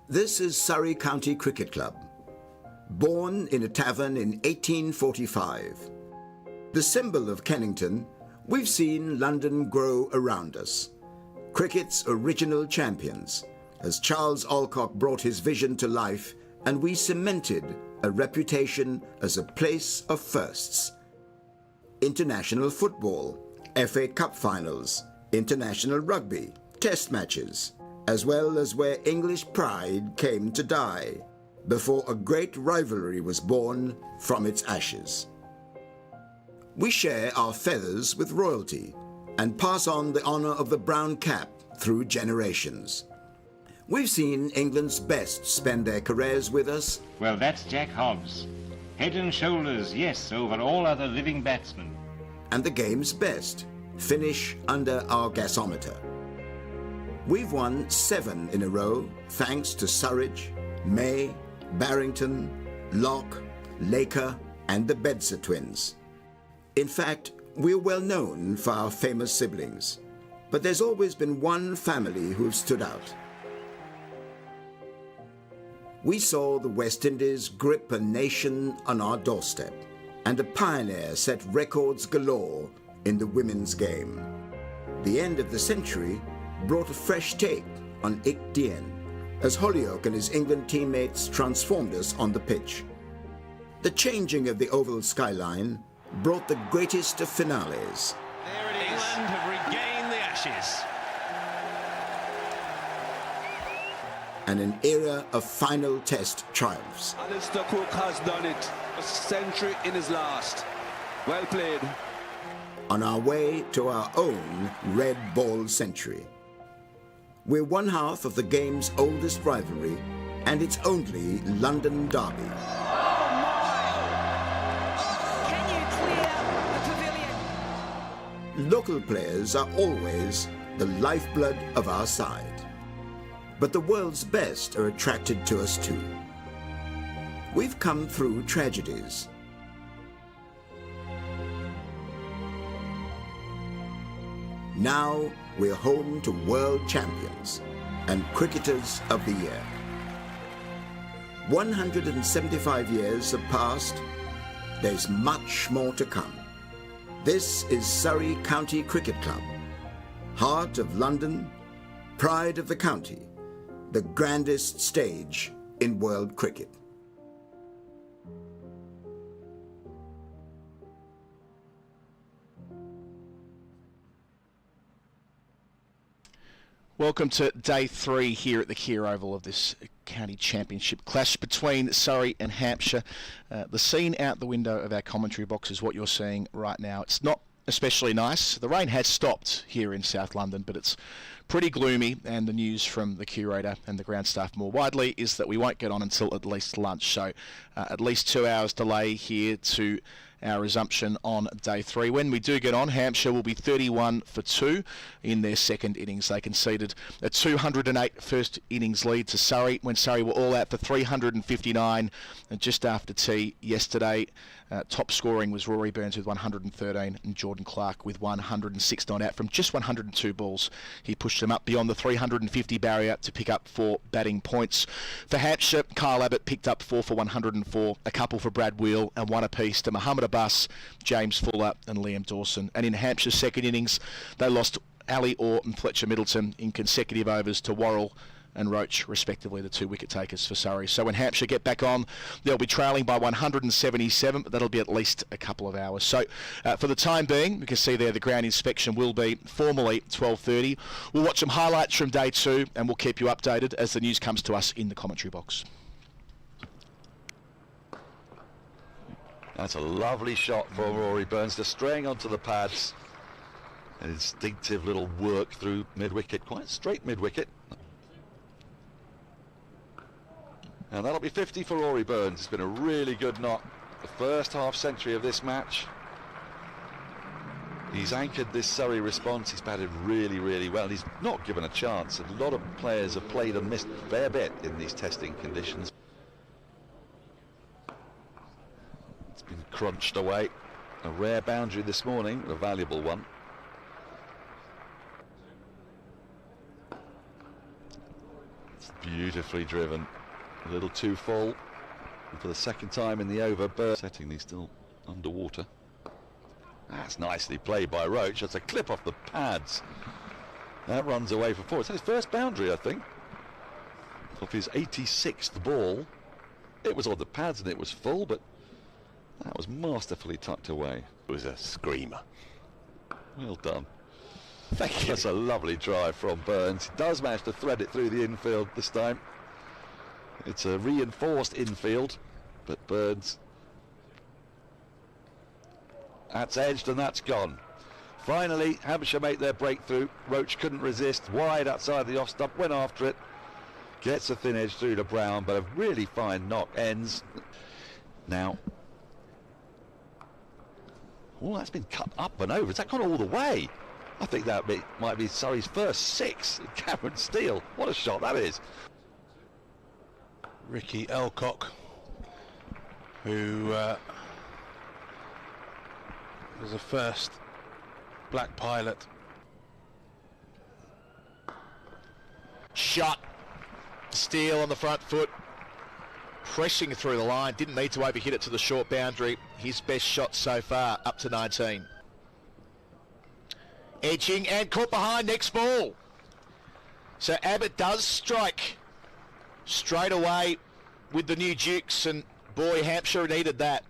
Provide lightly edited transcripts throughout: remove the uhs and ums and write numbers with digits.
This is Surrey County Cricket Club. Born in a tavern in 1845. The symbol of Kennington, we've seen London grow around us. Cricket's original champions, as Charles Alcock brought his vision to life and we cemented a reputation as a place of firsts. International football, FA Cup finals, international rugby, test matches, as well as where English pride came to die, before a great rivalry was born from its ashes. We share our feathers with royalty and pass on the honour of the brown cap through generations. We've seen England's best spend their careers with us. Well, that's Jack Hobbs. Head and shoulders, yes, over all other living batsmen. And the game's best finish under our gasometer. We've won 7 in a row thanks to Surridge, May, Barrington, Locke, Laker and the Bedser twins. In fact, we're well known for our famous siblings, but there's always been one family who've stood out. We saw the West Indies grip a nation on our doorstep, and a pioneer set records galore in the women's game. The end of the century brought a fresh take on Ik Dien, as Holyoake and his England teammates transformed us on the pitch. The changing of the oval skyline brought the greatest of finales. There it is. England have regained the Ashes. And an era of final test triumphs. Alistair Cook has done it. A century in his last. Well played. On our way to our own red ball century. We're one half of the game's oldest rivalry and its only London derby. Can you clear the pavilion? Local players are always the lifeblood of our side. But the world's best are attracted to us too. We've come through tragedies. Now we're home to world champions and cricketers of the year. 175 years have passed. There's much more to come. This is Surrey County Cricket Club, heart of London, pride of the county, the grandest stage in world cricket. Welcome to day 3 here at the Kia Oval of this county championship clash between Surrey and Hampshire. The scene out the window of our commentary box is what you're seeing right now. It's not especially nice. The rain has stopped here in South London, but it's pretty gloomy, and the news from the curator and the ground staff more widely is that we won't get on until at least lunch. So at least 2 hours delay here to our resumption on day 3. When we do get on, Hampshire will be 31 for 2 in their second innings. They conceded a 208 first innings lead to Surrey when Surrey were all out for 359 just after tea yesterday. Top scoring was Rory Burns with 113 and Jordan Clark with 106 not out from just 102 balls. He pushed them up beyond the 350 barrier to pick up 4 batting points. For Hampshire, Kyle Abbott picked up 4 for 104, a couple for Brad Wheel and 1 apiece to Muhammad Abbas, James Fuller and Liam Dawson. And in Hampshire's second innings, they lost Ali Orr and Fletcher Middleton in consecutive overs to Warl and Roach, respectively, the 2 wicket takers for Surrey. So when Hampshire get back on, they'll be trailing by 177, but that'll be at least a couple of hours. So for the time being, we can see there the ground inspection will be formally 12:30. We'll watch some highlights from day 2 and we'll keep you updated as the news comes to us in the commentary box. That's a lovely shot for Rory Burns, just straying onto the pads. An instinctive little work through mid-wicket, quite straight mid-wicket. And that'll be 50 for Rory Burns. It's been a really good knock. The first half century of this match. He's anchored this Surrey response. He's batted really, really well. He's not given a chance. A lot of players have played and missed a fair bit in these testing conditions. It's been crunched away. A rare boundary this morning, a valuable one. Beautifully driven. A little too full. And for the second time in the over, Burns setting these still underwater. That's nicely played by Roach. That's a clip off the pads. That runs away for 4. It's his first boundary, I think. Off his 86th ball. It was on the pads and it was full, but that was masterfully tucked away. It was a screamer. Well done. Thank you. That's a lovely drive from Burns. He does manage to thread it through the infield this time. It's a reinforced infield, but Burns, that's edged and that's gone. Finally, Hampshire make their breakthrough. Roach couldn't resist, wide outside the off stump, went after it, gets a thin edge through to Brown, but a really fine knock ends. Now, oh, that's been cut up and over. Has that gone all the way? I think that might be Surrey's first 6. Cameron Steele, what a shot that is. Ricky Elcock, who was the first black pilot. Shot. Steele on the front foot. Pressing through the line. Didn't need to overhit it to the short boundary. His best shot so far, up to 19. Edging and caught behind, next ball. So Abbott does strike straight away with the new Dukes, and boy, Hampshire needed that.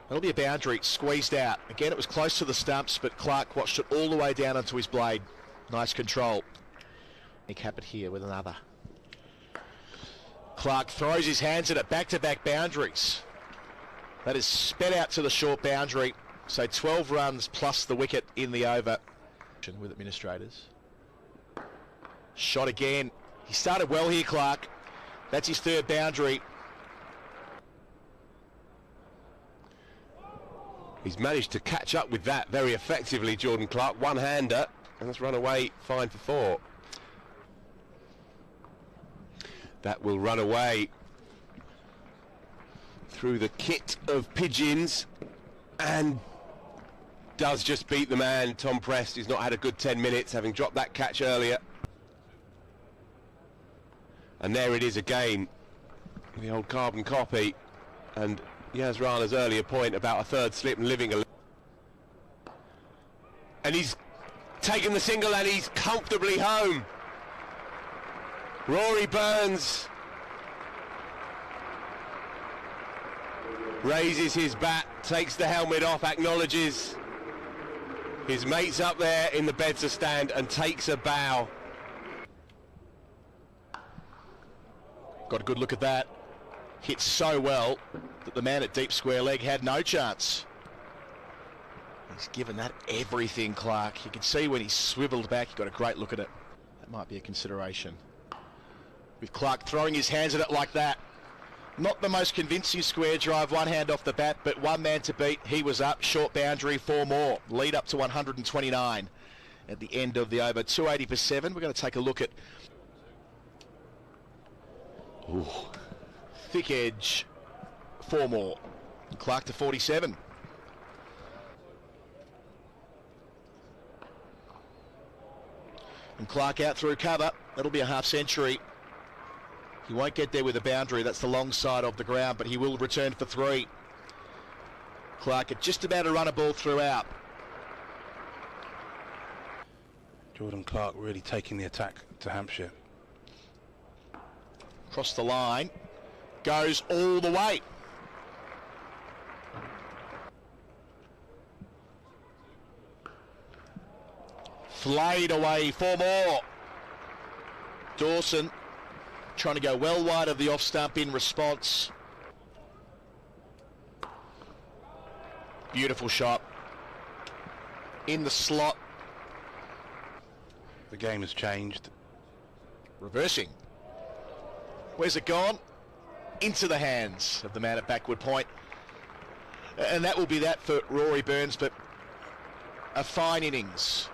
That'll be a boundary, squeezed out. Again, it was close to the stumps, but Clark watched it all the way down onto his blade. Nice control. Nick Happett here with another. Clark throws his hands at it, back-to-back boundaries. That is sped out to the short boundary. So 12 runs plus the wicket in the over. With administrators. Shot again. He started well here, Clark. That's his third boundary. He's managed to catch up with that very effectively, Jordan Clark. One-hander, and that's run away fine for 4. That will run away through the kit of pigeons and does just beat the man, Tom Prest. He's not had a good 10 minutes, having dropped that catch earlier. And there it is again, the old carbon copy. And Yas Rana's earlier point about a third slip and living a... And he's taken the single and he's comfortably home. Rory Burns raises his bat, takes the helmet off, acknowledges his mates up there in the bedser stand and takes a bow. Got a good look at that. Hit so well that the man at deep square leg had no chance. He's given that everything, Clark. You can see when he swiveled back, he got a great look at it. That might be a consideration. With Clark throwing his hands at it like that. Not the most convincing square drive, one hand off the bat, but one man to beat. He was up, short boundary, 4 more. Lead up to 129 at the end of the over. 280 for 7. We're going to take a look at... Ooh. Thick edge, 4 more. Clark to 47. And Clark out through cover. That'll be a half century. He won't get there with a boundary. That's the long side of the ground, but he will return for 3. Clark at just about to run a ball throughout. Jordan Clark really taking the attack to Hampshire. Across the line. Goes all the way. Flayed away, 4 more. Dawson trying to go well wide of the off stump in response. Beautiful shot. In the slot. The game has changed. Reversing. Where's it gone? Into the hands of the man at backward point. And that will be that for Rory Burns, but a fine innings.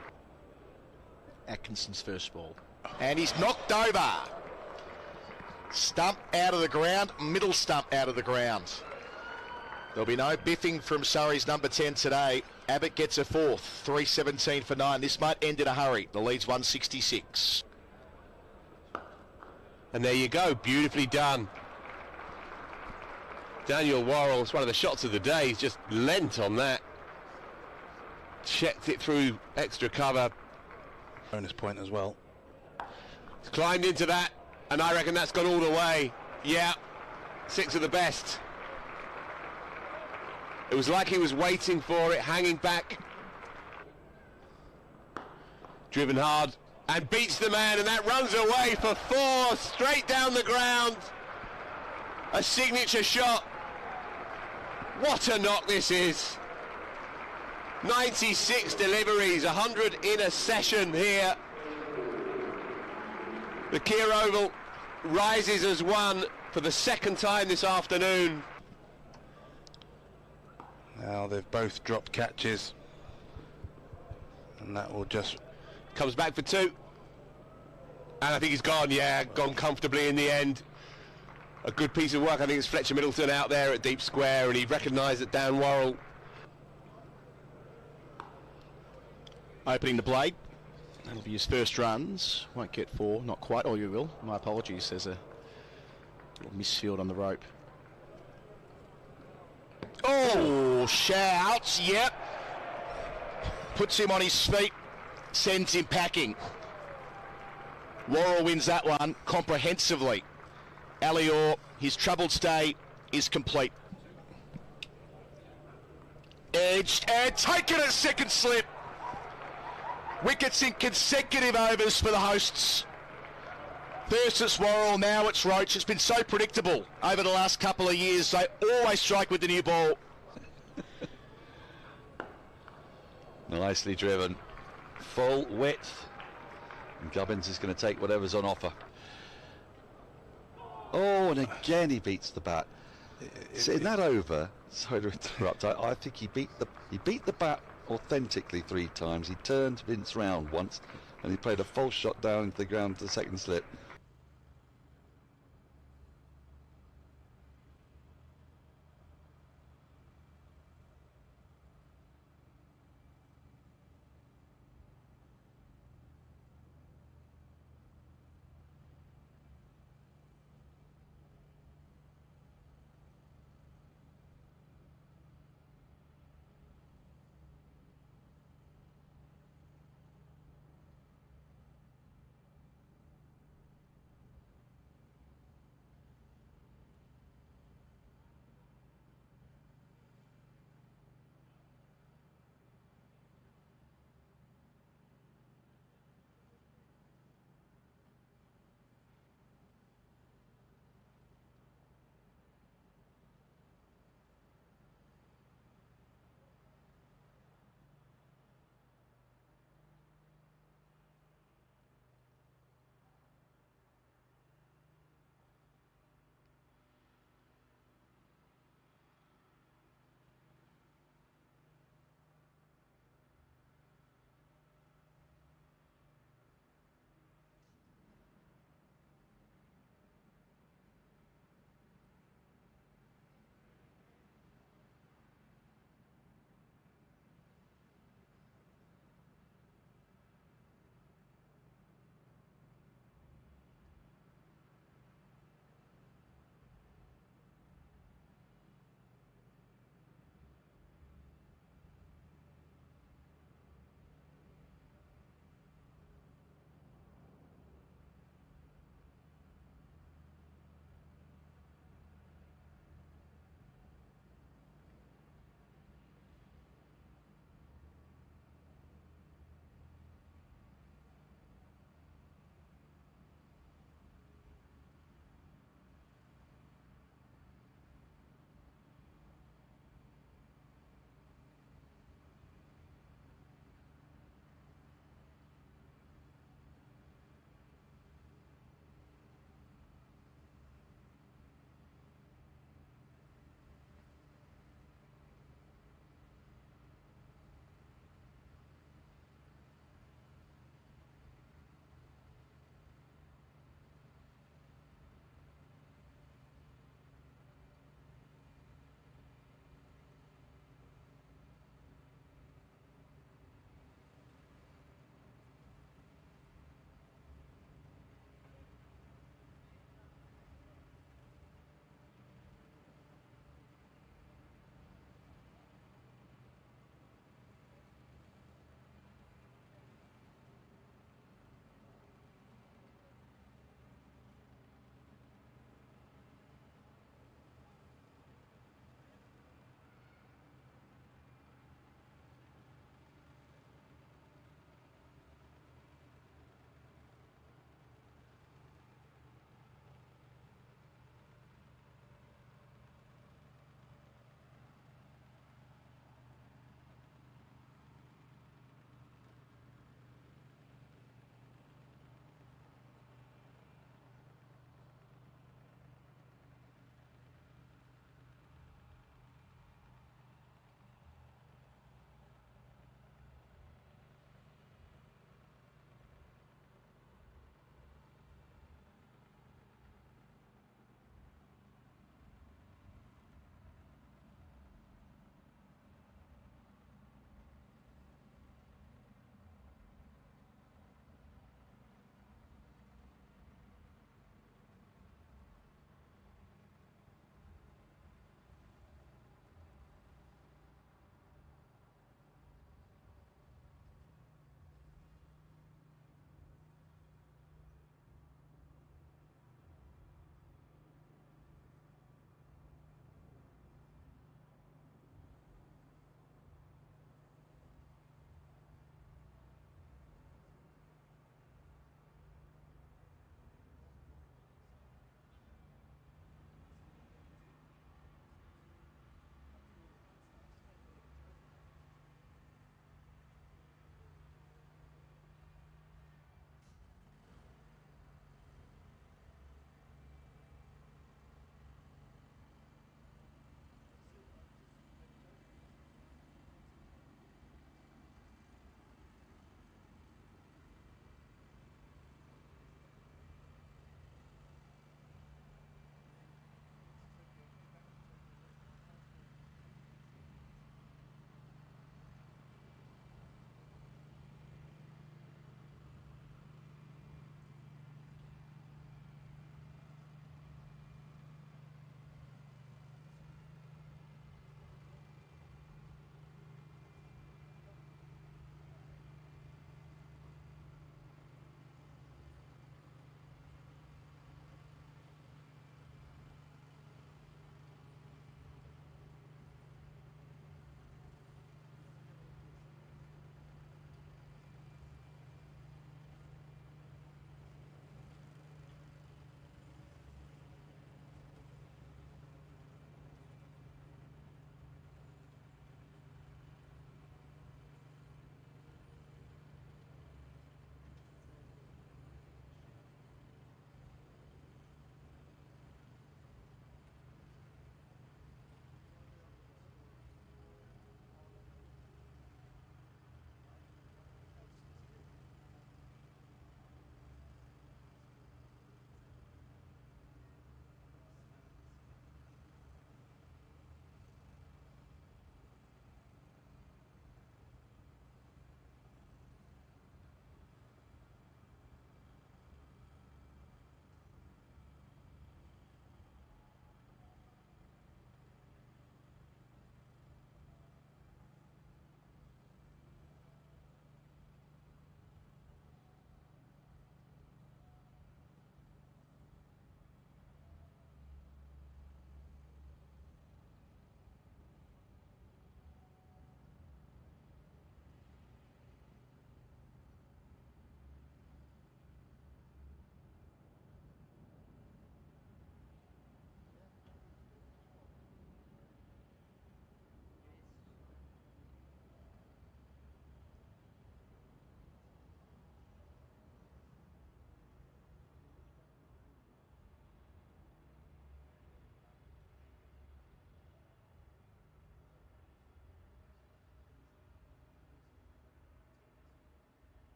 Atkinson's first ball. And he's knocked over. Stump out of the ground, middle stump out of the ground. There'll be no biffing from Surrey's number 10 today. Abbott gets a fourth, 3:17 for 9. This might end in a hurry. The lead's 166. And there you go, beautifully done. Daniel Warl, it's one of the shots of the day. He's just lent on that. Checked it through extra cover. Bonus point as well. He's climbed into that, and I reckon that's gone all the way. Yeah, 6 of the best. It was like he was waiting for it, hanging back. Driven hard, and beats the man, and that runs away for 4, straight down the ground. A signature shot. What a knock this is. 96 deliveries, 100 in a session here. The Keir Oval rises as one for the second time this afternoon. Now they've both dropped catches, and that will just... Comes back for 2. And I think he's gone, yeah, gone comfortably in the end. A good piece of work. I think it's Fletcher Middleton out there at deep square, and he recognised that Dan Warl. Opening the blade. That'll be his first runs. Won't get 4, not quite. Oh, you will. My apologies. There's a little misfield on the rope. Oh, shouts. Yep. Puts him on his feet. Sends him packing. Warl wins that one comprehensively. Alior, his troubled stay is complete. Edged and taken a second slip. Wickets in consecutive overs for the hosts. First it's Warl, now it's Roach. It's been so predictable over the last couple of years. They always strike with the new ball. Nicely driven. Full width. And Gobbins is going to take whatever's on offer. Oh, and again he beats the bat. So in that over, sorry to interrupt, I think he beat the bat authentically 3 times. He turned Vince round once, and he played a false shot down into the ground to the second slip.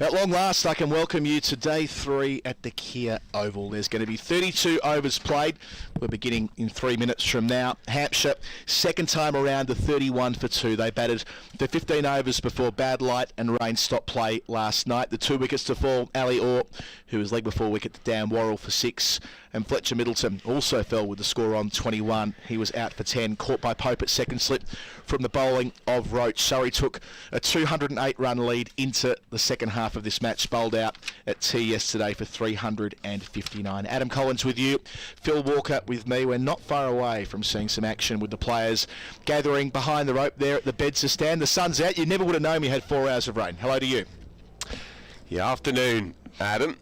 At long last, I can welcome you to day 3 at the Kia Oval. There's going to be 32 overs played. We're beginning in 3 minutes from now. Hampshire, second time around, the 31 for 2. They batted the 15 overs before bad light and rain stopped play last night. The 2 wickets to fall, Ali Orr, who was leg before wicket to Dan Warl for 6. And Fletcher Middleton also fell with the score on 21. He was out for 10, caught by Pope at second slip from the bowling of Roach. Surrey took a 208-run lead into the second half of this match, bowled out at tea yesterday for 359. Adam Collins with you, Phil Walker with me. We're not far away from seeing some action with the players gathering behind the rope there at the Bedser stand. The sun's out. You never would have known we had 4 hours of rain. Hello to you. Yeah, afternoon, Adam.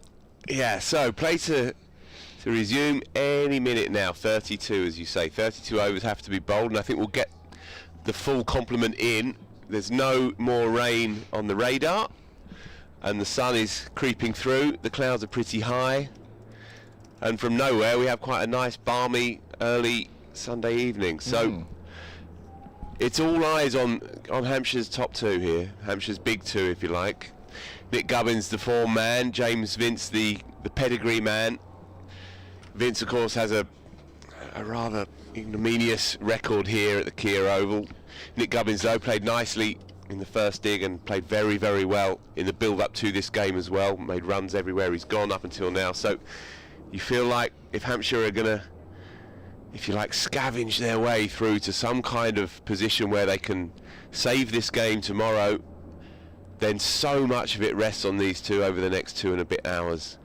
Yeah, so play to resume any minute now. 32, as you say. 32 overs have to be bowled, and I think we'll get the full complement in. There's no more rain on the radar, and the sun is creeping through. The clouds are pretty high, and from nowhere we have quite a nice balmy early Sunday evening. So it's all eyes on Hampshire's top 2 here. Hampshire's big 2, if you like. Nick Gobbins, the form man. James Vince, the pedigree man. Vince, of course, has a rather ignominious record here at the Kia Oval. Nick Gobbins, though, played nicely in the first dig and played very, very well in the build-up to this game as well. Made runs everywhere he's gone up until now. So you feel like if Hampshire are going to, if you like, scavenge their way through to some kind of position where they can save this game tomorrow, then so much of it rests on these 2 over the next 2 and a bit hours.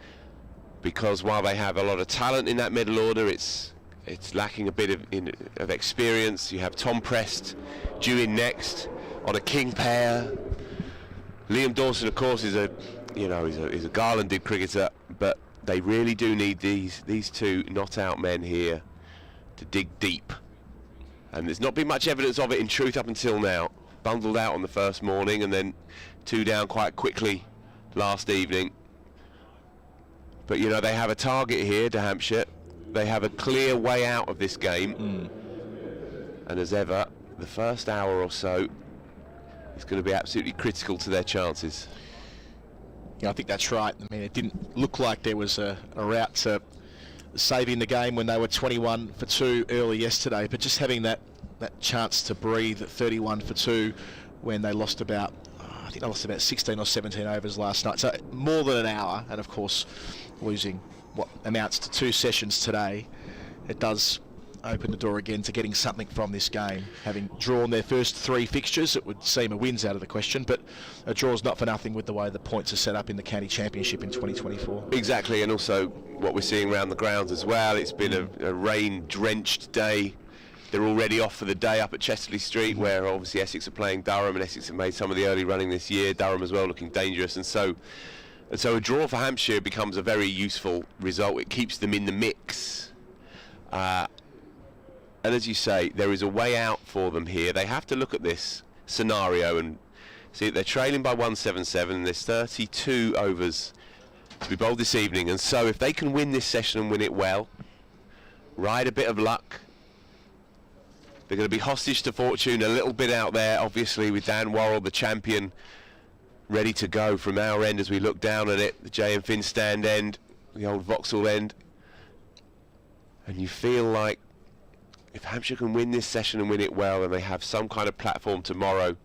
Because while they have a lot of talent in that middle order, it's lacking a bit of experience. You have Tom Prest due in next on a king pair. Liam Dawson, of course, is a garlanded cricketer, but they really do need these 2 not-out men here to dig deep. And there's not been much evidence of it in truth up until now. Bundled out on the first morning and then 2 down quite quickly last evening. But, you know, they have a target here to Hampshire. They have a clear way out of this game. And as ever, the first hour or so is going to be absolutely critical to their chances. Yeah, I think that's right. I mean, it didn't look like there was a route to saving the game when they were 21 for 2 early yesterday. But just having that chance to breathe at 31 for 2 when they lost about, I think they lost about 16 or 17 overs last night. So more than an hour, and of course losing what amounts to 2 sessions today, it does open the door again to getting something from this game. Having drawn their first 3 fixtures, it would seem a win's out of the question, but a draw's not for nothing with the way the points are set up in the county championship in 2024. Exactly, and also what we're seeing around the grounds as well. It's been a rain-drenched day. They're already off for the day up at Chesterley Street, where obviously Essex are playing Durham, and Essex have made some of the early running this year. Durham as well looking dangerous, and so a draw for Hampshire becomes a very useful result. It keeps them in the mix. And as you say, there is a way out for them here. They have to look at this scenario and see that they're trailing by 177, and there's 32 overs to be bowled this evening. And so if they can win this session and win it well, ride a bit of luck, they're going to be hostage to fortune a little bit out there, obviously, with Dan Warl, the champion, ready to go from our end as we look down at it, the J.M. Finn stand end, the old Vauxhall end. And you feel like if Hampshire can win this session and win it well, then they have some kind of platform tomorrow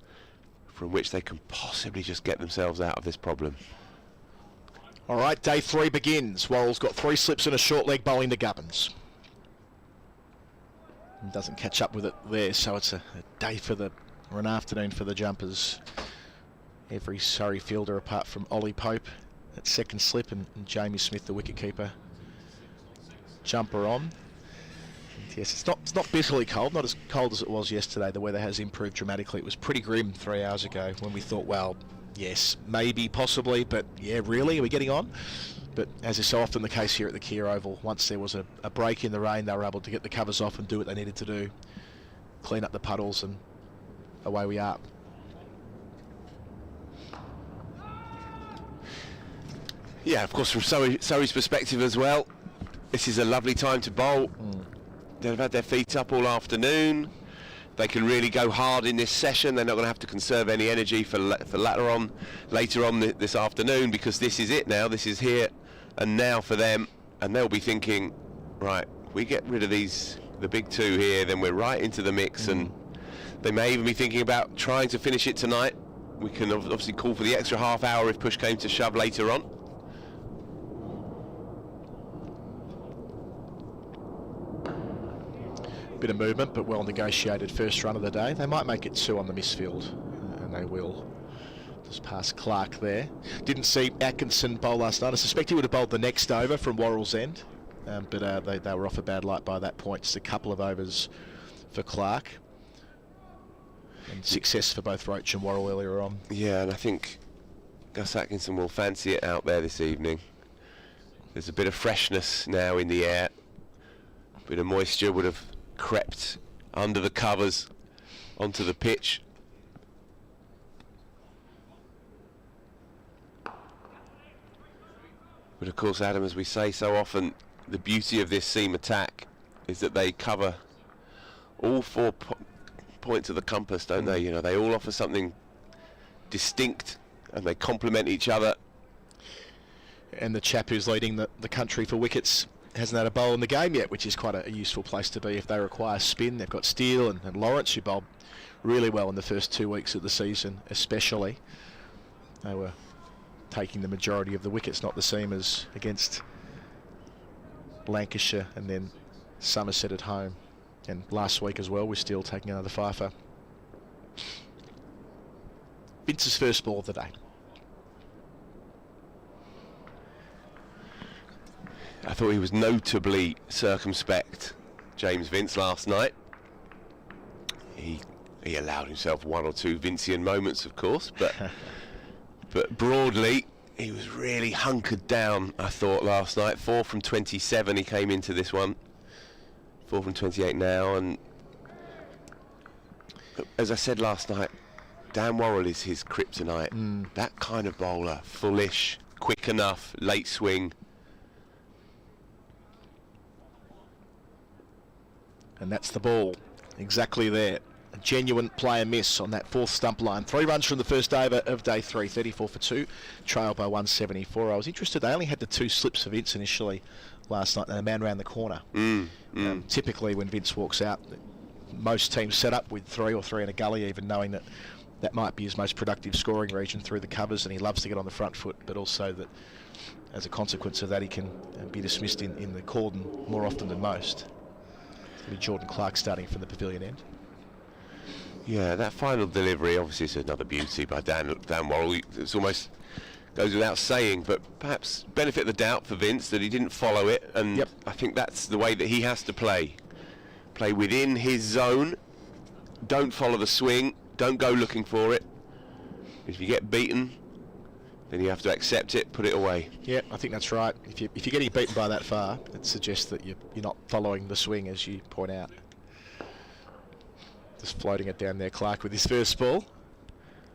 from which they can possibly just get themselves out of this problem. All right, day 3 begins. Warrell's got 3 slips and a short leg bowling to Gobbins. Doesn't catch up with it there, so it's a day or an afternoon for the jumpers. Every Surrey fielder apart from Ollie Pope at second slip and Jamie Smith, the wicketkeeper, jumper on. And yes, it's not bitterly cold, not as cold as it was yesterday. The weather has improved dramatically. It was pretty grim 3 hours ago when we thought, well, yes, maybe, possibly, but yeah, really, are we getting on? But as is so often the case here at the Kia Oval, once there was a break in the rain, they were able to get the covers off and do what they needed to do. Clean up the puddles, and away we are. Yeah, of course, from Surrey's perspective as well, this is a lovely time to bowl. They've had their feet up all afternoon. they can really go hard in this session. They're not going to have to conserve any energy for later on this afternoon, because this is it now. This is here and now for them, and they'll be thinking, right, we get rid of the big two here, then we're right into the mix, and they may even be thinking about trying to finish it tonight. We can obviously call for the extra half hour if push came to shove later on. Bit of movement, but well negotiated first run of the day. They might make it 2 on the misfield, and they will. Just past Clark there. Didn't see Atkinson bowl last night. I suspect he would have bowled the next over from Warl's end, but they were off a bad light by that point. Just a couple of overs for Clark, and success for both Roach and Warl earlier on. Yeah, and I think Gus Atkinson will fancy it out there this evening. There's a bit of freshness now in the air. A bit of moisture would have crept under the covers onto the pitch. But of course, Adam, as we say so often, the beauty of this seam attack is that they cover all 4 points of the compass, don't they? You know, they all offer something distinct and they complement each other. And the chap who's leading the country for wickets hasn't had a bowl in the game yet, which is quite a useful place to be if they require spin. They've got Steele and Lawrence, who bowled really well in the first 2 weeks of the season, especially. They were taking the majority of the wickets, not the same as against Lancashire and then Somerset at home. And last week as well, we're still taking another fifer. Vince's first ball of the day. I thought he was notably circumspect, James Vince, last night. He allowed himself 1 or 2 Vincian moments, of course, but broadly, he was really hunkered down, I thought, last night. 4 from 27 he came into this one. 4 from 28 now, and as I said last night, Dan Warl is his kryptonite. That kind of bowler, fullish, quick enough, late swing. And that's the ball, exactly there. A genuine player miss on that 4th stump line. 3 runs from the first over of day 3, 34 for 2, trailed by 174. I was interested, they only had the 2 slips for Vince initially last night, and a man round the corner. Typically when Vince walks out, most teams set up with 3 or 3 in a gully, even knowing that might be his most productive scoring region through the covers, and he loves to get on the front foot, but also that as a consequence of that he can be dismissed in the cordon more often than most. It's going to be Jordan Clark starting from the pavilion end. Yeah, that final delivery, obviously it's another beauty by Dan Warl. It's almost goes without saying, but perhaps benefit of the doubt for Vince that he didn't follow it, and I think that's the way that he has to play. Play within his zone, don't follow the swing, don't go looking for it. If you get beaten, then you have to accept it, put it away. Yeah, I think that's right. If you're getting beaten by that far, it suggests that you're not following the swing, as you point out. Just floating it down there, Clark with his first ball.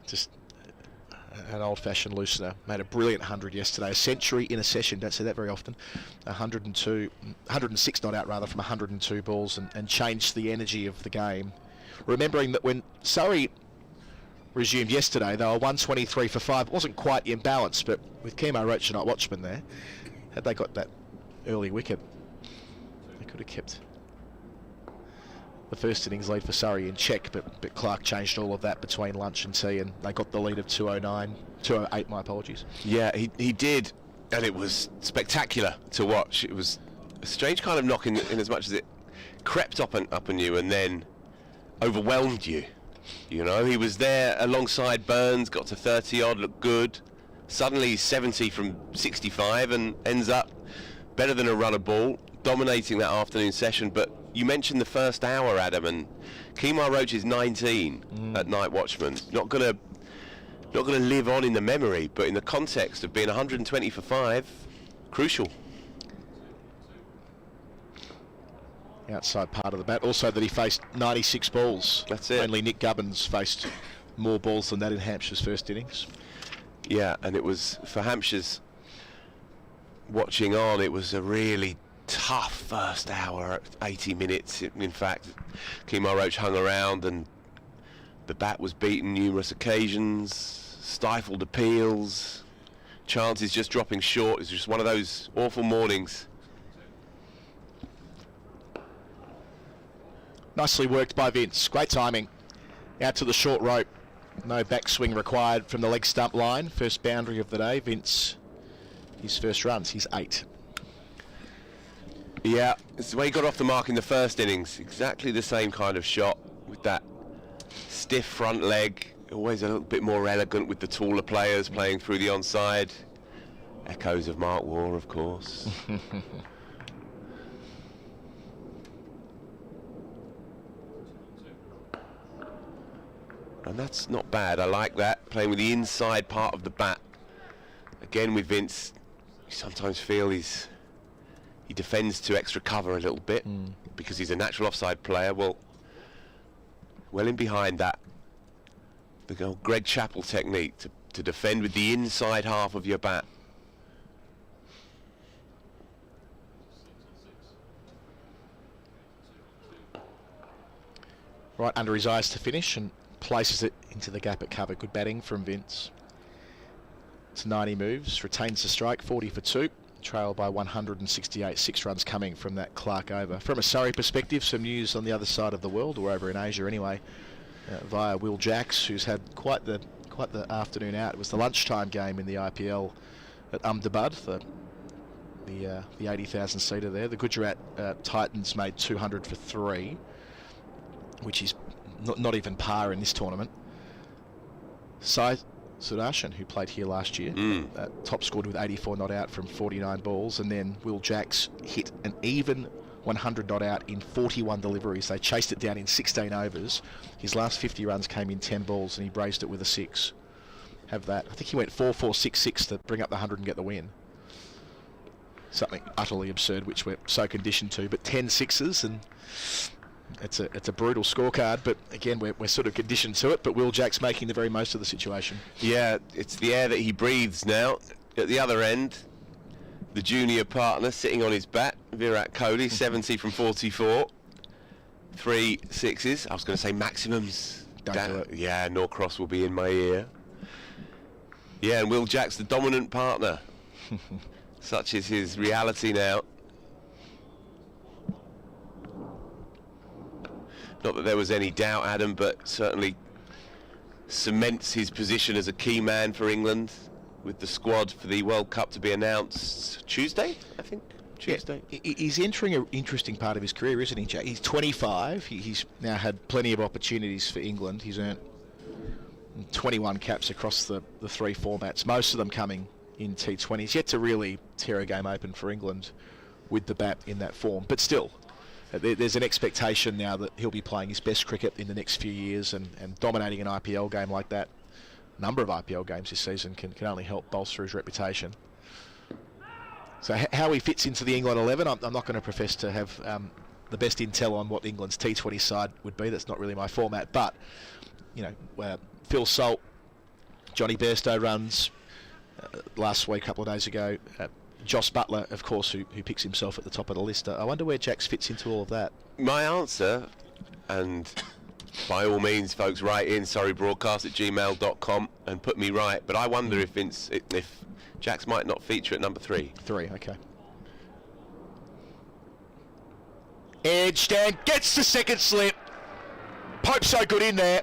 Just an old-fashioned loosener. Made a brilliant 100 yesterday. A century in a session, don't say that very often. 106 not out rather, from 102 balls, and changed the energy of the game. Remembering that when Surrey resumed yesterday, they were 123 for 5. It wasn't quite in balance, but with Kemo Roach and Night Watchman there, had they got that early wicket, they could have kept the first innings lead for Surrey in check, but Clark changed all of that between lunch and tea, and they got the lead of 208, my apologies. Yeah, he did, and it was spectacular to watch. It was a strange kind of knock in as much as it crept up on you and then overwhelmed you. You know, he was there alongside Burns, got to 30 odd, looked good. Suddenly he's 70 from 65 and ends up better than a run of ball, dominating that afternoon session. But you mentioned the first hour, Adam, and Kemar Roach is 19 at Night Watchman. Not gonna live on in the memory, but in the context of being 120 for 5, crucial. Outside part of the bat. Also that he faced 96 balls. That's it. Only Nick Gobbins faced more balls than that in Hampshire's first innings. Yeah, and it was, for Hampshire's watching on, it was a really tough first hour, 80 minutes. In fact, Kemar Roach hung around and the bat was beaten numerous occasions, stifled appeals, chances just dropping short. It's just one of those awful mornings. Nicely worked by Vince. Great timing. Out to the short rope. No backswing required from the leg stump line. First boundary of the day. Vince, his first runs. He's 8. Yeah, it's the way he got off the mark in the first innings. Exactly the same kind of shot with that stiff front leg. Always a little bit more elegant with the taller players playing through the onside. Echoes of Mark Waugh, of course. And that's not bad. I like that. Playing with the inside part of the bat. Again with Vince, you sometimes feel he defends to extra cover a little bit because he's a natural offside player. Well in behind that. The old Greg Chappell technique to defend with the inside half of your bat. Right under his eyes to finish and places it into the gap at cover. Good batting from Vince. It's 90 moves, retains the strike, 40 for 2. Trailed by 168, 6 runs coming from that Clark over. From a Surrey perspective, some news on the other side of the world, or over in Asia anyway, via Will Jacks, who's had quite the afternoon out. It was the lunchtime game in the IPL at Ahmedabad, the 80,000 seater there. The Gujarat Titans made 200 for 3, which is not even par in this tournament. Sudarshan, who played here last year, top scored with 84 not out from 49 balls, and then Will Jacks hit an even 100 not out in 41 deliveries. They chased it down in 16 overs. His last 50 runs came in 10 balls and he braced it with a 6. Have that. I think he went 4-4-6-6 to bring up the 100 and get the win. Something utterly absurd, which we're so conditioned to, but 10 sixes, and it's a brutal scorecard, but again we're sort of conditioned to it. But Will Jacks making the very most of the situation. Yeah, it's the air that he breathes now. At the other end, the junior partner sitting on his bat, Virat Kohli, 70 from 44, 3 sixes. I was going to say maximums. Don't do it. Yeah, Norcross will be in my ear. Yeah, and Will Jacks the dominant partner. Such is his reality now. Not that there was any doubt, Adam, but certainly cements his position as a key man for England with the squad for the World Cup to be announced Tuesday, I think. Tuesday. Yeah, he's entering an interesting part of his career, isn't he, Jack? He's 25. He's now had plenty of opportunities for England. He's earned 21 caps across the 3 formats, most of them coming in T20. He's yet to really tear a game open for England with the bat in that form. But still, there's an expectation now that he'll be playing his best cricket in the next few years, and dominating an IPL game like that. A number of IPL games this season can only help bolster his reputation. So how he fits into the England 11, I'm not going to profess to have the best intel on what England's T20 side would be. That's not really my format. But, you know, Phil Salt, Johnny Bairstow runs last week, a couple of days ago. Joss Butler, of course, who picks himself at the top of the list. I wonder where Jacks fits into all of that. My answer, and by all means, folks, write in surreybroadcast@gmail.com and put me right. But I wonder if Jacks might not feature at number 3. 3, okay. Edged and gets the second slip. Pope's so good in there.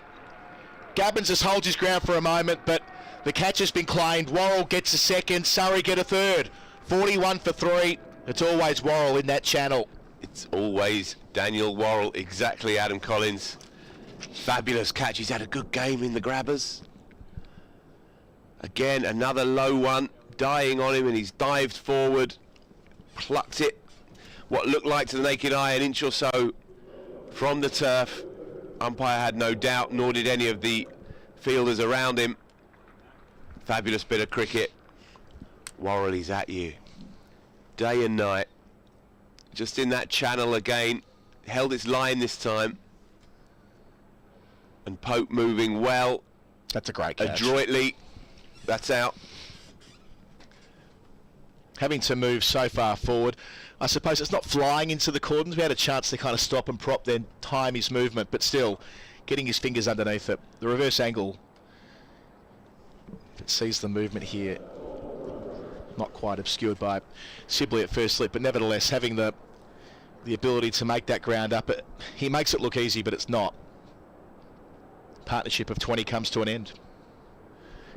Gobbins just holds his ground for a moment, but the catch has been claimed. Warl gets a second. Surrey get a third. 41 for 3. It's always Warl in that channel. It's always Daniel Warl. Exactly, Adam Collins. Fabulous catch. He's had a good game in the grabbers. Again, another low one. Dying on him, and he's dived forward. Plucked it. What looked like to the naked eye an inch or so from the turf. Umpire had no doubt, nor did any of the fielders around him. Fabulous bit of cricket. Warl, he's at you. Day and night. Just in that channel again. Held its line this time. And Pope moving well. That's a great catch. Adroitly. That's out. having to move so far forward. I suppose it's not flying into the cordons. We had a chance to kind of stop and prop, then time his movement, but still getting his fingers underneath it. The reverse angle, it sees the movement here, not quite obscured by Sibley at first slip, but nevertheless having the ability to make that ground up. He makes it look easy, but it's not. Partnership of 20 comes to an end.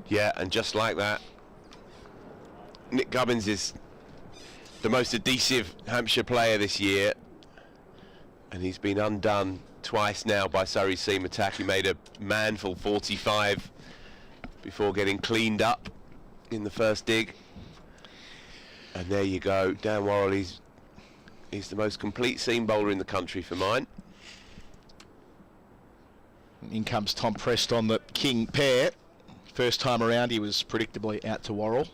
Yeah, and just like that, Nick Gobbins is the most adhesive Hampshire player this year, and he's been undone twice now by Surrey's seam attack. He made a manful 45 before getting cleaned up in the first dig, and there you go. Dan Warl, he's the most complete seam bowler in the country for mine. In comes Tom Prest on the king pair. First time around he was predictably out to Warl.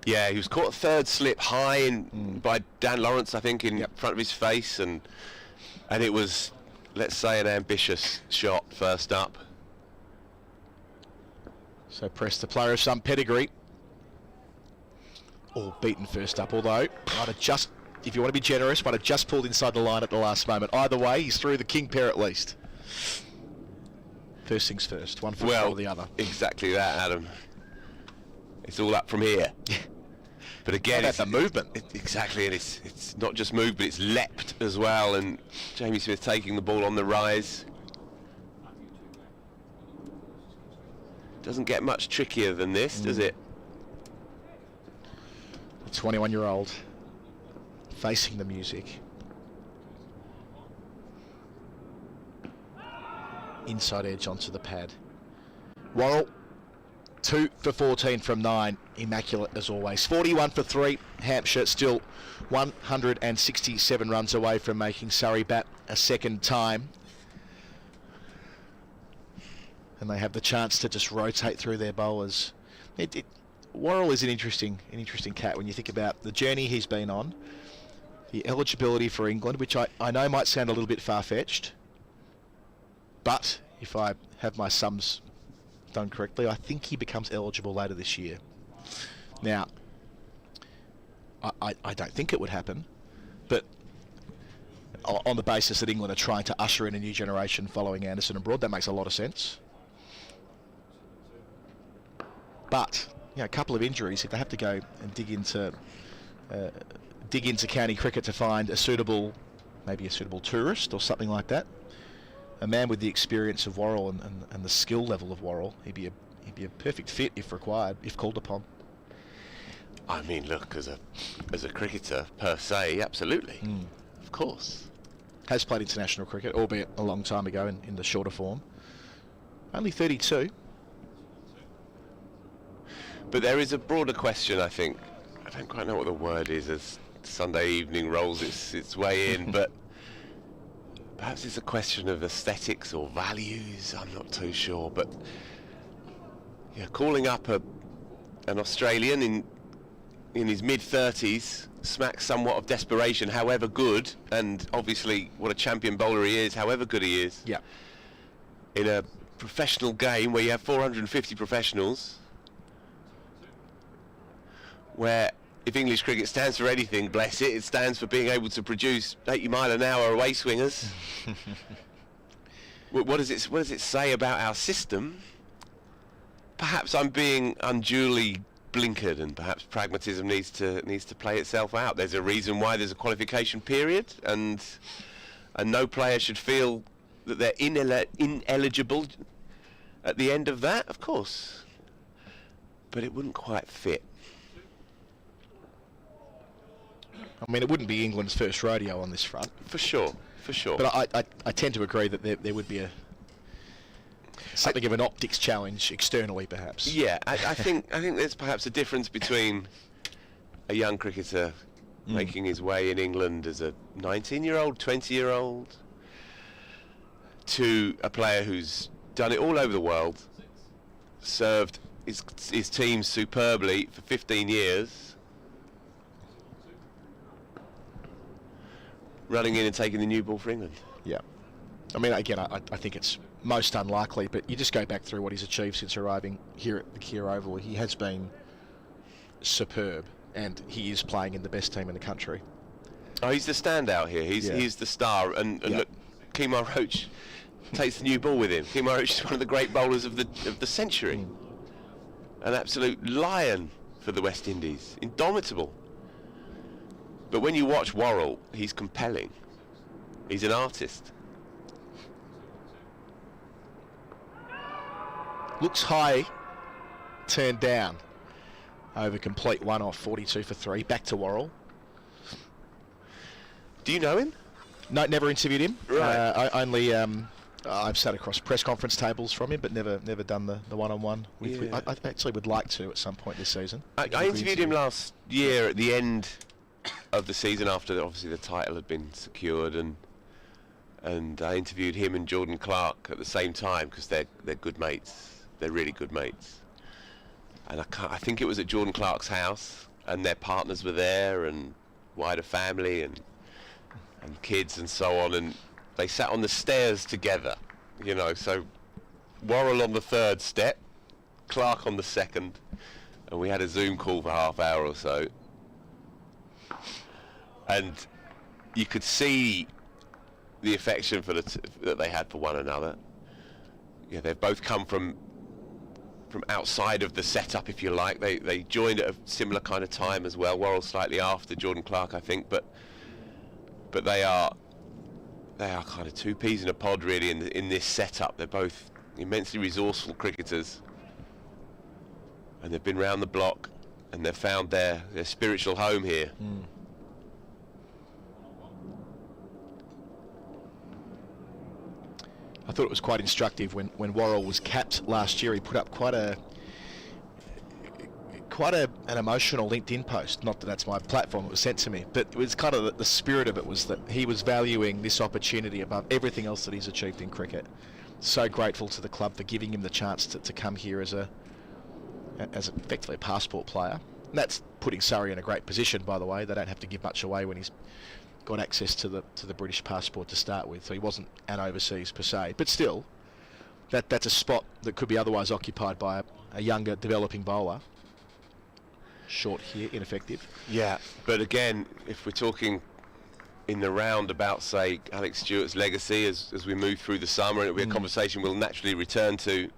Yeah, he was caught third slip high in by Dan Lawrence, I think, in front of his face, and it was, let's say, an ambitious shot first up. So Prest, the player of some pedigree, all beaten first up, although might have just, if you want to be generous, might have just pulled inside the line at the last moment. Either way, he's through the king pair at least. First things first, one foot or the other. Exactly that, Adam. It's all up from here. But again, it's the movement. Exactly, and it's not just moved, but it's leapt as well. And Jamie Smith taking the ball on the rise. Doesn't get much trickier than this, does it? The 21-year-old facing the music. Inside edge onto the pad. Warl, 2 for 14 from 9. Immaculate as always. 41 for 3. Hampshire still 167 runs away from making Surrey bat a second time. And they have the chance to just rotate through their bowlers. Warl is an interesting cat when you think about the journey he's been on. The eligibility for England, which I know might sound a little bit far-fetched. But if I have my sums done correctly, I think he becomes eligible later this year. Now, I don't think it would happen, but on the basis that England are trying to usher in a new generation following Anderson and Broad, that makes a lot of sense. But a couple of injuries, if they have to go and dig into county cricket to find maybe a suitable tourist or something like that, a man with the experience of Warl and the skill level of Warl, he'd be a perfect fit if required, if called upon. I mean, look, as a cricketer per se, absolutely, of course. Has played international cricket, albeit a long time ago in the shorter form. Only 32. But there is a broader question, I think. I don't quite know what the word is as Sunday evening rolls its way in, but perhaps it's a question of aesthetics or values. I'm not too sure, but calling up an Australian in his mid-30s smacks somewhat of desperation, however good, and obviously what a champion bowler he is, however good he is. Yeah. In a professional game where you have 450 professionals, where if English cricket stands for anything, bless it, it stands for being able to produce 80 mile an hour away swingers. What does it say about our system? Perhaps I'm being unduly blinkered, and perhaps pragmatism needs to play itself out. There's a reason why there's a qualification period, and no player should feel that they're ineligible at the end of that, of course. But it wouldn't quite fit. I mean, it wouldn't be England's first rodeo on this front. For sure. But I tend to agree that there would be something of an optics challenge externally, perhaps. Yeah, I think there's perhaps a difference between a young cricketer making his way in England as a 19-year-old, 20-year-old, to a player who's done it all over the world, served his team superbly for 15 years, running in and taking the new ball for England. Yeah. I mean, again, I think it's most unlikely, but you just go back through what he's achieved since arriving here at the Kia Oval. He has been superb, and he is playing in the best team in the country. Oh, he's the standout here. He's the star. And look, Kemar Roach takes the new ball with him. Kemar Roach is one of the great bowlers of the century. An absolute lion for the West Indies. Indomitable. But when you watch Warl, he's compelling. He's an artist. Looks high, turned down. Over complete, one off, 42 for 3. Back to Warl. Do you know him? No, never interviewed him. Right. I've sat across press conference tables from him, but never done the one-on-one. I actually would like to at some point this season. I interviewed him last year at the end of the season after obviously the title had been secured, and I interviewed him and Jordan Clark at the same time because they're good mates. They're really good mates. And I think it was at Jordan Clark's house, and their partners were there, and wider family, and kids and so on, and they sat on the stairs together, you know. So Warl on the third step, Clark on the second, and we had a Zoom call for half hour or so, and you could see the affection for that they had for one another. Yeah, they've both come from outside of the setup, if you like. They joined at a similar kind of time as well. Warl slightly after Jordan Clark, I think, but they are kind of two peas in a pod really in this setup. They're both immensely resourceful cricketers, and they've been round the block, and they've found their spiritual home here. I thought it was quite instructive when Warl was capped last year. He put up quite an emotional LinkedIn post. Not that that's my platform, it was sent to me, but it was kind of the spirit of it was that he was valuing this opportunity above everything else that he's achieved in cricket. So grateful to the club for giving him the chance to come here as effectively a passport player. And that's putting Surrey in a great position, by the way. They don't have to give much away when he's got access to the British passport to start with, so he wasn't an overseas per se, but still that's a spot that could be otherwise occupied by a younger developing bowler. Short here, ineffective. Yeah, but again, if we're talking in the round about, say, Alex Stewart's legacy as we move through the summer, and it'll be a conversation we'll naturally return to,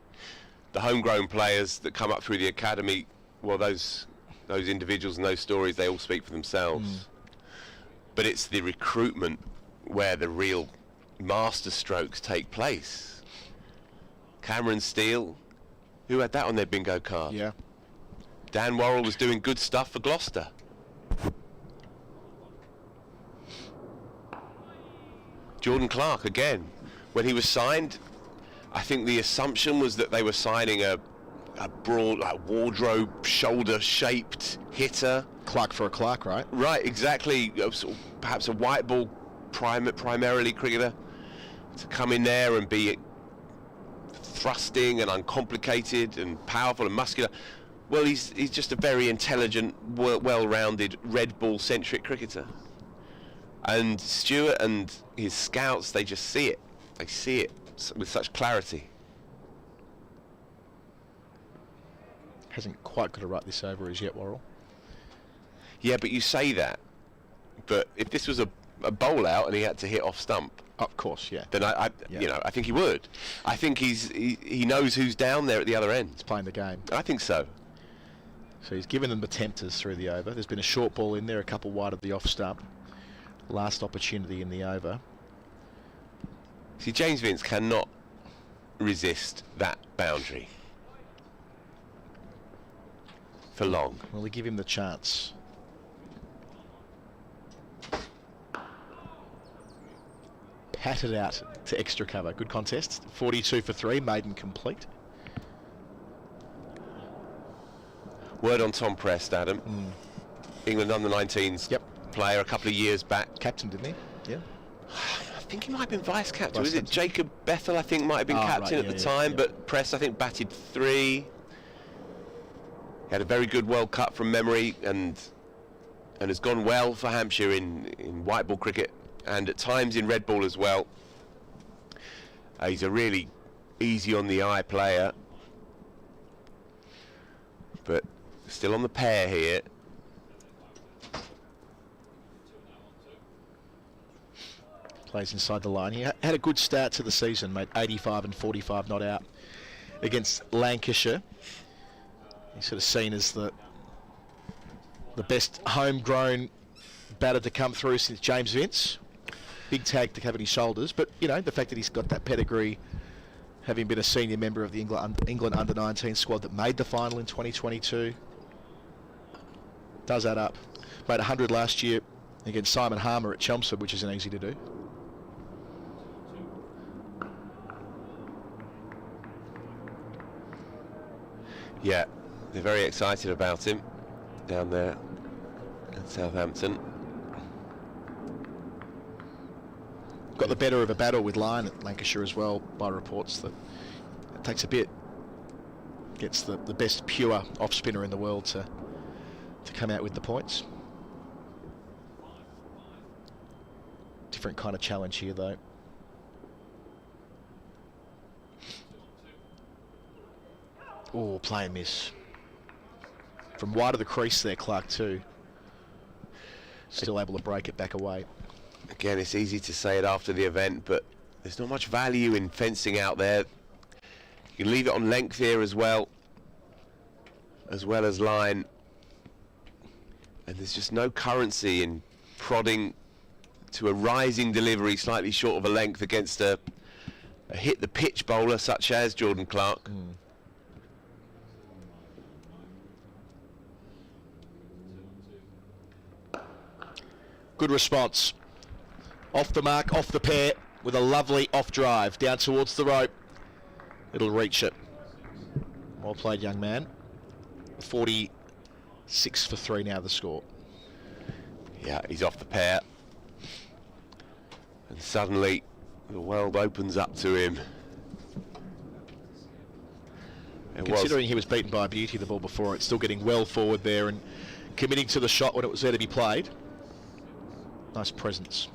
the homegrown players that come up through the academy, well, those individuals and those stories, they all speak for themselves. But it's the recruitment where the real master strokes take place. Cameron Steele, who had that on their bingo card? Yeah. Dan Warl was doing good stuff for Gloucester. Jordan Clark, again, when he was signed, I think the assumption was that they were signing a broad, wardrobe, shoulder-shaped hitter. Clark for a Clark, right? Right, exactly. Perhaps a white ball primarily cricketer to come in there and be thrusting and uncomplicated and powerful and muscular. Well, he's just a very intelligent, well-rounded, red ball-centric cricketer. And Stewart and his scouts, they just see it. They see it with such clarity. Hasn't quite got to write this over as yet, Warl. Yeah, but you say that. But if this was a bowl out and he had to hit off stump, of course, yeah. Then I think he would. I think he knows who's down there at the other end. He's playing the game. I think so. So he's given them the tempters through the over. There's been a short ball in there, a couple wide of the off stump. Last opportunity in the over. See, James Vince cannot resist that boundary for long. Will he give him the chance? Patted out to extra cover. Good contest. 42 for 3, maiden complete. Word on Tom Prest, Adam. England under-19s player a couple of years back. Captain, didn't he? Yeah. I think he might have been vice-captain. Was it Jacob Bethel, I think, might have been captain at the time, but Prest, I think, batted 3. He had a very good World Cup from memory and has gone well for Hampshire in white ball cricket and at times in red ball as well. He's a really easy on the eye player, but Still on the pair here. Plays inside the line. He had a good start to the season, made 85 and 45 not out against Lancashire. He's sort of seen as the best homegrown batter to come through since James Vince. Big tag to have on his shoulders, but you know, the fact that he's got that pedigree, having been a senior member of the England under-19 squad that made the final in 2022, does add up. Made 100 last year against Simon Harmer at Chelmsford, which isn't easy to do. Yeah, they're very excited about him down there in Southampton. Got the better of a battle with Lyon at Lancashire as well, by reports that it takes a bit. Gets the best pure off spinner in the world to come out with the points. Different kind of challenge here though. Oh, play and miss. From wide of the crease there, Clark too. Still able to break it back away. Again, it's easy to say it after the event, but there's not much value in fencing out there. You can leave it on length here as well as line. And there's just no currency in prodding to a rising delivery slightly short of a length against a hit the pitch bowler such as Jordan Clark. Good response. Off the mark, off the pair, with a lovely off drive down towards the rope. It'll reach it. Well played, young man. 46 for 3 now the score. Yeah, he's off the pair. And suddenly the world opens up to him. Considering he was beaten by a beauty the ball before, it's still getting well forward there and committing to the shot when it was there to be played. Nice presence.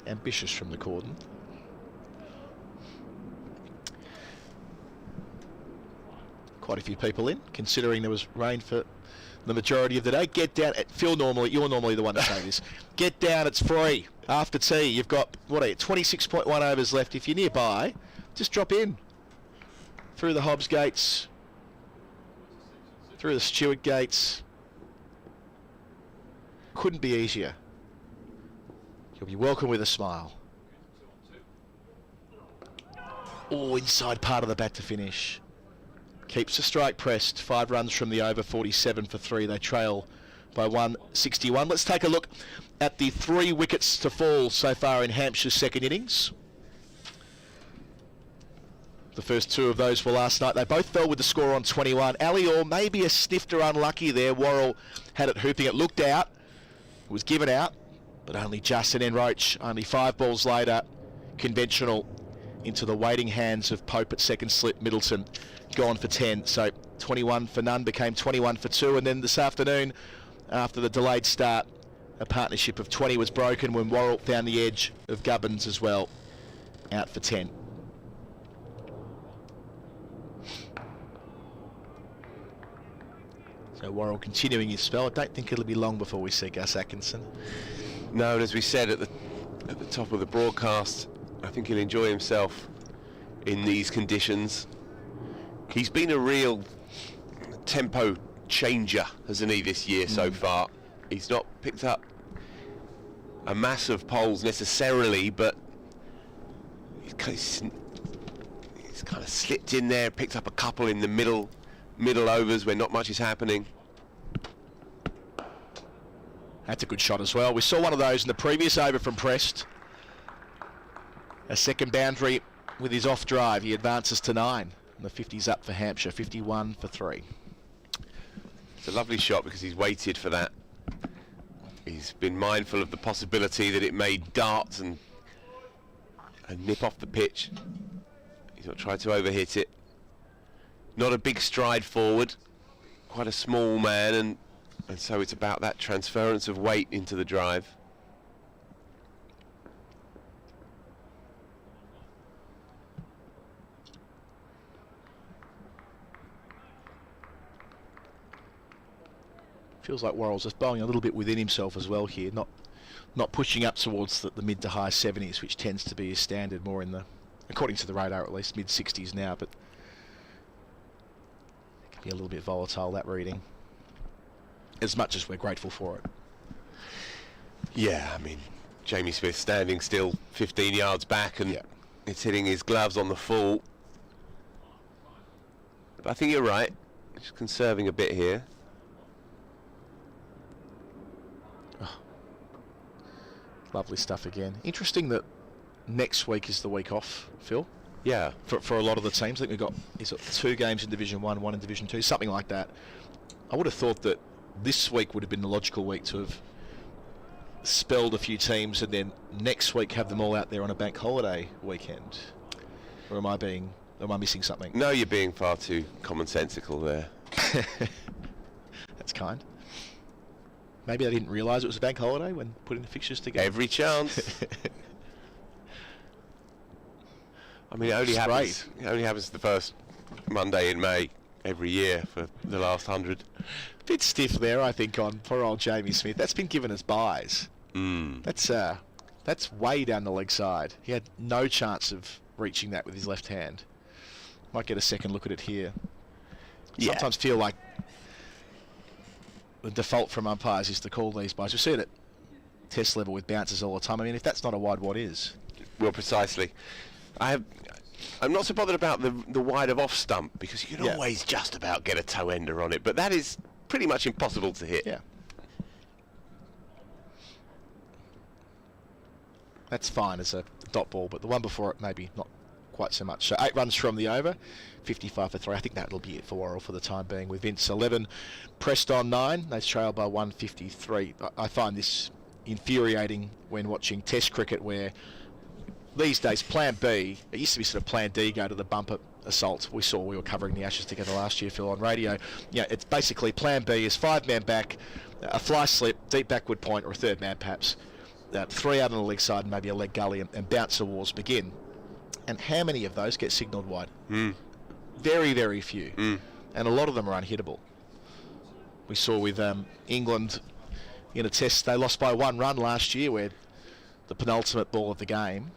Ambitious from the cordon. Quite a few people in, considering there was rain for the majority of the day. Get down. Phil, you're normally the one to say this. Get down, it's free. After tea, you've got, 26.1 overs left. If you're nearby, just drop in. Through the Hobbs gates, through the Stewart gates. Couldn't be easier. You'll be welcome with a smile. Oh, inside part of the bat to finish. Keeps the strike pressed. 5 runs from the over, 47 for 3. They trail by 161. Let's take a look at the 3 wickets to fall so far in Hampshire's second innings. The first 2 of those were last night. They both fell with the score on 21. Alior maybe a snifter unlucky there. Warl had it hooping. It looked out. It was given out, but only just. And then Roach, only 5 balls later, conventional into the waiting hands of Pope at second slip. Middleton gone for 10. So 21 for none became 21 for 2. And then this afternoon, after the delayed start, a partnership of 20 was broken when Warl found the edge of Gobbins as well, out for 10. So Warl continuing his spell. I don't think it'll be long before we see Gus Atkinson. No, and as we said at the top of the broadcast, I think he'll enjoy himself in these conditions. He's been a real tempo changer, hasn't he, this year so far? He's not picked up a mass of poles necessarily, but he's kind of slipped in there, picked up a couple in the middle overs where not much is happening. That's a good shot as well. We saw one of those in the previous over from Prest. A second boundary with his off drive. He advances to 9. And the 50's up for Hampshire, 51 for 3. It's a lovely shot because he's waited for that. He's been mindful of the possibility that it may dart and nip off the pitch. He's not tried to overhit it. Not a big stride forward, quite a small man, and so it's about that transference of weight into the drive. Feels like Warl's just bowling a little bit within himself as well here, not pushing up towards the mid to high 70s, which tends to be his standard, more in the, according to the radar at least, mid 60s now, but it can be a little bit volatile, that reading, as much as we're grateful for it. Yeah, I mean, Jamie Smith standing still 15 yards back, and it's hitting his gloves on the full. But I think you're right, just conserving a bit here. Lovely stuff again. Interesting that next week is the week off, Phil. Yeah. For a lot of the teams. I think we've got 2 games in Division 1, 1 in Division 2, something like that. I would have thought that this week would have been the logical week to have spelled a few teams and then next week have them all out there on a bank holiday weekend. Or am I missing something? No, you're being far too commonsensical there. That's kind. Maybe they didn't realise it was a bank holiday when putting the fixtures together. Every chance. I mean, it only happens the first Monday in May every year for the last 100. Bit stiff there, I think, on poor old Jamie Smith. That's been given as buys. That's way down the leg side. He had no chance of reaching that with his left hand. Might get a second look at it here. Sometimes feel like the default from umpires is to call these buys. We see it at test level with bounces all the time. I mean, if that's not a wide, what is? Well, precisely. I'm not so bothered about the wide of off stump, because you can always just about get a toe ender on it, but that is pretty much impossible to hit. Yeah. That's fine as a dot ball, but the one before it maybe not quite so much. So 8 runs from the over, 55 for 3. I think that'll be it for Warl for the time being, with Vince 11 pressed on 9. They trail by 153. I find this infuriating when watching Test cricket, where these days plan B, it used to be sort of plan D, go to the bumper assault. We were covering the Ashes together last year, Phil, on radio. Yeah, it's basically plan B is 5 man back, a fly slip, deep backward point, or a third man perhaps, 3 out on the leg side and maybe a leg gully, and bouncer wars begin. And how many of those get signalled wide? Very, very few. And a lot of them are unhittable. We saw with England in a test, they lost by 1 run last year, where the penultimate ball of the game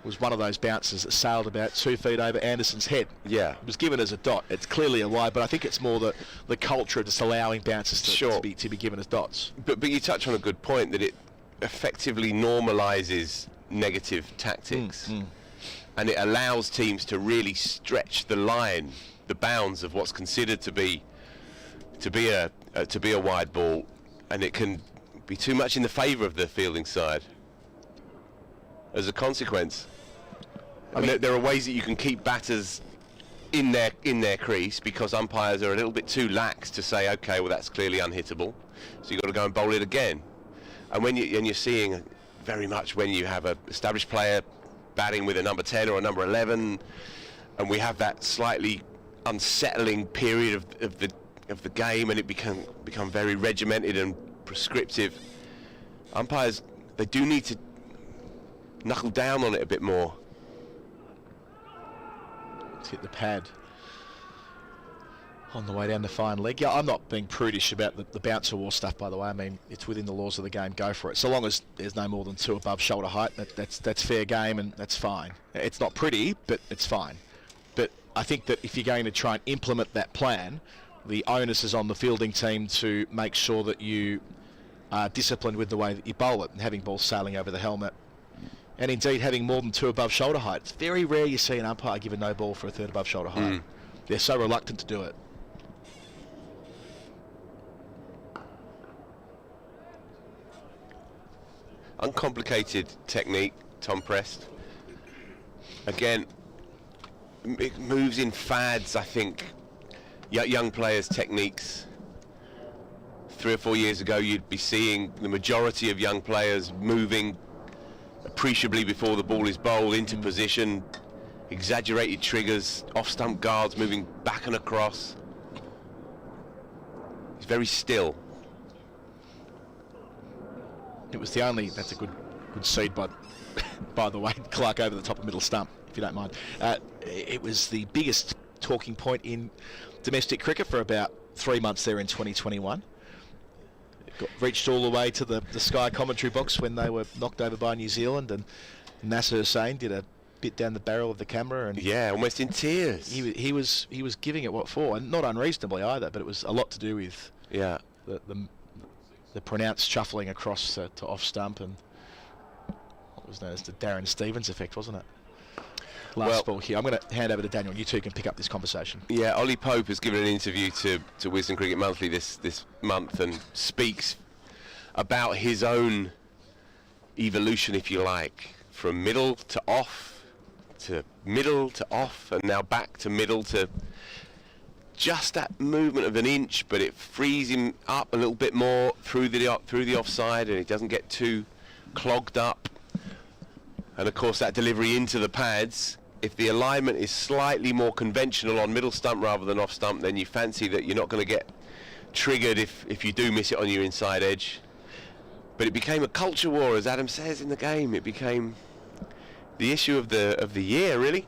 was one of those bounces that sailed about 2 feet over Anderson's head. Yeah. It was given as a dot. It's clearly a wide, but I think it's more the culture of just allowing bounces to be given as dots. But you touch on a good point, that it effectively normalises negative tactics, and it allows teams to really stretch the line, the bounds of what's considered to be a wide ball, and it can be too much in the favour of the fielding side as a consequence. I mean, there are ways that you can keep batters in their crease, because umpires are a little bit too lax to say, okay, well, that's clearly unhittable, so you've got to go and bowl it again. And you're seeing very much when you have an established player batting with a number 10 or a number 11, and we have that slightly unsettling period of the game, and it become very regimented and prescriptive. Umpires, they do need to knuckle down on it a bit more. Let's hit the pad on the way down the fine leg. Yeah, I'm not being prudish about the bouncer war stuff, by the way. I mean, it's within the laws of the game. Go for it. So long as there's no more than 2 above shoulder height, that's fair game, and that's fine. It's not pretty, but it's fine. But I think that if you're going to try and implement that plan, the onus is on the fielding team to make sure that you are disciplined with the way that you bowl it, and having balls sailing over the helmet, and indeed having more than 2 above shoulder height. It's very rare you see an umpire give a no ball for a 3rd above shoulder height. They're so reluctant to do it. Uncomplicated technique, Tom Prest. Again, it moves in fads, I think. Young players' techniques. 3 or 4 years ago, you'd be seeing the majority of young players moving appreciably before the ball is bowled into position, exaggerated triggers, off-stump guards moving back and across. It's very still. It was the only, that's a good seed by the way, Clark over the top of middle stump, if you don't mind. It was the biggest talking point in domestic cricket for about 3 months there in 2021. Reached all the way to the Sky commentary box when they were knocked over by New Zealand, and Nasser Hussain did a bit down the barrel of the camera, and almost in tears. He was giving it what for, and not unreasonably either, but it was a lot to do with the pronounced shuffling across to off stump, and what was known as the Darren Stevens effect, wasn't it? Last ball here. I'm going to hand over to Daniel. You two can pick up this conversation. Yeah, Ollie Pope has given an interview to Wisden Cricket Monthly this month, and speaks about his own evolution, if you like, from middle to off, to middle to off, and now back to middle, to just that movement of an inch, but it frees him up a little bit more through the offside, and he doesn't get too clogged up. And of course that delivery into the pads, if the alignment is slightly more conventional on middle stump rather than off stump, then you fancy that you're not going to get triggered if you do miss it on your inside edge. But it became a culture war, as Adam says in the game. It became the issue of the year, really.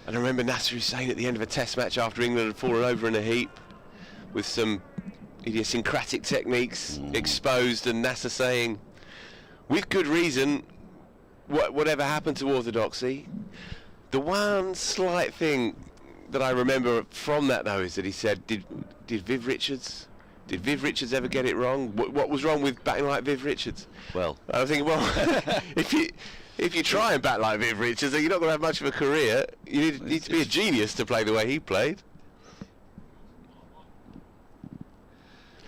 And I remember Nasser Hussain at the end of a test match after England had fallen over in a heap with some idiosyncratic techniques exposed, and Nasser saying, with good reason, whatever happened to orthodoxy. The one slight thing that I remember from that, though, is that he said, did Viv Richards ever get it wrong? What was wrong with batting like Viv Richards? Well, I was thinking, well, if you try and bat like Viv Richards, you're not going to have much of a career. You need to be a genius to play the way he played.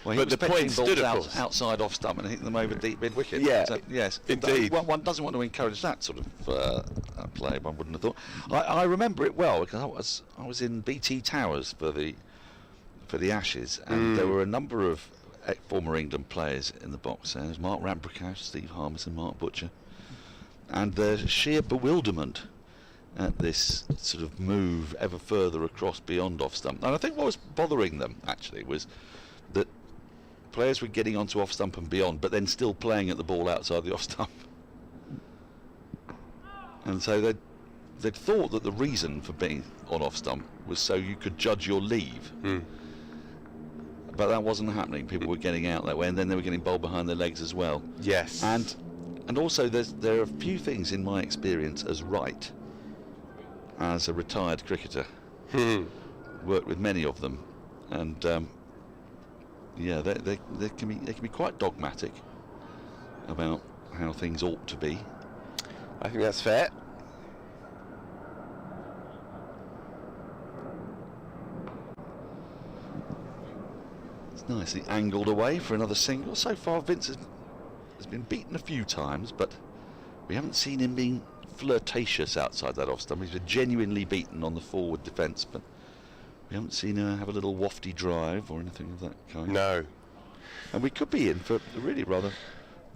Well, but the point stood, of course, outside off stump and hitting them over deep mid wicket. Yeah, so, yes, indeed. One doesn't want to encourage that sort of play. One wouldn't have thought. I remember it well because I was in BT Towers for the Ashes, and there were a number of former England players in the box. There was Mark Rambrickow, Steve Harmison, Mark Butcher, and the sheer bewilderment at this sort of move ever further across beyond off stump. And I think what was bothering them actually was that players were getting onto off stump and beyond, but then still playing at the ball outside the off stump. And so they'd thought that the reason for being on off stump was so you could judge your leave. But that wasn't happening. People were getting out that way, and then they were getting bowled behind their legs as well. Yes. And also there are a few things in my experience as right, as a retired cricketer. Worked with many of them, and yeah, they can be quite dogmatic about how things ought to be. I think that's fair. It's nicely angled away for another single. So far, Vince has been beaten a few times, but we haven't seen him being flirtatious outside that off stump. He's been genuinely beaten on the forward defence, but we haven't seen her have a little wafty drive or anything of that kind. No. And we could be in for a really rather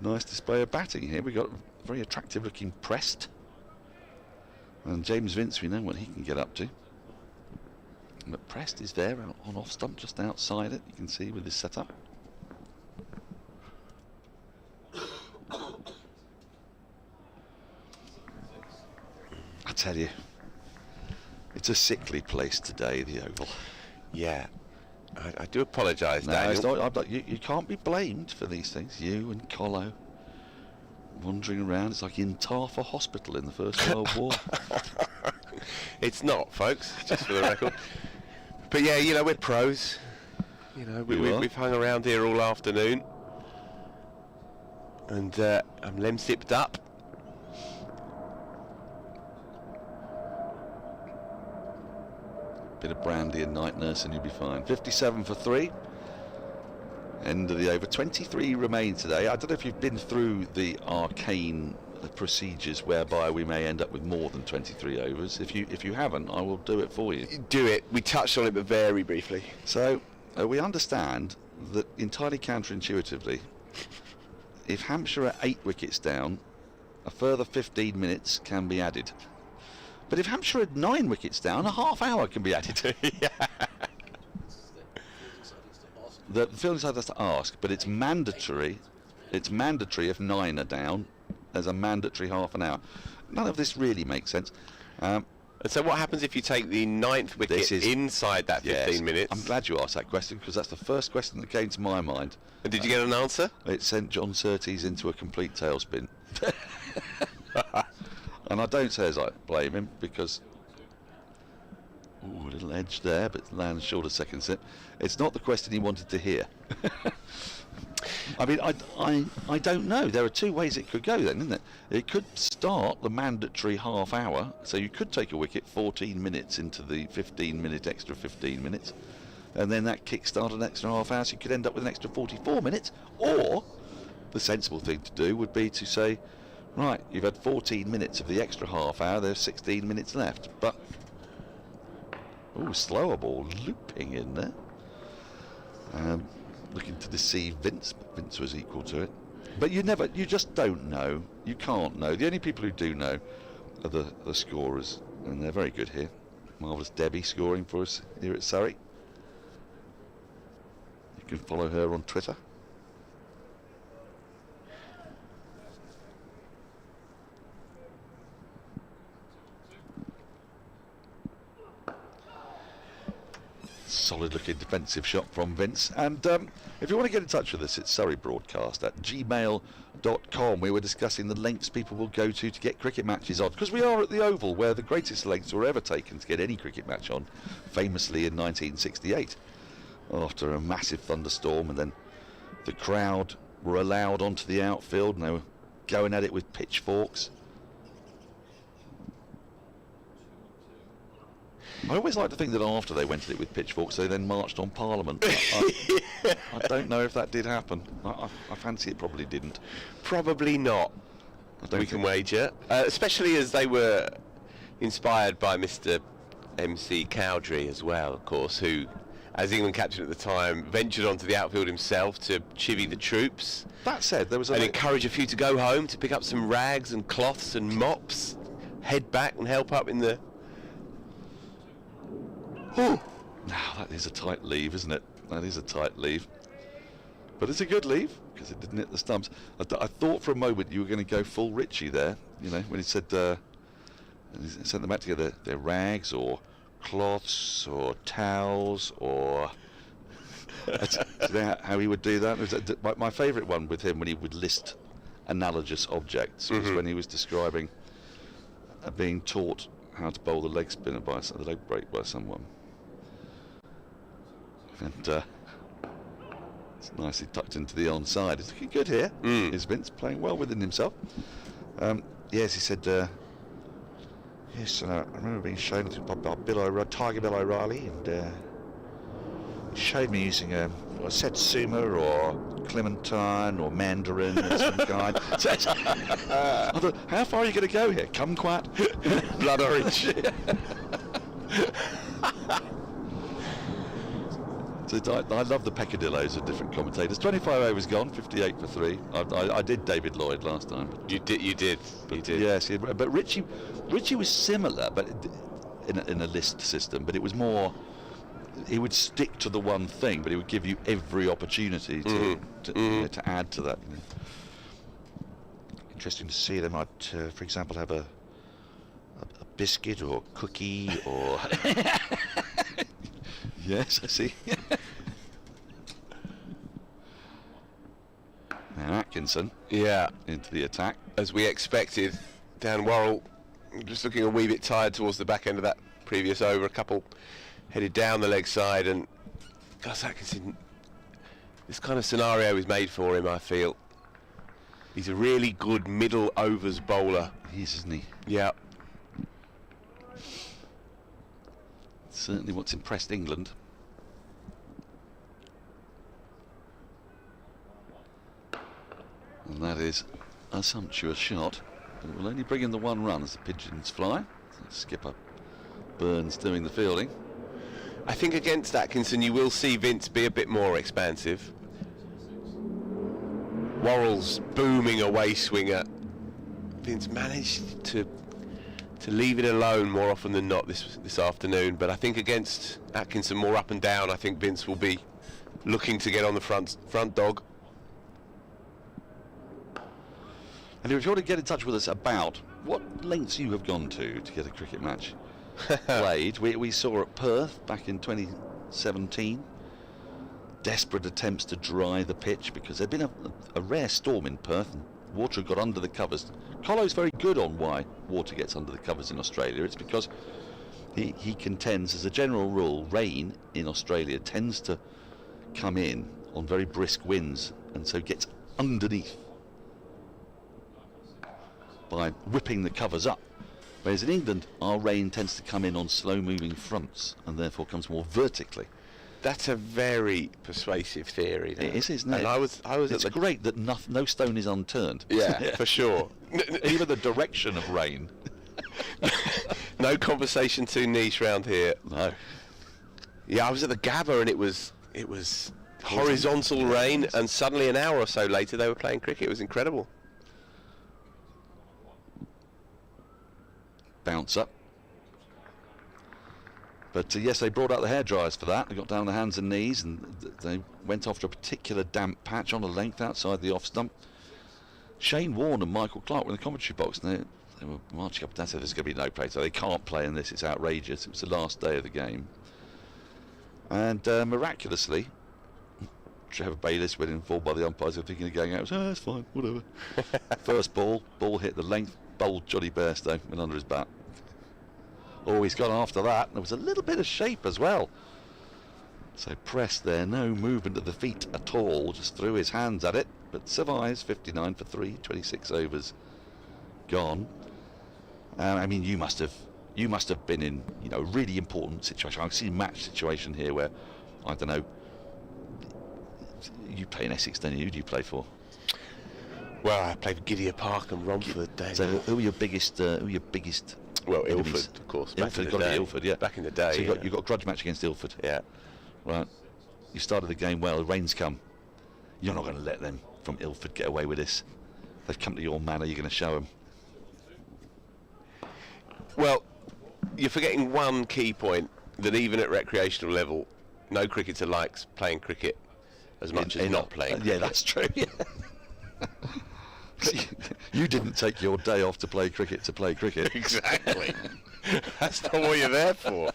nice display of batting here. We've got a very attractive looking Prest. And James Vince, we know what he can get up to. But Prest is there on off stump, just outside it, you can see with his setup. I tell you, it's a sickly place today, the Oval. Yeah, I do apologise, no, Daniel. You can't be blamed for these things. You and Colo wandering around, it's like in Tarfa Hospital in the First World War. It's not, folks, just for the record. But yeah, you know, we're pros. You know, we've hung around here all afternoon. And I'm lemsipped up. Bit of brandy and night nurse and you'll be fine. 57 for 3. End of the over. 23 remain today. I don't know if you've been through the arcane procedures whereby we may end up with more than 23 overs. If you haven't, I will do it for you. Do it. We touched on it, but very briefly. So we understand that entirely counterintuitively, if Hampshire are 8 wickets down, a further 15 minutes can be added. But if Hampshire had 9 wickets down, a half hour can be added. The fielding side has to ask, but it's mandatory. It's mandatory if 9 are down. There's a mandatory half an hour. None of this really makes sense. And so what happens if you take the 9th wicket inside that 15 minutes? I'm glad you asked that question, because that's the first question that came to my mind. And did you get an answer? It sent John Surtees into a complete tailspin. And I don't say as I blame him, because... Ooh, a little edge there, but lands short of second slip. It's not the question he wanted to hear. I mean, I don't know. There are two ways it could go then, isn't it? It could start the mandatory half hour, so you could take a wicket 14 minutes into the 15-minute extra 15 minutes, and then that kick-start an extra half hour, so you could end up with an extra 44 minutes. Or the sensible thing to do would be to say, right, you've had 14 minutes of the extra half hour, there's 16 minutes left. But, ooh, slower ball looping in there. Looking to deceive Vince, but Vince was equal to it. But you just don't know. You can't know. The only people who do know are the scorers, and they're very good here. Marvellous Debbie scoring for us here at Surrey. You can follow her on Twitter. Solid looking defensive shot from Vince. And if you want to get in touch with us, it's surreybroadcast@gmail.com. We were discussing the lengths people will go to get cricket matches on, because we are at the Oval, where the greatest lengths were ever taken to get any cricket match on, famously in 1968, after a massive thunderstorm, and then the crowd were allowed onto the outfield and they were going at it with pitchforks. I always like to think that after they went at it with pitchforks, they then marched on Parliament. I don't know if that did happen. I fancy it probably didn't. Probably not. We can wager. Especially as they were inspired by Mr. MC Cowdrey as well, of course, who, as England captain at the time, ventured onto the outfield himself to chivvy the troops. That said, there was and encourage a few to go home to pick up some rags and cloths and mops, head back and help up in the... Now that is a tight leave, isn't it? That is a tight leave. But it's a good leave, because it didn't hit the stumps. I thought for a moment you were going to go full Richie there, you know, when he said he sent them back together, their rags or cloths or towels or... how he would do that? My favourite one with him, when he would list analogous objects, was when he was describing being taught how to bowl the leg spinner the leg break by someone. And it's nicely tucked into the onside. It's looking good here. Is Vince playing well within himself? Yes, he said. Yes, I remember being shown by Tiger Bill O'Reilly, and he showed me using a Satsuma or Clementine or Mandarin of some kind. I thought, how far are you going to go here? Kumquat? Blood orange. So I love the peccadillos of different commentators. 25 overs gone, 58 for 3. I did David Lloyd last time. You did. Yes, but Richie was similar, but in a list system. But it was more. He would stick to the one thing, but he would give you every opportunity to add to that. Interesting to see. They might, for example, have a biscuit or cookie or. Yes, I see. Now Atkinson, into the attack, as we expected. Dan Warl just looking a wee bit tired towards the back end of that previous over. A couple headed down the leg side, and Gus Atkinson, this kind of scenario is made for him, I feel. He's a really good middle overs bowler. He is, isn't he? Yeah. Certainly what's impressed England. And that is a sumptuous shot, but it will only bring in the one run as the pigeons fly. Skipper Burns doing the fielding. I think against Atkinson you will see Vince be a bit more expansive. Warrell's booming away swinger. Vince managed to leave it alone more often than not this afternoon, but I think against Atkinson more up and down, I think Vince will be looking to get on the front dog. And if you want to get in touch with us about what lengths you have gone to get a cricket match, played. We saw at Perth back in 2017 desperate attempts to dry the pitch because there'd been a rare storm in Perth and water got under the covers. Colo's very good on why water gets under the covers in Australia. It's because he contends, as a general rule, rain in Australia tends to come in on very brisk winds and so gets underneath by whipping the covers up. Whereas in England, our rain tends to come in on slow-moving fronts and therefore comes more vertically. That's a very persuasive theory. It is, isn't it? And it's great that no stone is unturned. Yeah, for sure. Even the direction of rain. No conversation too niche round here. No. Yeah, I was at the Gabba and it was horizontal rain, and suddenly an hour or so later they were playing cricket. It was incredible. Bounce up. But yes, they brought out the hairdryers for that. They got down on the hands and knees and they went after a particular damp patch on a length outside the off stump. Shane Warne and Michael Clark were in the commentary box and they were marching up and down, said there's going to be no play, so they can't play in this, it's outrageous. It was the last day of the game. And miraculously, Trevor Bayliss went informed by the umpires who were thinking of going out. Oh, that's fine, whatever. First ball hit the length, bowled Johnny Bairstow, went under his bat. Oh, he's gone after that. There was a little bit of shape as well. So pressed there, no movement of the feet at all, just threw his hands at it, but survives 59 for 3, 26 overs gone. I mean, you must have been in, a really important situation. I see a match situation here where, I don't know, you play in Essex, don't you? Who do you play for? Well, I played for Gidea Park and Romford. So who are your biggest? Well, enemies? Ilford, of course. Ilford, got to be Ilford, yeah. Back in the day. So you got a grudge match against Ilford. Yeah. Right. You started the game well. The rain's come. You're not going to let them from Ilford get away with this. They've come to your manor. You're going to show them. Well, you're forgetting one key point, that even at recreational level, no cricketer likes playing cricket as much as not playing cricket. Yeah, that's true. Yeah. You didn't take your day off to play cricket. Exactly. That's not what you're there for.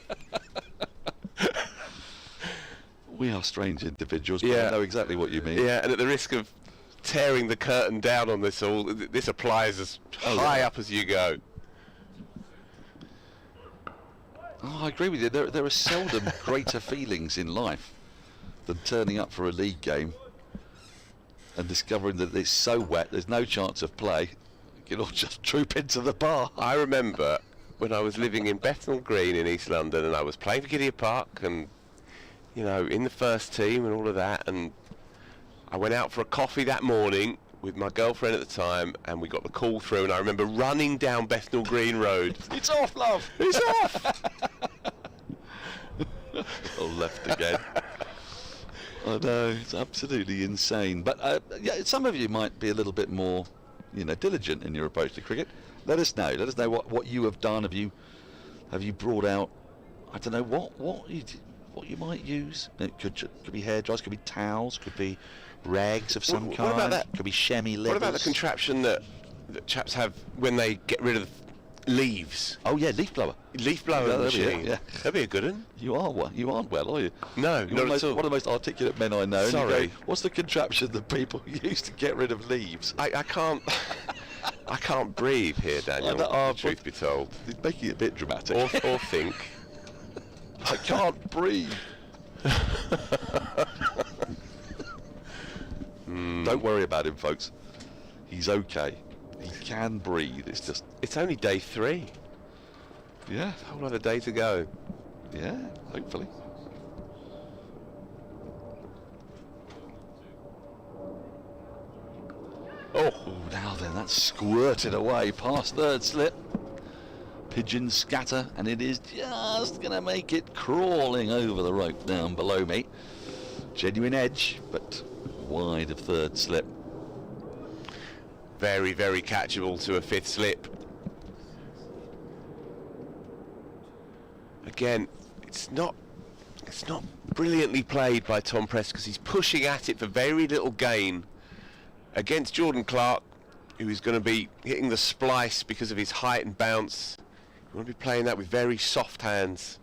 We are strange individuals, but yeah. I know exactly what you mean. Yeah, and at the risk of tearing the curtain down on this all, this applies as high up as you go. Oh, I agree with you. There are seldom greater feelings in life than turning up for a league game and discovering that it's so wet, there's no chance of play. You can all just troop into the bar. I remember when I was living in Bethnal Green in East London and I was playing for Gidea Park and, in the first team and all of that, and I went out for a coffee that morning with my girlfriend at the time and we got the call through and I remember running down Bethnal Green Road. It's off, love! It's off! All left again. I know, it's absolutely insane. But some of you might be a little bit more, diligent in your approach to cricket. Let us know. Let us know what you have done. Have you brought out? I don't know what you might use. It could be hair dryers, could be towels, could be rags of some kind. What about that? Could be chamois leathers. What about the contraption that chaps have when they get rid of leaves? Oh yeah, leaf blower. Leaf blower machine. Yeah. That'd be a good one. You aren't well, are you? No, You're not at all. One of the most articulate men I know. Sorry. And you go, what's the contraption that people use to get rid of leaves? I can't. I can't breathe here, Daniel. Truth be told, It's making it a bit dramatic. or think. I can't breathe. Don't worry about him, folks. He's okay. He can breathe. It's only day 3. Yeah. A whole other day to go. Yeah, hopefully. Oh, now then, that's squirted away past third slip. Pigeons scatter, and it is just going to make it crawling over the rope down below me. Genuine edge, but wide of third slip. Very, very catchable to a 5th slip. Again, it's not brilliantly played by Tom Press because he's pushing at it for very little gain against Jordan Clark, who is going to be hitting the splice because of his height and bounce. You want to be playing that with very soft hands.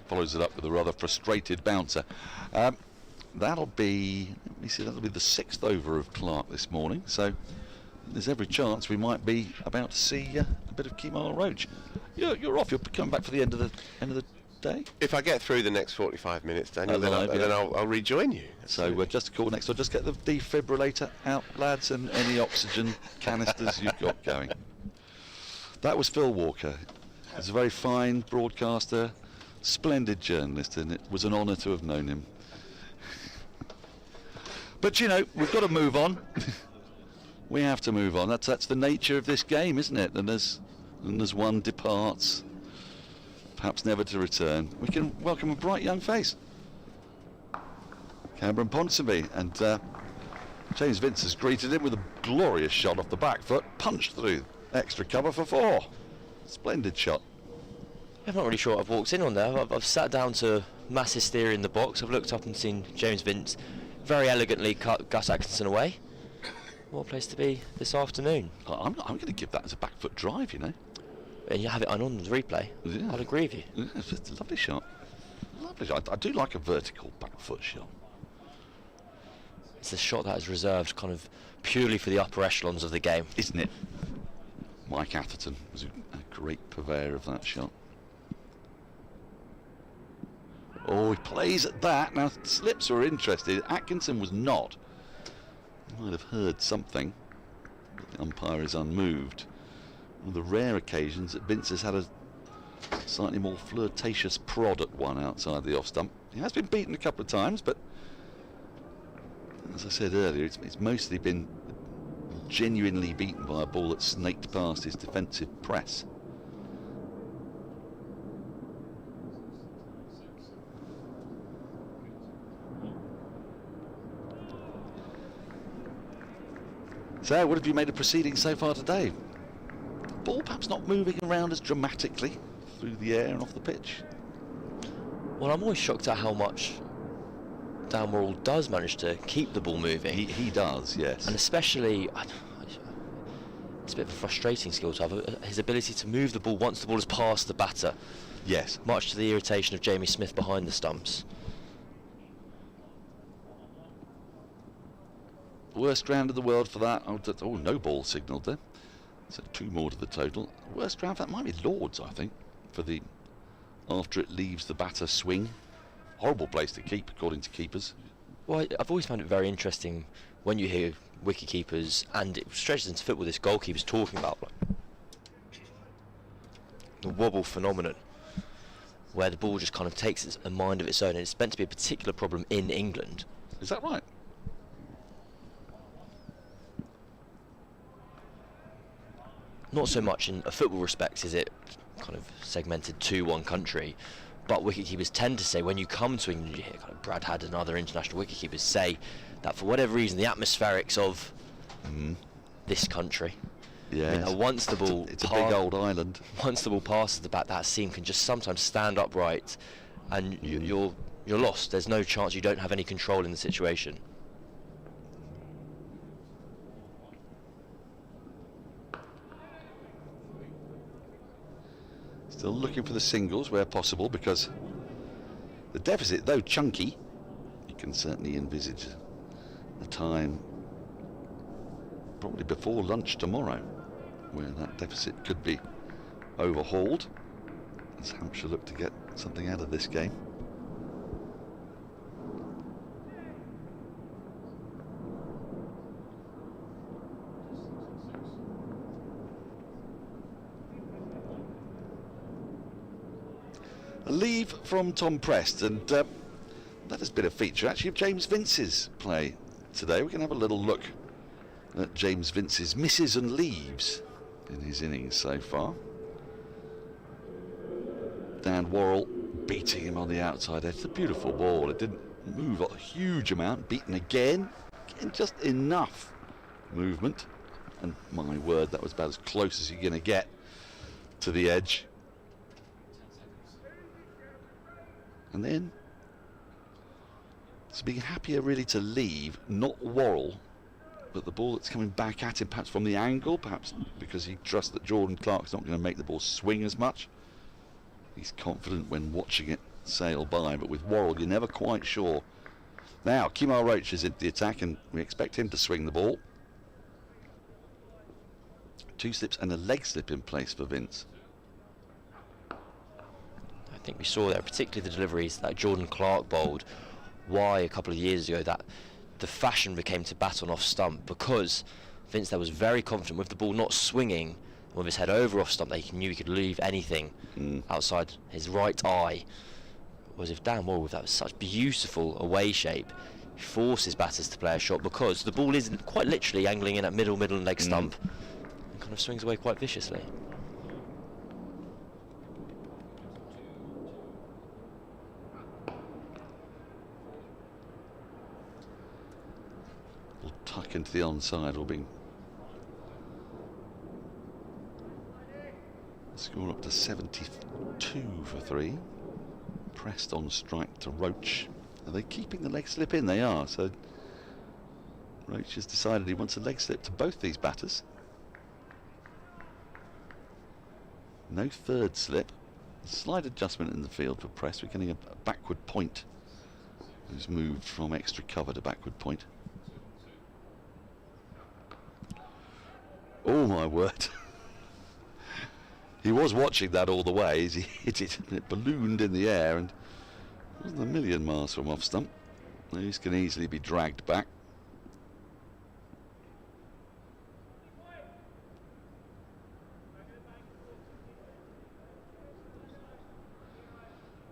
Follows it up with a rather frustrated bouncer. That'll be, let me see, that'll be the 6th over of Clark this morning. So there's every chance we might be about to see a bit of Kemal Roach. You're off. You're coming back for the end of the day. If I get through the next 45 minutes, Daniel, then I'll rejoin you. So just a call next door. Just get the defibrillator out, lads, and any oxygen canisters you've got going. That was Phil Walker. He's a very fine broadcaster, splendid journalist, and it was an honour to have known him. But you know, we've got to move on. We have to move on. That's the nature of this game, isn't it? And as one departs, perhaps never to return, we can welcome a bright young face. Cameron Ponsonby, and James Vince has greeted him with a glorious shot off the back foot, punched through extra cover for 4. Splendid shot. I'm not really sure what I've walked in on there. I've sat down to mass hysteria in the box. I've looked up and seen James Vince very elegantly cut Gus Atkinson away. What a place to be this afternoon. I'm going to give that as a back foot drive, you know. And you have it on the replay. Yeah. I'd agree with you. Yeah, it's just a lovely shot. Lovely shot. I do like a vertical back foot shot. It's a shot that is reserved kind of purely for the upper echelons of the game, isn't it? Mike Atherton was a great purveyor of that shot. Oh, he plays at that. Now, slips were interested. Atkinson was not. You might have heard something, but the umpire is unmoved. One of the rare occasions that Vince has had a slightly more flirtatious prod at one outside the off stump. He has been beaten a couple of times, but as I said earlier, it's mostly been genuinely beaten by a ball that snaked past his defensive press. So, what have you made of proceedings so far today? Ball perhaps not moving around as dramatically through the air and off the pitch. Well, I'm always shocked at how much Dan Warl does manage to keep the ball moving. He does, yes. And especially, it's a bit of a frustrating skill to have, his ability to move the ball once the ball has passed the batter. Yes. Much to the irritation of Jamie Smith behind the stumps. Worst ground in the world for that. Oh, no ball signalled there. So 2 more to the total. Worst ground, that might be Lord's, I think, for the after it leaves the batter swing. Horrible place to keep, according to keepers. Well, I've always found it very interesting when you hear wicket keepers, and it stretches into football, this goalkeeper's talking about the wobble phenomenon, where the ball just kind of takes a mind of its own, and it's meant to be a particular problem in England. Is that right? Not so much in a football respect is it kind of segmented to one country, but wicketkeepers tend to say, when you come to England, you hear kind of Brad Hadd and other international wicketkeepers say that for whatever reason the atmospherics of this country, yeah, once the ball it's a big old island. Once the ball passes the bat, that seam can just sometimes stand upright, and you're lost. There's no chance, you don't have any control in the situation. Still looking for the singles where possible, because the deficit, though chunky, you can certainly envisage a time probably before lunch tomorrow where that deficit could be overhauled as Hampshire look to get something out of this game. A leave from Tom Prest, and that has been a feature actually of James Vince's play today. We can have a little look at James Vince's misses and leaves in his innings so far. Dan Warl beating him on the outside edge. It's a beautiful ball. It didn't move a huge amount. Beaten again just enough movement. And my word, that was about as close as you're going to get to the edge. And then, it's being happier really to leave, not Warl, but the ball that's coming back at him, perhaps from the angle, perhaps because he trusts that Jordan Clark's not going to make the ball swing as much. He's confident when watching it sail by, but with Warl, you're never quite sure. Now, Kemar Roach is into the attack, and we expect him to swing the ball. 2 slips and a leg slip in place for Vince. I think we saw there, particularly the deliveries that Jordan Clark bowled, why a couple of years ago that the fashion became to bat on off stump, because Vince there was very confident with the ball not swinging, with his head over off stump, that he knew he could leave anything outside his right eye. Was if Dan Warl with that was such beautiful away shape, he forces batters to play a shot because the ball is quite literally angling in at middle and leg stump and kind of swings away quite viciously. Will tuck into the onside, or being score up to 72 for 3. Pressed on strike to Roach. Are they keeping the leg slip in? They are. So Roach has decided he wants a leg slip to both these batters. No third slip. Slight adjustment in the field for Prest. We're getting a backward point. Who's moved from extra cover to backward point. Oh my word. He was watching that all the way as he hit it, and it ballooned in the air and wasn't a million miles from off stump. These can easily be dragged back.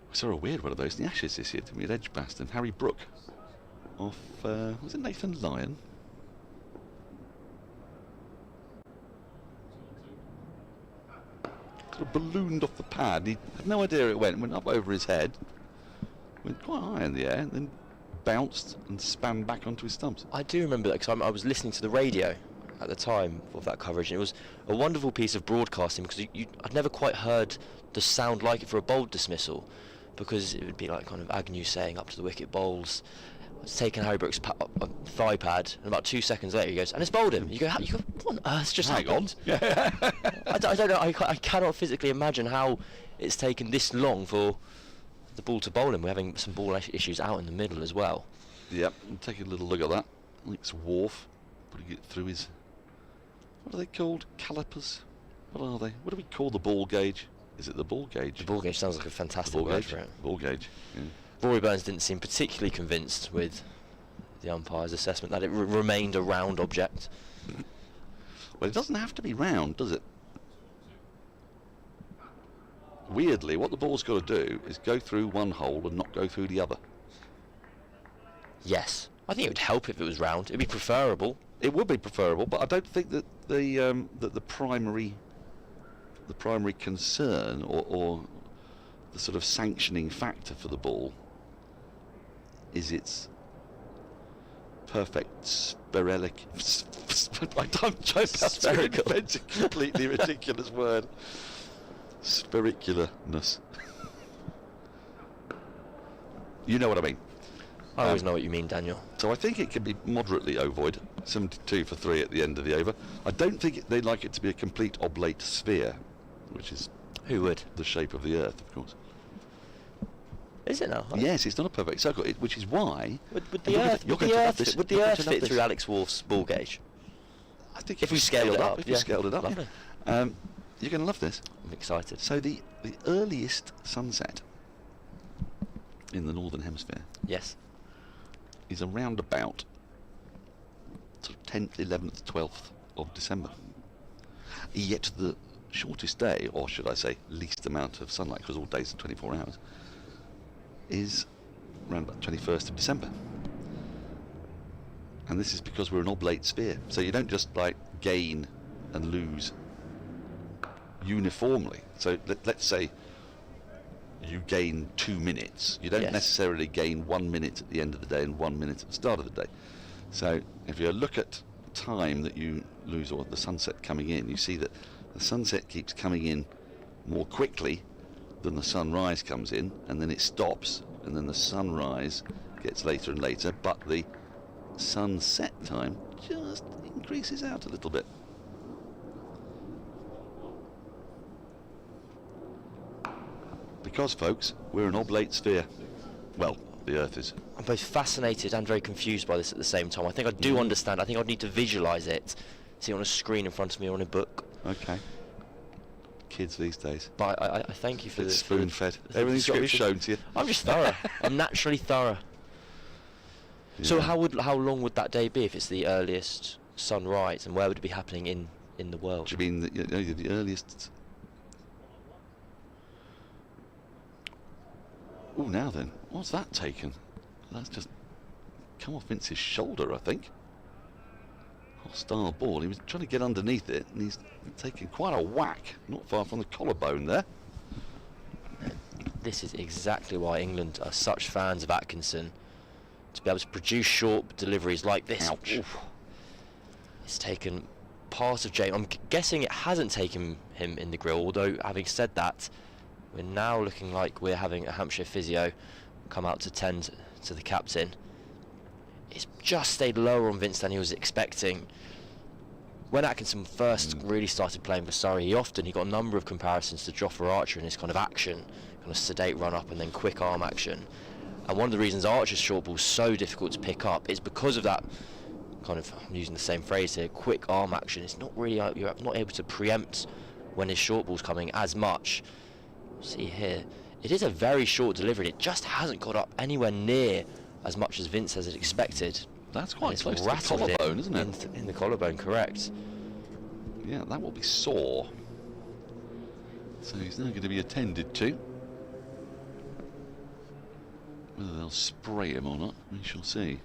I saw a weird one of those in the Ashes this year, didn't we, at Edgbaston? Harry Brook off, was it Nathan Lyon? Sort of ballooned off the pad. He had no idea it went up over his head, went quite high in the air, and then bounced and span back onto his stumps. I do remember that because I was listening to the radio at the time of that coverage, and it was a wonderful piece of broadcasting because I'd never quite heard the sound like it for a bold dismissal, because it would be like kind of Agnew saying up to the wicket bowls, taking Harry Brook's thigh pad, and about 2 seconds later he goes, and it's bowled him. You go, what on earth's just happened? I don't know, I cannot physically imagine how it's taken this long for the ball to bowl him. We're having some ball issues out in the middle as well. Yep, and take a little look at that. I think it's Wharf putting it through his, what are they called? Calipers? What are they? What do we call the ball gauge? Is it the ball gauge? The ball gauge sounds like a fantastic word for it. Ball gauge, yeah. Rory Burns didn't seem particularly convinced with the umpire's assessment that it remained a round object. Well, it doesn't have to be round, does it? Weirdly, what the ball's got to do is go through one hole and not go through the other. Yes, I think it would help if it was round. It'd be preferable. It would be preferable, but I don't think that the primary concern or the sort of sanctioning factor for the ball is its perfect spiralic. I'm trying to invent a completely ridiculous word. Spiricularness. You know what I mean. I always know what you mean, Daniel. So I think it can be moderately ovoid, 72 for 3 at the end of the over. I don't think they'd like it to be a complete oblate sphere, which is who would the shape of the Earth, of course. Is it now? Yes, it's not a perfect circle, which is why. Would the Earth fit through Alex Wolf's ball gauge? I think if we scaled it up. If you scaled it up, lovely. Yeah. You're going to love this. I'm excited. So the earliest sunset in the northern hemisphere, yes, is around about sort of 10th, 11th, 12th of December. Yet the shortest day, or should I say least amount of sunlight, because all days are 24 hours, is around about 21st of December. And this is because we're an oblate sphere, so you don't just like gain and lose uniformly. So let's say you gain 2 minutes, you don't necessarily gain 1 minute at the end of the day and 1 minute at the start of the day. So if you look at time that you lose, or the sunset coming in, you see that the sunset keeps coming in more quickly than the sunrise comes in, and then it stops, and then the sunrise gets later and later, but the sunset time just increases out a little bit. Because, folks, we're an oblate sphere. Well, the Earth is. I'm both fascinated and very confused by this at the same time. I think I do understand. I think I'd need to visualise it, see it on a screen in front of me or in a book. Okay. Kids these days. But I thank you for it's this. spoon-fed. Everything's got to be shown to you. I'm just thorough. I'm naturally thorough. Yeah. So how long would that day be if it's the earliest sunrise, and where would it be happening in the world? Do you mean the earliest? Oh, now then, what's that taken? That's just come off Vince's shoulder, I think. Hostile ball. He was trying to get underneath it, and he's taken quite a whack, not far from the collarbone there. This is exactly why England are such fans of Atkinson, to be able to produce short deliveries like this. Ouch. Oof. It's taken part of James. I'm guessing it hasn't taken him in the grill, although having said that, we're now looking like we're having a Hampshire physio come out to tend to the captain. It's just stayed lower on Vince than he was expecting. When Atkinson first really started playing for Surrey, he got a number of comparisons to Jofra Archer in his kind of action, kind of sedate run up and then quick arm action. And one of the reasons Archer's short ball is so difficult to pick up is because of that kind of, I'm using the same phrase here, quick arm action. It's not really, you're not able to preempt when his short ball's coming as much. See here, it is a very short delivery. It just hasn't got up anywhere near as much as Vince has expected. That's quite close to the collarbone, isn't it? In the collarbone, correct. Yeah, that will be sore. So he's now going to be attended to. Whether they'll spray him or not, we shall see.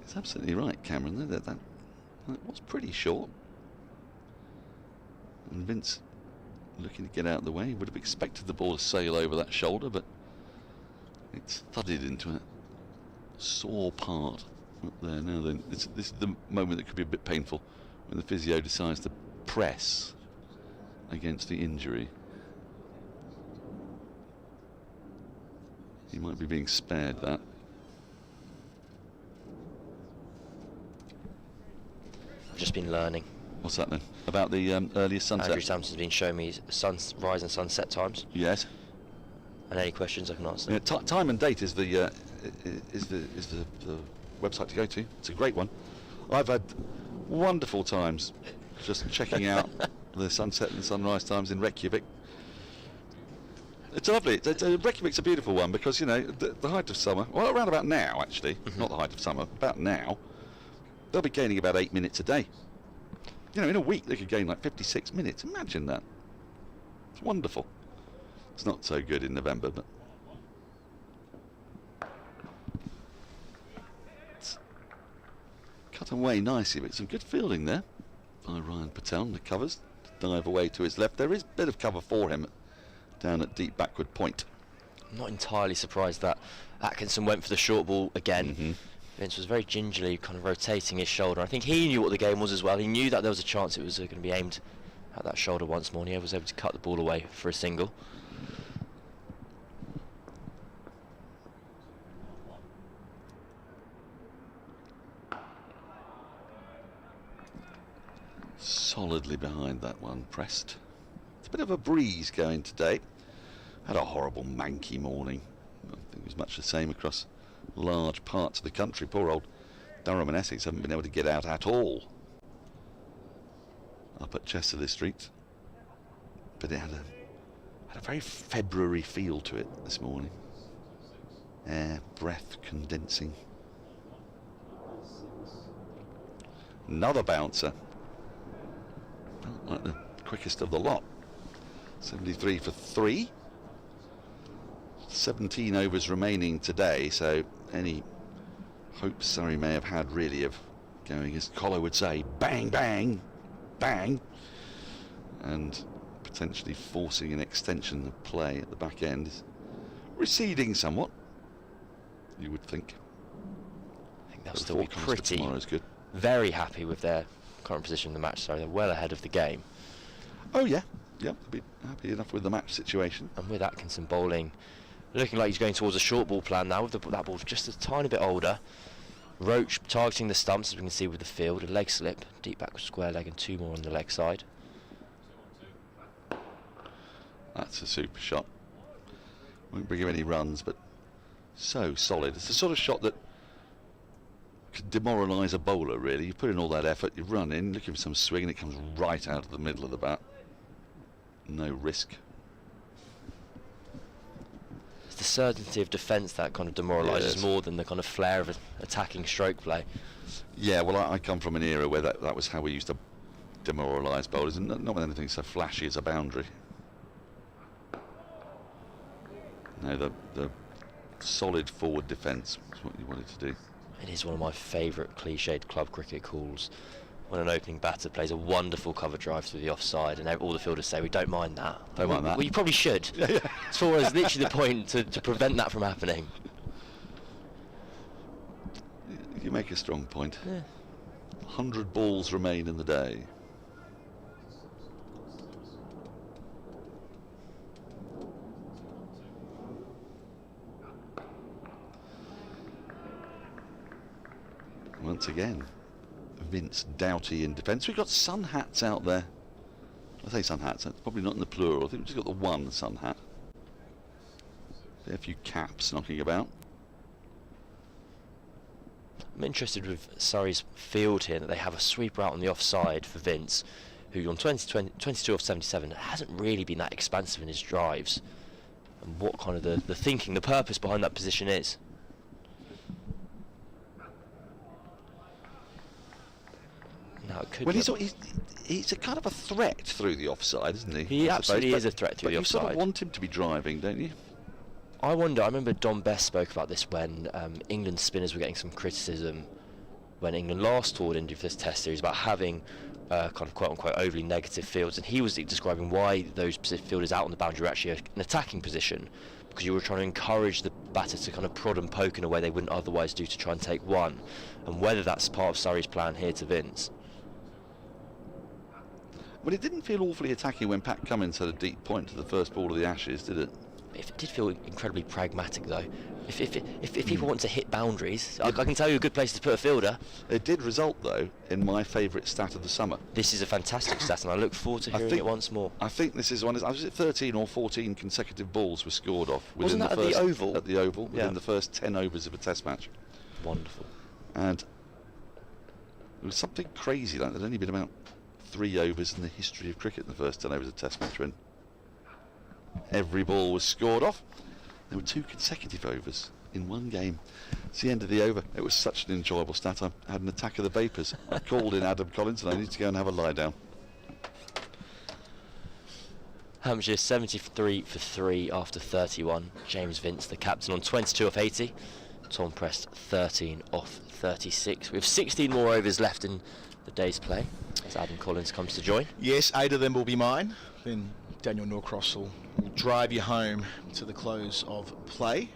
It's absolutely right, Cameron. That was pretty short. And Vince, looking to get out of the way, would have expected the ball to sail over that shoulder, but it's thudded into a sore part up there. Now then, this is the moment that could be a bit painful, when the physio decides to press against the injury. He might be being spared that. I've just been learning. What's that then? About the earliest sunset? Andrew Samson's been showing me sunrise and sunset times. Yes. And any questions I can answer. Yeah, time and date is the website to go to. It's a great one. I've had wonderful times just checking out the sunset and sunrise times in Reykjavik. It's lovely. Reykjavik's a beautiful one because, you know, the height of summer, well, around about now actually, not the height of summer, about now, they'll be gaining about 8 minutes a day. You know, in a week they could gain like 56 minutes. Imagine that. It's wonderful. It's not so good in November, but it's cut away nicely. But some good fielding there by Ryan Patel on the covers. To dive away to his left. There is a bit of cover for him down at deep backward point. I'm not entirely surprised that Atkinson went for the short ball again. Vince was very gingerly kind of rotating his shoulder. I think he knew what the game was as well. He knew that there was a chance it was going to be aimed at that shoulder once more, and he was able to cut the ball away for a single. Solidly behind that one, pressed. It's a bit of a breeze going today. Had a horrible manky morning. I think it was much the same across large parts of the country. Poor old Durham and Essex haven't been able to get out at all up at Chesterley Street, but it had a very February feel to it this morning. Air, breath condensing. Another bouncer, felt like the quickest of the lot. 73 for 3. 17 overs remaining today, so any hope Surrey may have had really of going, as Collar would say, bang, bang, bang, and potentially forcing an extension of play at the back end is receding somewhat, you would think. I think they'll still be pretty, good. Very happy with their current position in the match, so they're well ahead of the game. Oh yeah, Yep, they'll be happy enough with the match situation. And with Atkinson bowling, looking like he's going towards a short ball plan now, with that ball just a tiny bit older. Roach targeting the stumps, as we can see with the field, a leg slip, deep back square leg and 2 more on the leg side. That's a super shot. Won't bring him any runs, but so solid. It's the sort of shot that could demoralise a bowler, really. You put in all that effort, you run in, looking for some swing, and it comes right out of the middle of the bat. No risk. It's the certainty of defence that kind of demoralises Yes. more than the kind of flair of attacking stroke play. Yeah, well, I come from an era where that was how we used to demoralise bowlers, and not with anything so flashy as a boundary. No, the solid forward defence is what you wanted to do. It is one of my favourite cliched club cricket calls, when an opening batter plays a wonderful cover drive through the offside and all the fielders say, we don't mind that. Don't mind that. Well, you probably should. It's always literally the point to prevent that from happening. You make a strong point. Yeah. 100 balls remain in the day. Once again, Vince Doughty in defence. We've got sun hats out there. I say sun hats, that's probably not in the plural. I think we've just got the one sun hat. There are a few caps knocking about. I'm interested with Surrey's field here, that they have a sweeper out on the offside for Vince, who on 22 off 77 hasn't really been that expansive in his drives, and what kind of the thinking, the purpose behind that position is. Now it could Well, he's a kind of a threat through the offside, isn't he? He I absolutely suppose, is a threat through the But you sort offside. of want him to be driving, don't you? I wonder, I remember Don Best spoke about this when England's spinners were getting some criticism when England last toured India for this test series about having kind of quote-unquote overly negative fields, and he was describing why those fielders out on the boundary were actually an attacking position, because you were trying to encourage the batter to kind of prod and poke in a way they wouldn't otherwise do to try and take one, and whether that's part of Surrey's plan here to Vince. Well, it didn't feel awfully attacking when Pat Cummins had a deep point to the first ball of the Ashes, did it? It did feel incredibly pragmatic, though. If people want to hit boundaries, I can tell you a good place to put a fielder. It did result, though, in my favourite stat of the summer. This is a fantastic stat, and I look forward to hearing it once more. I think this is one. Was it 13 or 14 consecutive balls were scored off within Wasn't that the first, at the Oval? At the Oval, Yeah. within the first 10 overs of a Test match. Wonderful. And it was something crazy like that. There'd only been about 3 overs in the history of cricket in the first 10 overs of a Test match when every ball was scored off. There were 2 consecutive overs in one game. It's the end of the over. It was such an enjoyable stat. I had an attack of the vapours. I called in Adam Collins and I need to go and have a lie down. Hampshire 73 for 3 after 31. James Vince, the captain, on 22 off 80. Tom Prest 13 off 36. We have 16 more overs left in the day's play as Adam Collins comes to join. Yes, 8 of them will be mine. Then Daniel Norcross will drive you home to the close of play.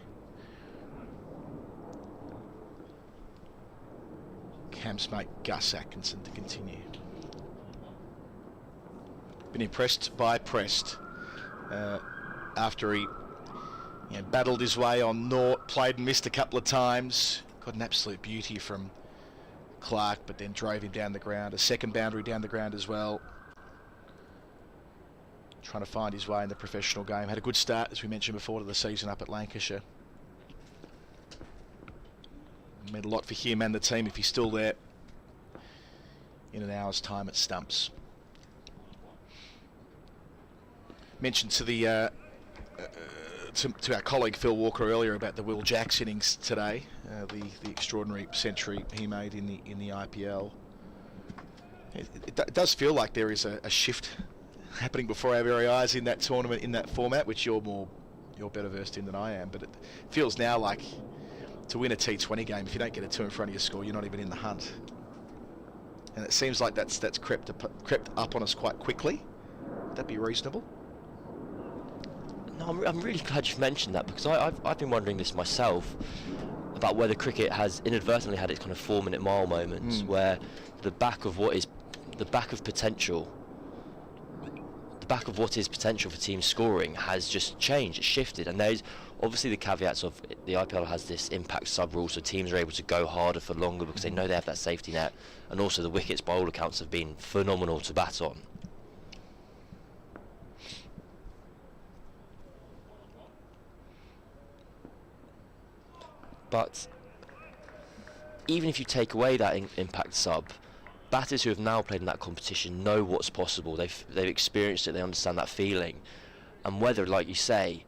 Camp's mate Gus Atkinson to continue. Been impressed by Prest after he battled his way on Nort, played and missed a couple of times. Got an absolute beauty from Clark, but then drove him down the ground. A second boundary down the ground as well. Trying to find his way in the professional game. Had a good start, as we mentioned before, to the season up at Lancashire. Meant a lot for him and the team if he's still there in an hour's time at stumps. Mentioned to the to our colleague Phil Walker earlier about the Will Jacks innings today, the extraordinary century he made in the IPL. It does feel like there is a shift happening before our very eyes in that tournament, in that format, which you're better versed in than I am. But it feels now like to win a T20 game, if you don't get a 2 in front of your score, you're not even in the hunt. And it seems like that's crept up on us quite quickly. Would that be reasonable? No, I'm really glad you've mentioned that, because I've been wondering this myself about whether cricket has inadvertently had its kind of 4-minute mile moments where the back of potential, the back of what is potential for team scoring has just changed, it's shifted, and there's obviously the caveats of the IPL has this impact sub rule, so teams are able to go harder for longer because they know they have that safety net, and also the wickets by all accounts have been phenomenal to bat on. But even if you take away that impact sub, batters who have now played in that competition know what's possible. They've experienced it, they understand that feeling, and whether, like you say,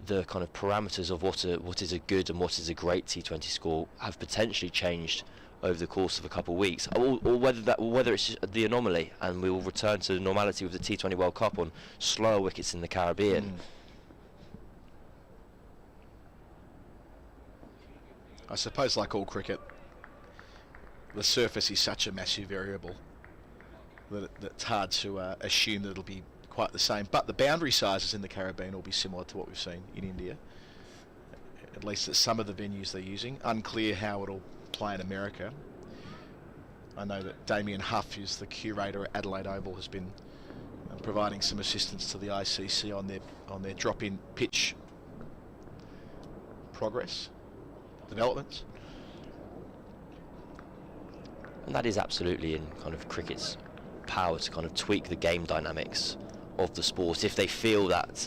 the kind of parameters of what is a good and what is a great T20 score have potentially changed over the course of a couple of weeks, or whether it's just the anomaly and we will return to normality with the T20 World Cup on slower wickets in the Caribbean. I suppose, like all cricket, the surface is such a massive variable that it's hard to assume that it'll be quite the same. But the boundary sizes in the Caribbean will be similar to what we've seen in India, at least at some of the venues they're using. Unclear how it'll play in America. I know that Damien Huff, who's the curator at Adelaide Oval, has been providing some assistance to the ICC on their drop-in pitch progress, developments. And that is absolutely in kind of cricket's power to kind of tweak the game dynamics of the sport. If they feel that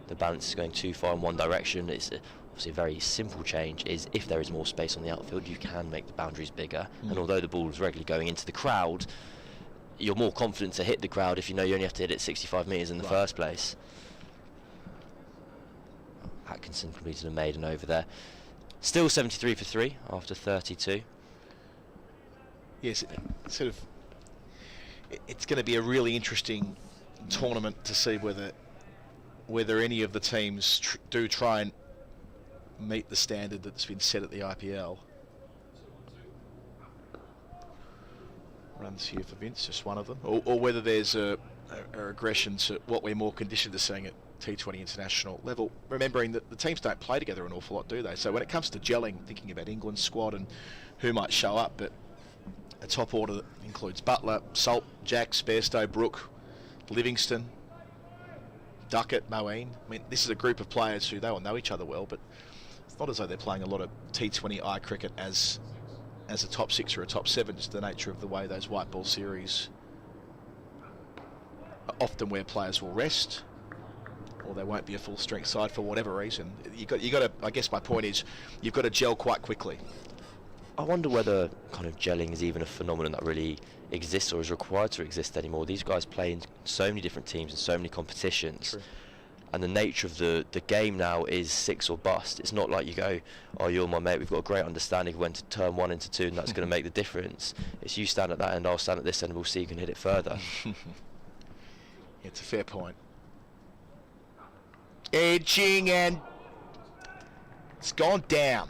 the balance is going too far in one direction, it's obviously a very simple change, is if there is more space on the outfield, you can make the boundaries bigger. And although the ball is regularly going into the crowd, you're more confident to hit the crowd if you know you only have to hit it 65 metres in the first place. Atkinson completed a maiden over there. Still 73 for 3 after 32. Yes, it's going to be a really interesting tournament to see whether any of the teams do try and meet the standard that's been set at the IPL. Runs here for Vince, just one of them, or whether there's a regression to what we're more conditioned to seeing at T20 international level, remembering that the teams don't play together an awful lot, do they? So when it comes to gelling, thinking about England's squad and who might show up, but a top order that includes Butler, Salt, Jacks, Bairstow, Brook, Livingston, Duckett, Moeen. I mean, this is a group of players who they all know each other well, but it's not as though they're playing a lot of T20I cricket as a top 6 or a top 7, just the nature of the way those white ball series are often where players will rest, or they won't be a full strength side for whatever reason. You got to. I guess my point is, you've got to gel quite quickly. I wonder whether kind of gelling is even a phenomenon that really exists or is required to exist anymore. These guys play in so many different teams and so many competitions. True. And the nature of the game now is 6 or bust. It's not like you go, oh, you're my mate, we've got a great understanding of when to turn 1 into 2 and that's going to make the difference. It's you stand at that end, I'll stand at this end, and we'll see who can hit it further. It's a fair point. Edging, and it's gone down.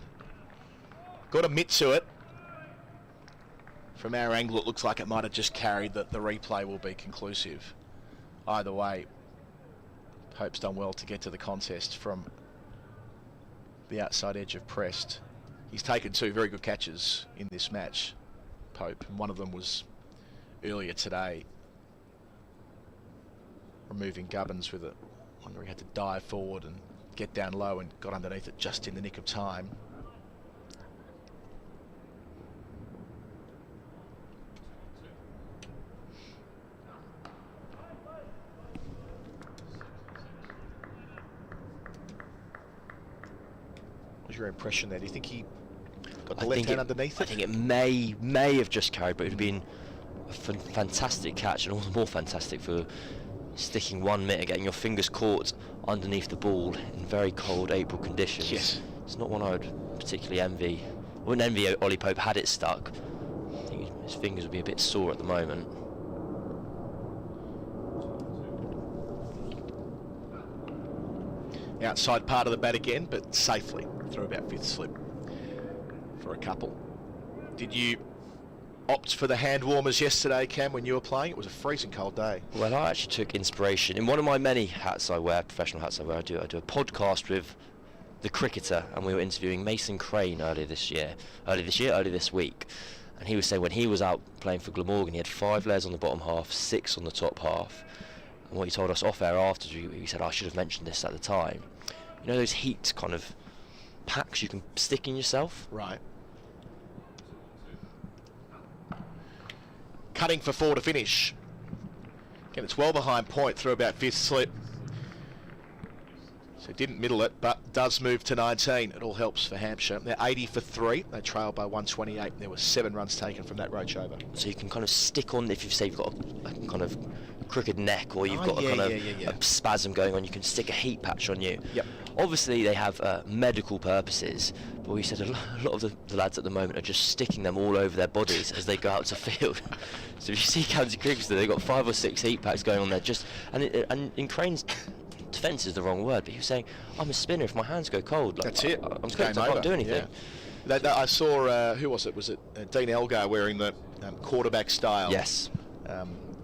Got a mitt to it. From our angle, it looks like it might have just carried, that the replay will be conclusive. Either way, Pope's done well to get to the contest from the outside edge of Prest. He's taken 2 very good catches in this match, Pope, and one of them was earlier today, removing Gobbins with it. One where he had to dive forward and get down low and got underneath it just in the nick of time. What's your impression there? Do you think he got the left hand underneath it? I think it may have just carried, but it would have been a fantastic catch, and all the more fantastic for sticking 1 minute, getting your fingers caught underneath the ball in very cold April conditions. Yes. It's not one I would particularly envy. I wouldn't envy Ollie Pope had it stuck. I think his fingers would be a bit sore at the moment. Outside part of the bat again, but safely through about 5th slip for a couple. Did you opt for the hand warmers yesterday, Cam, when you were playing? It was a freezing cold day. Well, I actually took inspiration in one of my many hats I wear, professional hats I wear. I do a podcast with the cricketer, and we were interviewing Mason Crane earlier this week, and he was saying when he was out playing for Glamorgan, he had 5 layers on the bottom half, 6 on the top half. And what he told us off air after, he said, I should have mentioned this at the time. You know those heat kind of packs you can stick in yourself? Right. Cutting for 4 to finish. Again, it's well behind point through about 5th slip. So didn't middle it, but does move to 19. It all helps for Hampshire. They're 80 for 3. They trailed by 128. There were 7 runs taken from that roach over. So you can kind of stick on, if you've got a kind of crooked neck, or you've got a kind of a spasm going on, you can stick a heat patch on you. Yep. Obviously they have medical purposes, but we said a lot of the lads at the moment are just sticking them all over their bodies as they go out to field. So if you see county cricketers, they've got 5 or 6 heat packs going on there, and in Crane's defence is the wrong word, but he was saying, I'm a spinner, if my hands go cold, like, that's it. I'm cooked, I can't do anything. Yeah. I saw, who was it? Was it Dean Elgar wearing the quarterback style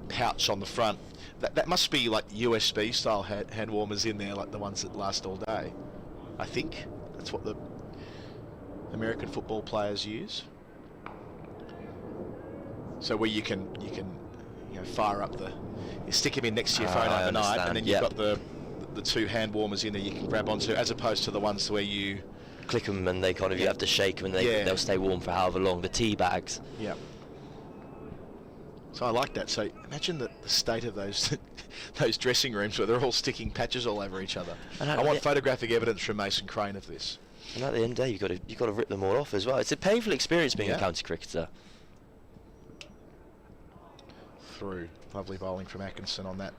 pouch on the front? That must be like USB style hand warmers in there, like the ones that last all day. I think that's what the American football players use. So where you can fire up you stick them in next to your phone overnight, and then you've got the 2 hand warmers in there you can grab onto, as opposed to the ones where you click them and they kind of you have to shake them and they'll stay warm for however long. The tea bags. Yeah. So I like that. So imagine the state of those dressing rooms where they're all sticking patches all over each other. And I want photographic evidence from Mason Crane of this. And at the end of the day, you've got to rip them all off as well. It's a painful experience being a county cricketer. Through lovely bowling from Atkinson on that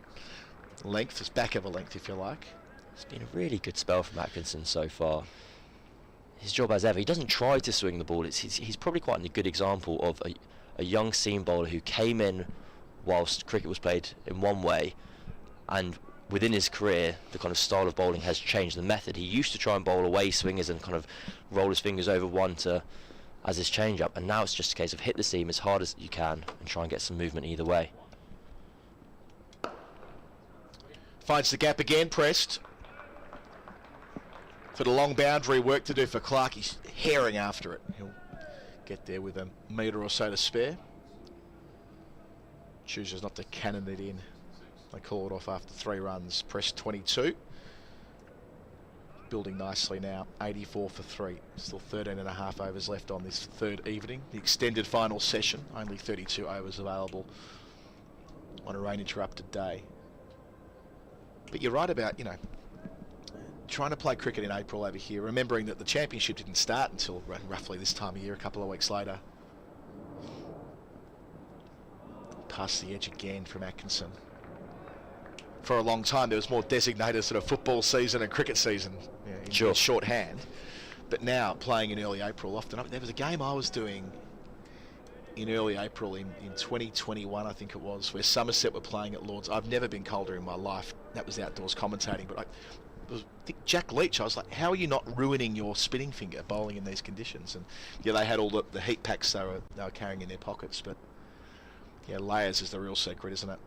length, it's back of a length if you like. It's been a really good spell from Atkinson so far. His job as ever, he doesn't try to swing the ball. He's probably quite a good example of a young seam bowler who came in whilst cricket was played in one way, and within his career the kind of style of bowling has changed, the method. He used to try and bowl away swingers and kind of roll his fingers over one as his change up, and now it's just a case of hit the seam as hard as you can and try and get some movement either way. Finds the gap again, pressed. For the long boundary, work to do for Clark. He's herring after it. He'll get there with a metre or so to spare. Chooses not to cannon it in. They call it off after 3 runs. Pressed 22. Building nicely now. 84 for 3. Still 13 and a half overs left on this 3rd evening. The extended final session. Only 32 overs available on a rain interrupted day. But you're right about, trying to play cricket in April over here, remembering that the championship didn't start until roughly this time of year, a couple of weeks later. Past the edge again from Atkinson. For a long time there was more designated sort of football season and cricket season in shorthand, but now playing in early April often. There was a game I was doing in early April in 2021, I think it was, where Somerset were playing at Lord's. I've never been colder in my life. That was outdoors commentating, but I think Jack Leach, I was like, how are you not ruining your spinning finger bowling in these conditions? And they had all the heat packs they were carrying in their pockets, but layers is the real secret, isn't it?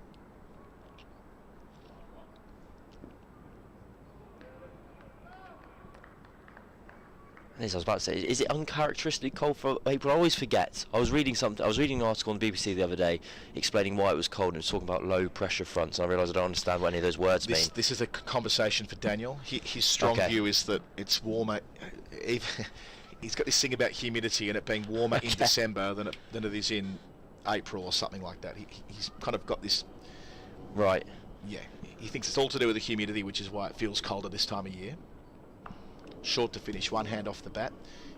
As I was about to say, is it uncharacteristically cold for April? I always forget. I was reading an article on the BBC the other day explaining why it was cold, and it was talking about low pressure fronts, and I realised I don't understand what any of those words mean. This is a conversation for Daniel. His strong view is that it's warmer. He's got this thing about humidity and it being warmer in December than it is in April or something like that. He's kind of got this. Right. Yeah. He thinks it's all to do with the humidity, which is why it feels colder this time of year. Short to finish, 1 hand off the bat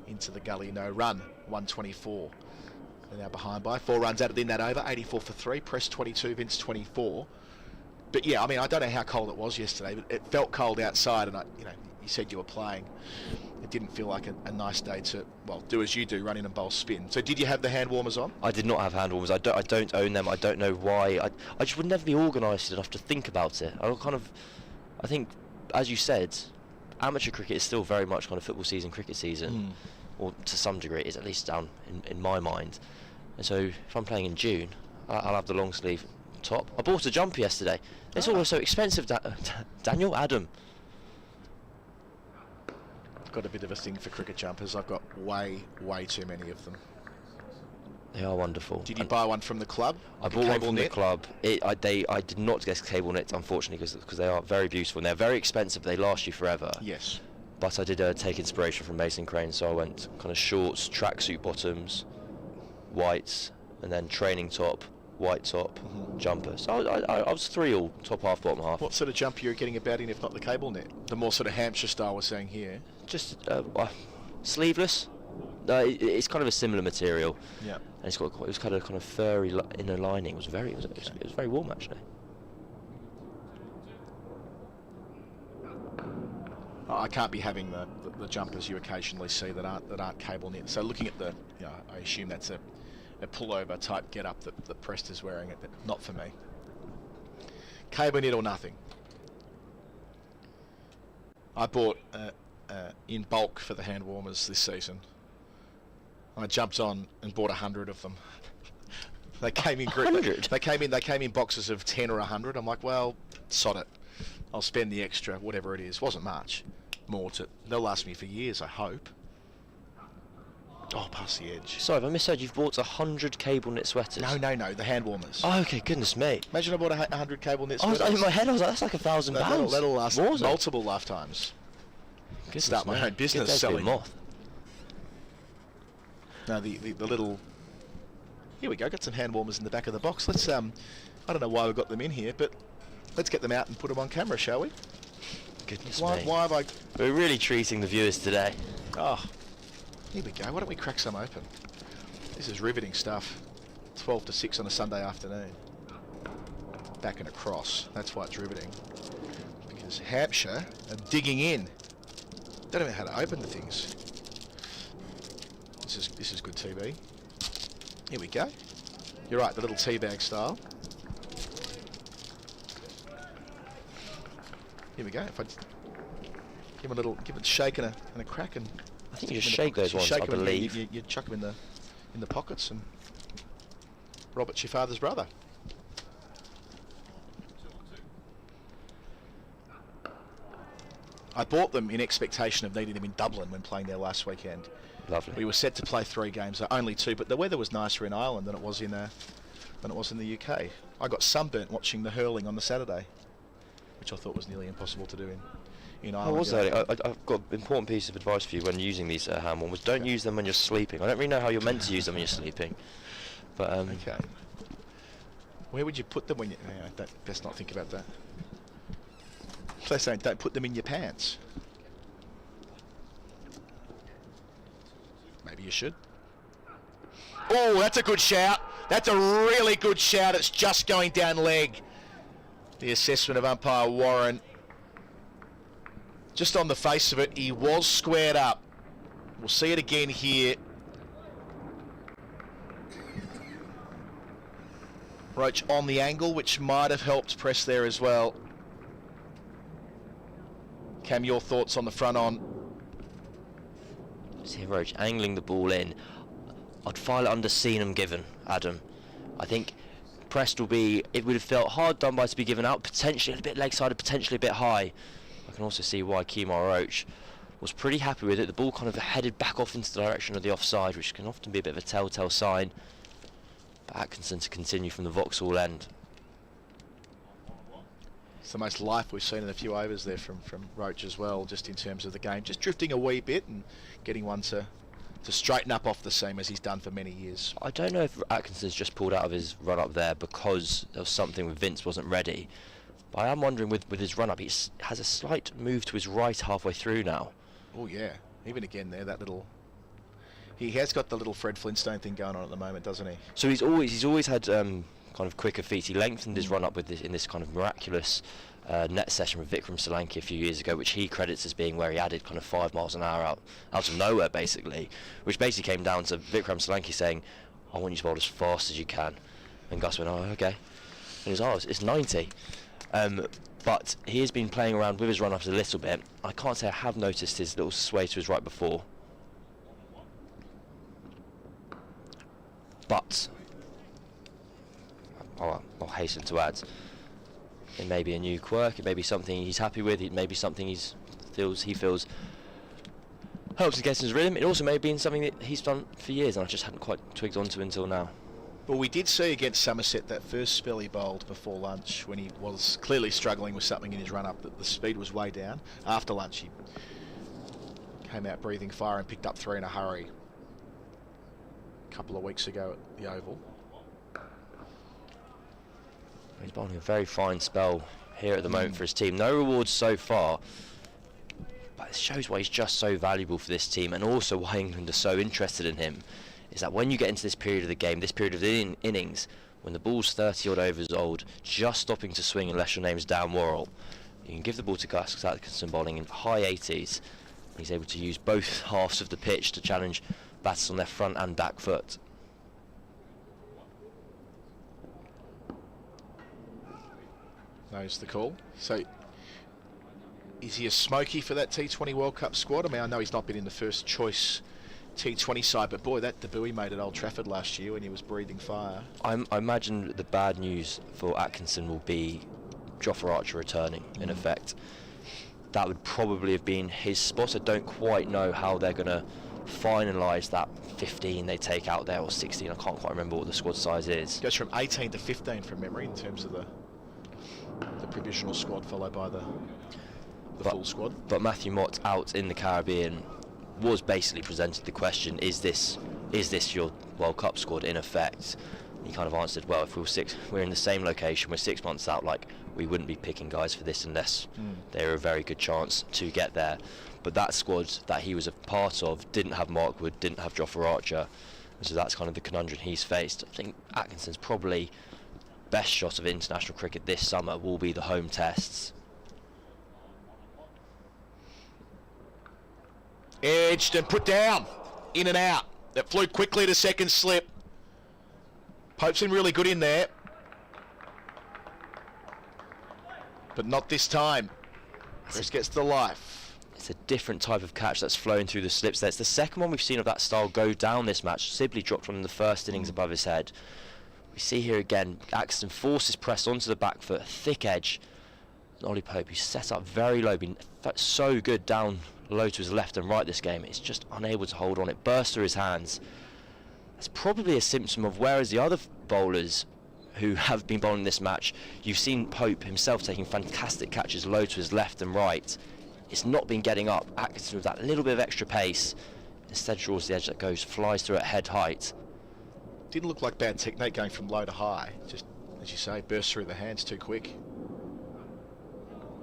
into the gully, no run, 124. They're now behind by 4 runs added in that over, 84 for 3, press 22, Vince 24. But I mean, I don't know how cold it was yesterday, but it felt cold outside, and you said you were playing. It didn't feel like a nice day to, do as you do, run in and bowl spin. So did you have the hand warmers on? I did not have hand warmers. I don't own them. I don't know why. I just would never be organised enough to think about it. I think, as you said, amateur cricket is still very much kind of football season, cricket season, or to some degree it is, at least down in my mind. And so if I'm playing in June, I'll have the long sleeve top. I bought a jumper yesterday. It's all so expensive, Daniel, Adam. I've got a bit of a thing for cricket jumpers. I've got way too many of them. They are wonderful. Did you buy one from the club? I bought one from the club. I did not get cable knit, unfortunately, because they are very beautiful and they're very expensive. They last you forever. Yes. But I did take inspiration from Mason Crane, so I went kind of shorts, tracksuit bottoms, whites, and then training top, white top, jumper. So I was 3 all, top half, bottom half. What sort of jumper you're getting about in, if not the cable net? The more sort of Hampshire style we're saying here. Just sleeveless. It's kind of a similar material. Yeah. And it was kind of furry inner lining. It was very warm actually. I can't be having the jumpers you occasionally see that aren't cable knit. So looking at I assume that's a pullover type get up that Presta's wearing it, but not for me. Cable knit or nothing. I bought in bulk for the hand warmers this season. I jumped on and bought 100 of them. They came in They came in boxes of 10 or 100. I'm like, well, sod it. I'll spend the extra, whatever it is. Wasn't much. They'll last me for years, I hope. Oh, past the edge. Sorry, if I misheard, you've bought 100 cable knit sweaters. No, the hand warmers. Oh, okay, goodness me. Imagine I bought 100 cable knit sweaters. In my head, I was like, that's like £1,000. That'll last multiple lifetimes. Start my own business selling. Moth. No, the little. Here we go. Got some hand warmers in the back of the box. Let's I don't know why we got them in here, but let's get them out and put them on camera, shall we? Goodness me. Why have I? We're really treating the viewers today. Oh, here we go. Why don't we crack some open? This is riveting stuff. 12 to 6 on a Sunday afternoon. Back and across. That's why it's riveting. Because Hampshire are digging in. Don't know how to open the things. This is good TV. Here we go. You're right, the little tea bag style. Here we go. If I give it a shake and a crack, and I think you just shake those ones. I believe you chuck them in the pockets, and Robert's your father's brother. I bought them in expectation of needing them in Dublin when playing there last weekend. Lovely. We were set to play 3 games, only 2, but the weather was nicer in Ireland than it was in the UK. I got sunburnt watching the hurling on the Saturday, which I thought was nearly impossible to do in Ireland. I've got an important piece of advice for you when using these hand warmers. Don't use them when you're sleeping. I don't really know how you're meant to use them when you're sleeping. But okay. Where would you put them when you? Best not think about that. They're saying don't put them in your pants. Maybe you should. Oh, that's a good shout. That's a really good shout. It's just going down leg. The assessment of umpire Warren. Just on the face of it, he was squared up. We'll see it again here. Roach on the angle, which might have helped Press there as well. Cam, your thoughts on the front on? See Roach angling the ball in. I'd file it under seen and given, Adam. I think Prest will be, it would have felt hard done by to be given out, potentially a bit leg-sided, potentially a bit high. I can also see why Kemar Roach was pretty happy with it. The ball kind of headed back off into the direction of the offside, which can often be a bit of a telltale sign. But Atkinson to continue from the Vauxhall end. It's the most life we've seen in a few overs there from Roach as well, just in terms of the game. Just drifting a wee bit and getting one to straighten up off the seam as he's done for many years. I don't know if Atkinson's just pulled out of his run-up there because there was something with Vince wasn't ready. But I am wondering with his run-up, he has a slight move to his right halfway through now. Oh yeah, even again there, that little... He has got the little Fred Flintstone thing going on at the moment, doesn't he? So he's always had kind of quicker feet. He lengthened his run-up with in this kind of miraculous net session with Vikram Solanki a few years ago, which he credits as being where he added kind of 5 miles an hour out of nowhere, basically, which basically came down to Vikram Solanki saying, I want you to bowl as fast as you can. And Gus went, oh, okay. And he was, oh, it's 90. But he has been playing around with his run-ups a little bit. I can't say I have noticed his little sway to his right before. But I'll hasten to add, it may be a new quirk, it may be something he's happy with, it may be something he feels helps to get his rhythm. It also may have been something that he's done for years and I just hadn't quite twigged onto until now. Well, we did see against Somerset that first spell he bowled before lunch when he was clearly struggling with something in his run-up, that the speed was way down. After lunch, he came out breathing fire and picked up 3 in a hurry a couple of weeks ago at the Oval. He's bowling a very fine spell here at the moment for his team. No rewards so far, but it shows why he's just so valuable for this team, and also why England are so interested in him. Is that when you get into this period of the game, this period of the innings, when the ball's 30 odd overs old, just stopping to swing unless your name's Dan Warl, you can give the ball to Gus Atkinson bowling in high 80s. He's able to use both halves of the pitch to challenge batters on their front and back foot. Knows the call. So, is he a smoky for that T20 World Cup squad? I mean, I know he's not been in the first choice T20 side, but boy, that debut he made at Old Trafford last year when he was breathing fire. I imagine the bad news for Atkinson will be Jofra Archer returning, in effect. That would probably have been his spot. I don't quite know how they're going to finalise that 15 they take out there, or 16. I can't quite remember what the squad size is. Goes from 18 to 15 from memory in terms of the provisional squad, followed by the full squad. But Matthew Mott out in the Caribbean was basically presented the question: Is this your World Cup squad in effect? He kind of answered, well, if we're in the same location, we're 6 months out, like, we wouldn't be picking guys for this unless they're a very good chance to get there. But that squad that he was a part of didn't have Mark Wood, didn't have Jofra Archer, so that's kind of the conundrum he's faced. I think Atkinson's probably best shot of international cricket this summer will be the home tests. Edged and put down, in and out. That flew quickly to second slip. Pope's been really good in there, but not this time. Chris gets the life. It's a different type of catch that's flowing through the slips there. It's the second one we've seen of that style go down this match. Sibley dropped one in the first innings above his head. We see here again, Atkinson forces press onto the back foot, thick edge. Ollie Pope, who's set up very low, been so good down low to his left and right this game, it's just unable to hold on. It bursts through his hands. It's probably a symptom of, whereas the other bowlers who have been bowling this match, you've seen Pope himself taking fantastic catches low to his left and right. It's not been getting up. Atkinson, with that little bit of extra pace, instead draws the edge that flies through at head height. Didn't look like bad technique going from low to high. Just, as you say, burst through the hands too quick.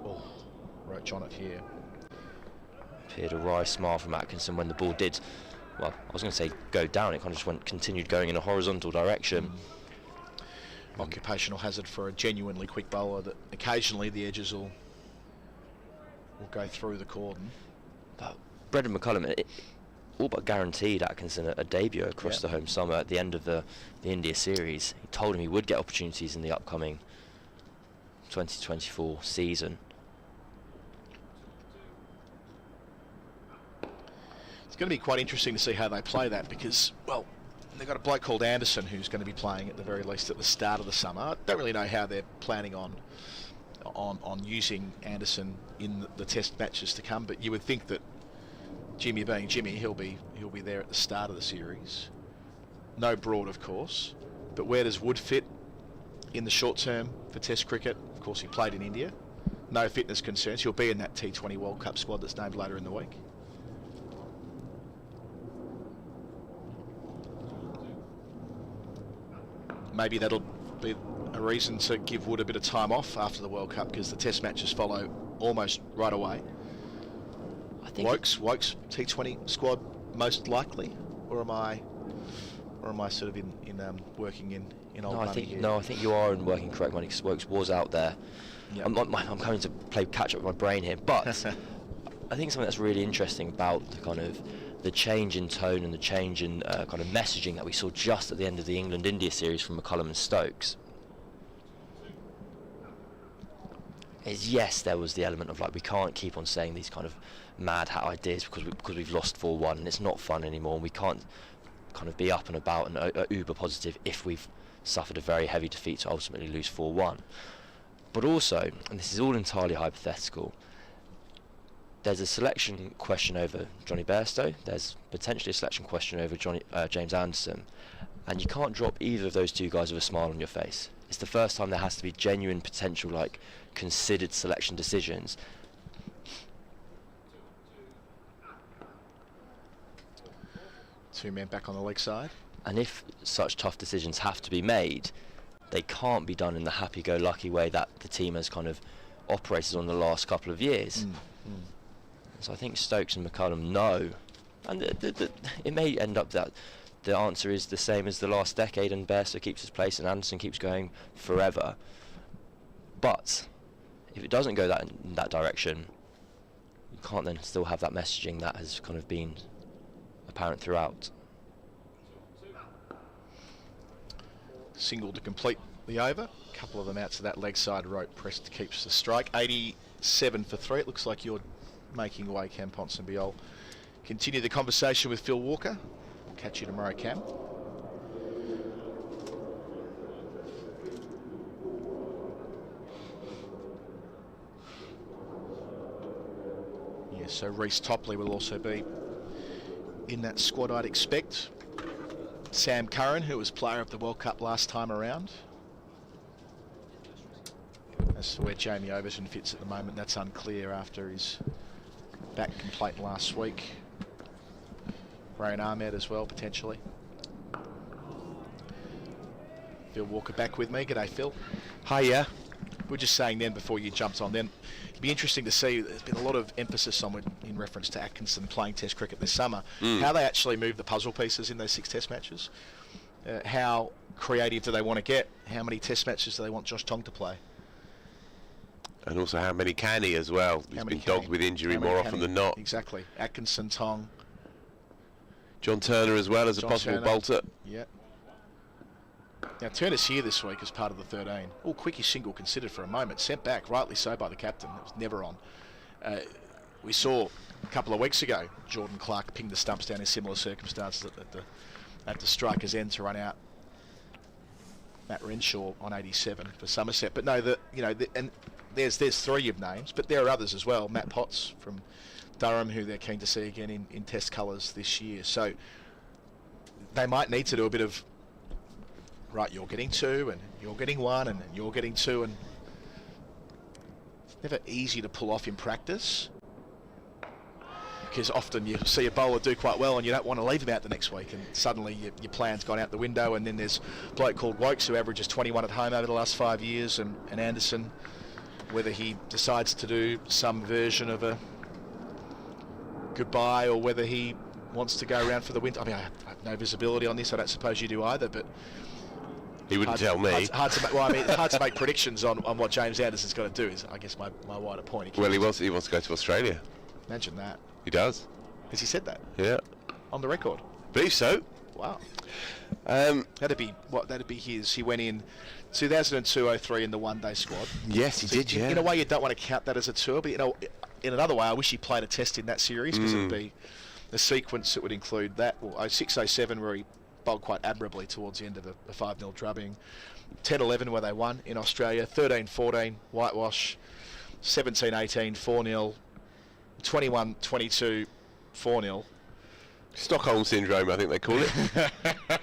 Oh, roach on it here. Appeared a wry smile from Atkinson when the ball did, well, I was going to say go down. It kind of just continued going in a horizontal direction. Occupational hazard for a genuinely quick bowler, that occasionally the edges will go through the cordon. But Brendan McCullum, all but guaranteed Atkinson a debut across the home summer at the end of the India series. He told him he would get opportunities in the upcoming 2024 season. It's going to be quite interesting to see how they play that, because, well, they've got a bloke called Anderson who's going to be playing at the very least at the start of the summer. I don't really know how they're planning on using Anderson in the test matches to come, but you would think that Jimmy being Jimmy, he'll be there at the start of the series. No Broad, of course, but where does Wood fit in the short term for Test cricket? Of course, he played in India. No fitness concerns. He'll be in that T20 World Cup squad that's named later in the week. Maybe that'll be a reason to give Wood a bit of time off after the World Cup, because the test matches follow almost right away. I think Woke's T20 squad most likely, or am I sort of in working in old money here? No, I think you are in working correct money, because Wokes was out there. Yep. I'm coming to play catch up with my brain here, but I think something that's really interesting about the change in tone and the change in kind of messaging that we saw just at the end of the England-India series from McCullum and Stokes is, yes, there was the element of, like, we can't keep on saying these kind of mad hat ideas because we've lost 4-1 and it's not fun anymore, and we can't kind of be up and about and uber positive if we've suffered a very heavy defeat to ultimately lose 4-1. But also, and this is all entirely hypothetical, there's a selection question over Johnny Bairstow. There's potentially a selection question over James Anderson. And you can't drop either of those two guys with a smile on your face. It's the first time there has to be genuine potential, like, considered selection decisions. Two men back on the leg side. And if such tough decisions have to be made, they can't be done in the happy-go-lucky way that the team has kind of operated on the last couple of years. So I think Stokes and McCullum know. And it may end up that the answer is the same as the last decade, and Bairstow keeps his place and Anderson keeps going forever. But if it doesn't go in that direction, you can't then still have that messaging that has kind of been apparent throughout. Single to complete the over. A couple of them out to that leg side rope. Prest keeps the strike. 87 for 3. It looks like you're making way, Cam Ponsonby. I'll continue the conversation with Phil Walker. Catch you tomorrow, Cam. Yeah, so Reece Topley will also be in that squad, I'd expect. Sam Curran, who was player of the World Cup last time around. As to where Jamie Overton fits at the moment, that's unclear after his back complaint last week. Rayan Ahmed as well, potentially. Phil Walker back with me. G'day, Phil. Hi, yeah. We were just saying then before you jumped on then, it'd be interesting to see, there's been a lot of emphasis on in reference to Atkinson playing Test cricket this summer, how they actually move the puzzle pieces in those 6 Test matches. How creative do they want to get? How many Test matches do they want Josh Tong to play? And also how many can he as well? He's been dogged with injury more often than not. Exactly. Atkinson, Tong. John Turner as well as a possible bolter. Yeah. Now Turner's here this week as part of the 13. Oh, quickie single considered for a moment. Sent back, rightly so, by the captain. It was never on. We saw a couple of weeks ago Jordan Clark ping the stumps down in similar circumstances at the striker's end to run out Matt Renshaw on 87 for Somerset. But no, and there's 3 of names, but there are others as well. Matt Potts from Durham, who they're keen to see again in Test colours this year. So they might need to do a bit of, right, you're getting 2 and you're getting 1 and you're getting 2, and it's never easy to pull off in practice, because often you see a bowler do quite well and you don't want to leave him out the next week, and suddenly your plan's gone out the window. And then there's a bloke called Wokes who averages 21 at home over the last 5 years, and Anderson, whether he decides to do some version of a goodbye or whether he wants to go around for the winter. I mean, I have no visibility on this. I don't suppose you do either, but he wouldn't tell me. It's hard to make predictions on what James Anderson's got to do, is, I guess, my wider point. Well, he wants to go to Australia. Imagine that. He does. Has he said that? Yeah. On the record? Believe so. Wow. That'd be his. He went in 2002-03 in the one-day squad. Yes, he did, yeah. In a way, you don't want to count that as a tour, but in another way, I wish he played a test in that series, because it would be a sequence that would include that. Well, 06-07, where he bowled quite admirably towards the end of a 5-0 drubbing. 10-11, where they won in Australia. 13-14, whitewash. 17-18, 4-0. 21-22, 4-0. Stockholm syndrome, I think they call it.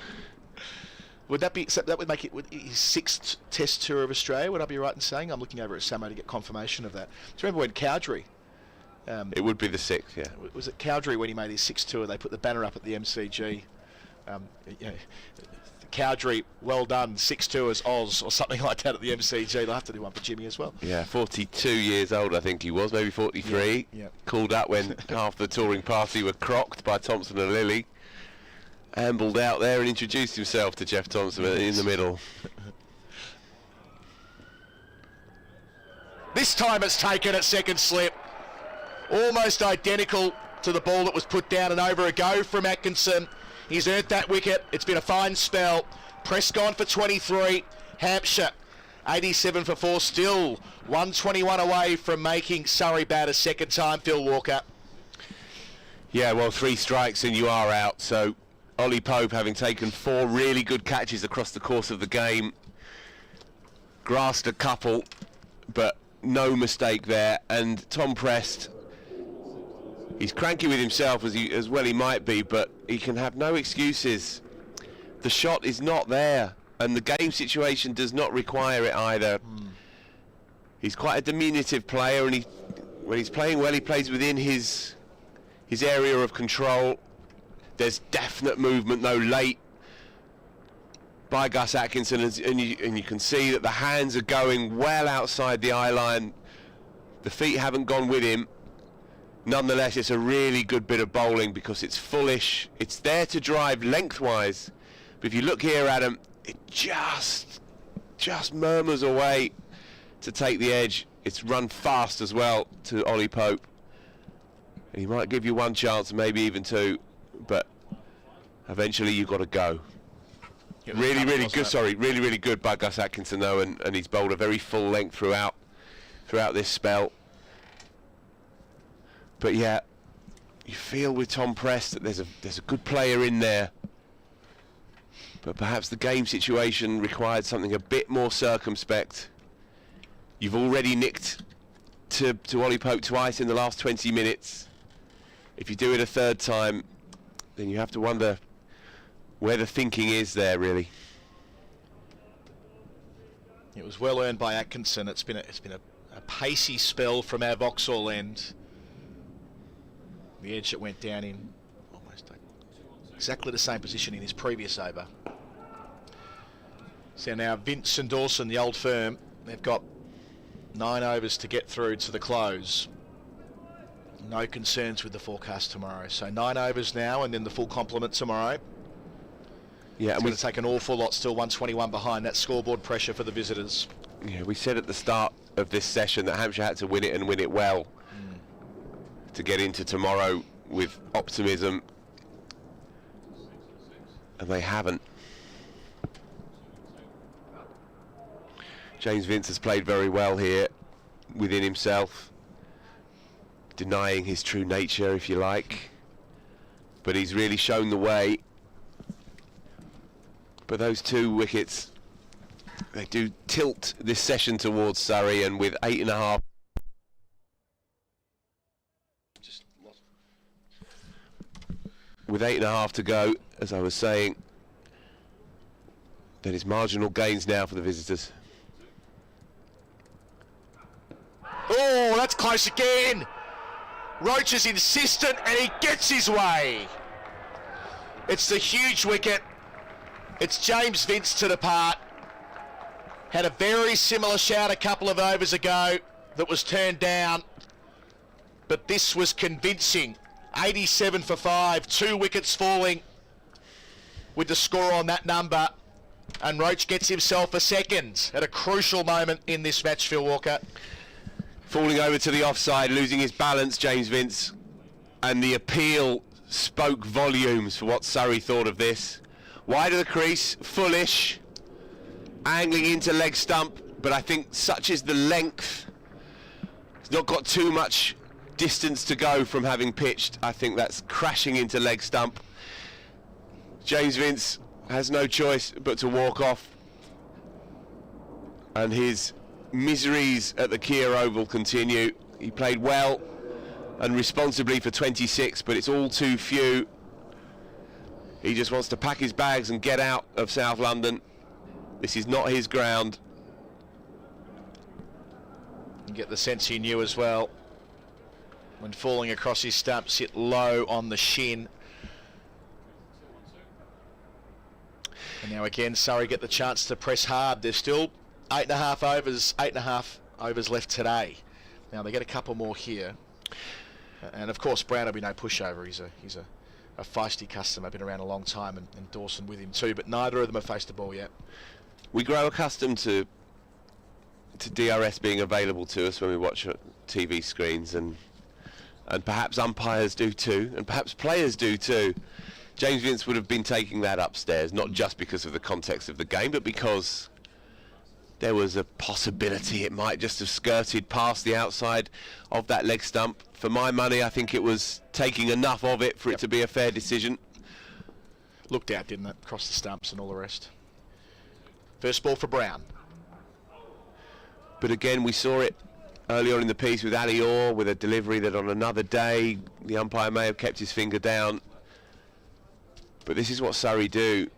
Would that be? So that would make it his 6th Test tour of Australia. Would I be right in saying? I'm looking over at Samo to get confirmation of that. Do you remember when Cowdrey? It would be the 6th, yeah. Was it Cowdrey when he made his 6th tour? They put the banner up at the MCG. Cowdrey, well done, 6 tours, Oz, or something like that at the MCG. They'll have to do one for Jimmy as well. Yeah, 42 years old, I think he was, maybe 43. Yeah. Called up when half the touring party were crocked by Thompson and Lilly. Ambled out there and introduced himself to Jeff Thompson in the middle. This time it's taken at second slip. Almost identical to the ball that was put down and over a go from Atkinson. He's earned that wicket. It's been a fine spell. Press gone for 23. Hampshire, 87 for 4. Still 121 away from making Surrey bat a second time, Phil Walker. Yeah, well, 3 strikes and you are out. So Ollie Pope, having taken 4 really good catches across the course of the game, grasped a couple, but no mistake there. And Tom Prest He's cranky with himself as well he might be, but he can have no excuses. The shot is not there, and the game situation does not require it either. He's quite a diminutive player, and when he's playing well, he plays within his area of control. There's definite movement though late by Gus Atkinson, and you can see that the hands are going well outside the eye line. The feet haven't gone with him. Nonetheless, it's a really good bit of bowling because it's fullish. It's there to drive lengthwise, but if you look here, Adam, it just murmurs away to take the edge. It's run fast as well to Ollie Pope, and he might give you one chance, maybe even two, but eventually you've got to go. Really good by Gus Atkinson though, and he's bowled a very full length throughout this spell. But yeah, you feel with Tom Prest that there's a good player in there, but perhaps the game situation required something a bit more circumspect. You've already nicked to Ollie Pope twice in the last 20 minutes. If you do it a third time, then you have to wonder where the thinking is there, really. It was well earned by Atkinson. It's been a pacey spell from our Vauxhall end. The edge that went down in almost exactly the same position in his previous over. So now Vince and Dawson, the old firm, they've got 9 overs to get through to the close. No concerns with the forecast tomorrow. So 9 overs now, and then the full complement tomorrow. Yeah, it's going to take an awful lot, still 121 behind. That scoreboard pressure for the visitors. Yeah, we said at the start of this session that Hampshire had to win it and win it well to get into tomorrow with optimism, and they haven't. James Vince has played very well here within himself, denying his true nature, if you like, but he's really shown the way. But those 2 wickets, they do tilt this session towards Surrey, and with 8.5 to go, as I was saying, then it's marginal gains now for the visitors. Oh, that's close again. Roach is insistent, and he gets his way. It's the huge wicket. It's James Vince to depart. Had a very similar shout a couple of overs ago that was turned down, but this was convincing. 87 for 5, 2 wickets falling with the score on that number, and Roach gets himself a second at a crucial moment in this match, Phil Walker. Falling over to the offside, losing his balance, James Vince, and the appeal spoke volumes for what Surrey thought of this. Wide of the crease, fullish, angling into leg stump, but I think such is the length. He's not got too much distance to go from having pitched. I think that's crashing into leg stump. James Vince has no choice but to walk off, and his miseries at the Kia Oval continue. He played well and responsibly for 26, but it's all too few. He just wants to pack his bags and get out of South London. This is not his ground. You get the sense he knew as well. When falling across his stumps, hit low on the shin. And now again, Surrey get the chance to press hard. There's still 8.5 overs left today. Now they get a couple more here. And of course, Brown will be no pushover. He's a feisty customer, been around a long time, and Dawson with him too, but neither of them have faced a ball yet. We grow accustomed to DRS being available to us when we watch TV screens, and perhaps umpires do too, and perhaps players do too. James Vince would have been taking that upstairs, not just because of the context of the game, but because there was a possibility it might just have skirted past the outside of that leg stump. For my money, I think it was taking enough of it for it to be a fair decision. Looked out, didn't it? Across the stumps and all the rest. First ball for Brown. But again, we saw it earlier in the piece with Ali Orr, with a delivery that on another day the umpire may have kept his finger down. But this is what Surrey do.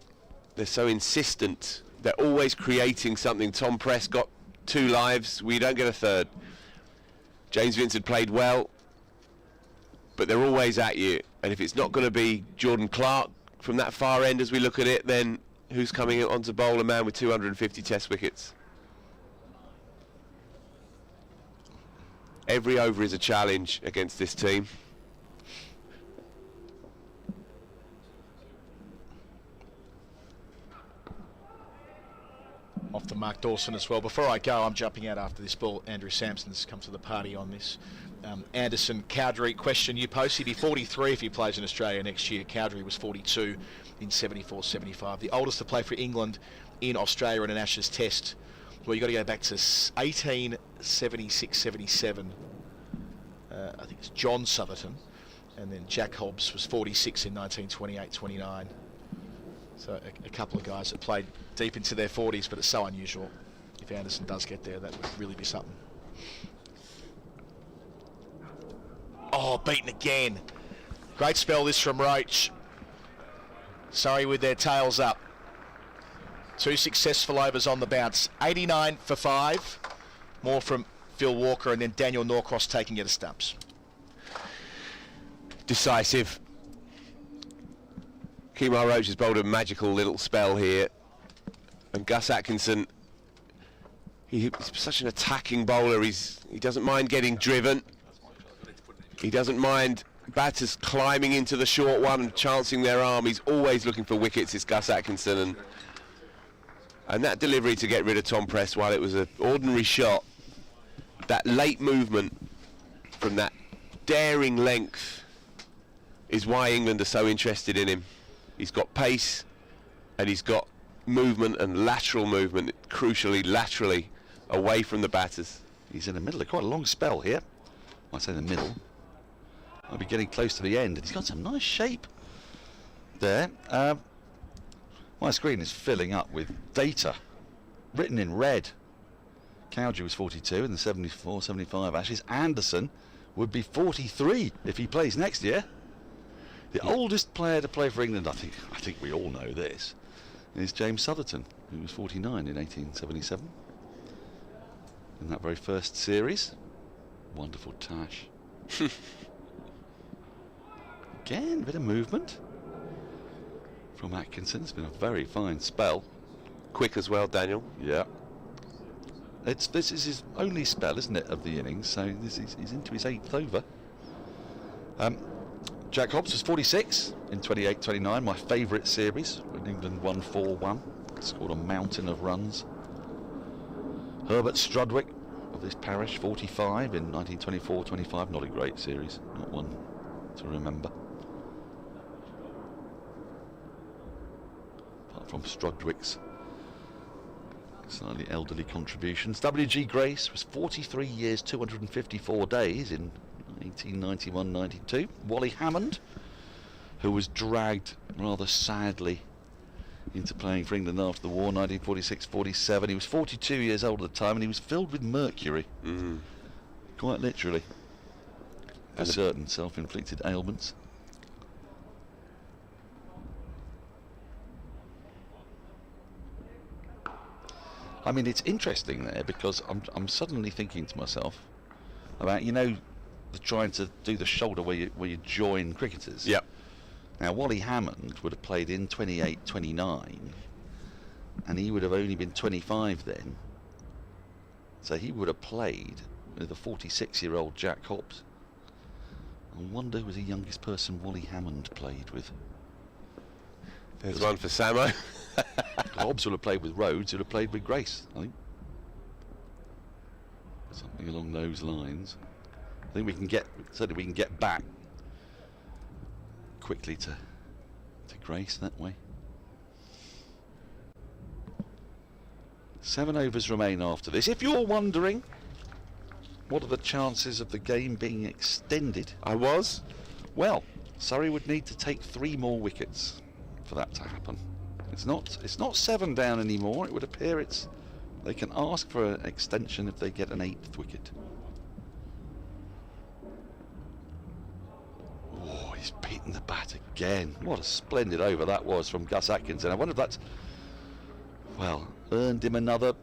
They're so insistent. They're always creating something. Tom Press got 2 lives. We don't get a third. James Vincent played well, but they're always at you. And if it's not going to be Jordan Clark from that far end as we look at it, then who's coming on to bowl a man with 250 test wickets? Every over is a challenge against this team. Off to Mark Dawson as well. Before I go, I'm jumping out after this ball. Andrew Samson's come to the party on this. Anderson, Cowdrey, question you post. He'd be 43 if he plays in Australia next year. Cowdrey was 42 in 74-75. The oldest to play for England in Australia in an Ashes test. Well, you've got to go back to 1876-77. I think it's John Southerton. And then Jack Hobbs was 46 in 1928-29. So a couple of guys that played deep into their 40s, but it's so unusual. If Anderson does get there, that would really be something. Oh, beaten again. Great spell this from Roach. Surrey with their tails up. 2 successful overs on the bounce. 89 for 5. More from Phil Walker, and then Daniel Norcross taking it to stumps. Decisive. Kemar Roach has bowled a magical little spell here. And Gus Atkinson, he's such an attacking bowler. He doesn't mind getting driven. He doesn't mind batters climbing into the short one and chancing their arm. He's always looking for wickets, it's Gus Atkinson. And that delivery to get rid of Tom Press, while it was an ordinary shot, that late movement from that daring length is why England are so interested in him. He's got pace and he's got movement and lateral movement, crucially laterally away from the batters. He's in the middle of quite a long spell here. I say the middle. I'll be getting close to the end, and he's got some nice shape there. My screen is filling up with data written in red. Cowdrey was 42 in the 74-75 Ashes. Anderson would be 43 if he plays next year. The oldest player to play for England, I think we all know this, is James Southerton, who was 49 in 1877. In that very first series. Wonderful tash. Again, a bit of movement from Atkinson. It's been a very fine spell. Quick as well, Daniel. Yeah. This is his only spell, isn't it, of the innings? So he's into his 8th over. Jack Hobbs was 46 in 28-29, my favourite series, when England won 4-1. Scored a mountain of runs. Herbert Strudwick of this parish, 45 in 1924-25. Not a great series, not one to remember. Apart from Strudwick's slightly elderly contributions. W.G. Grace was 43 years, 254 days in 1891-92. Wally Hammond, who was dragged rather sadly into playing for England after the war, 1946-47. He was 42 years old at the time, and he was filled with mercury, quite literally, for certain self-inflicted ailments. I mean, it's interesting there, because I'm suddenly thinking to myself about, you know, trying to do the shoulder where you join cricketers. Yep. Now, Wally Hammond would have played in 28-29, and he would have only been 25 then. So he would have played with a 46-year-old Jack Hobbs. I wonder who was the youngest person Wally Hammond played with. There's one for Samo. Hobbs would have played with Rhodes, who would have played with Grace, I think. Something along those lines. I think we can get back quickly to Grace that way. 7 overs remain after this. If you're wondering what are the chances of the game being extended, well, Surrey would need to take 3 more wickets for that to happen. It's not 7 down anymore. It would appear they can ask for an extension if they get an 8th wicket. he's beaten the bat again. What a splendid over that was from Gus Atkinson. I wonder if that's, well, earned him another.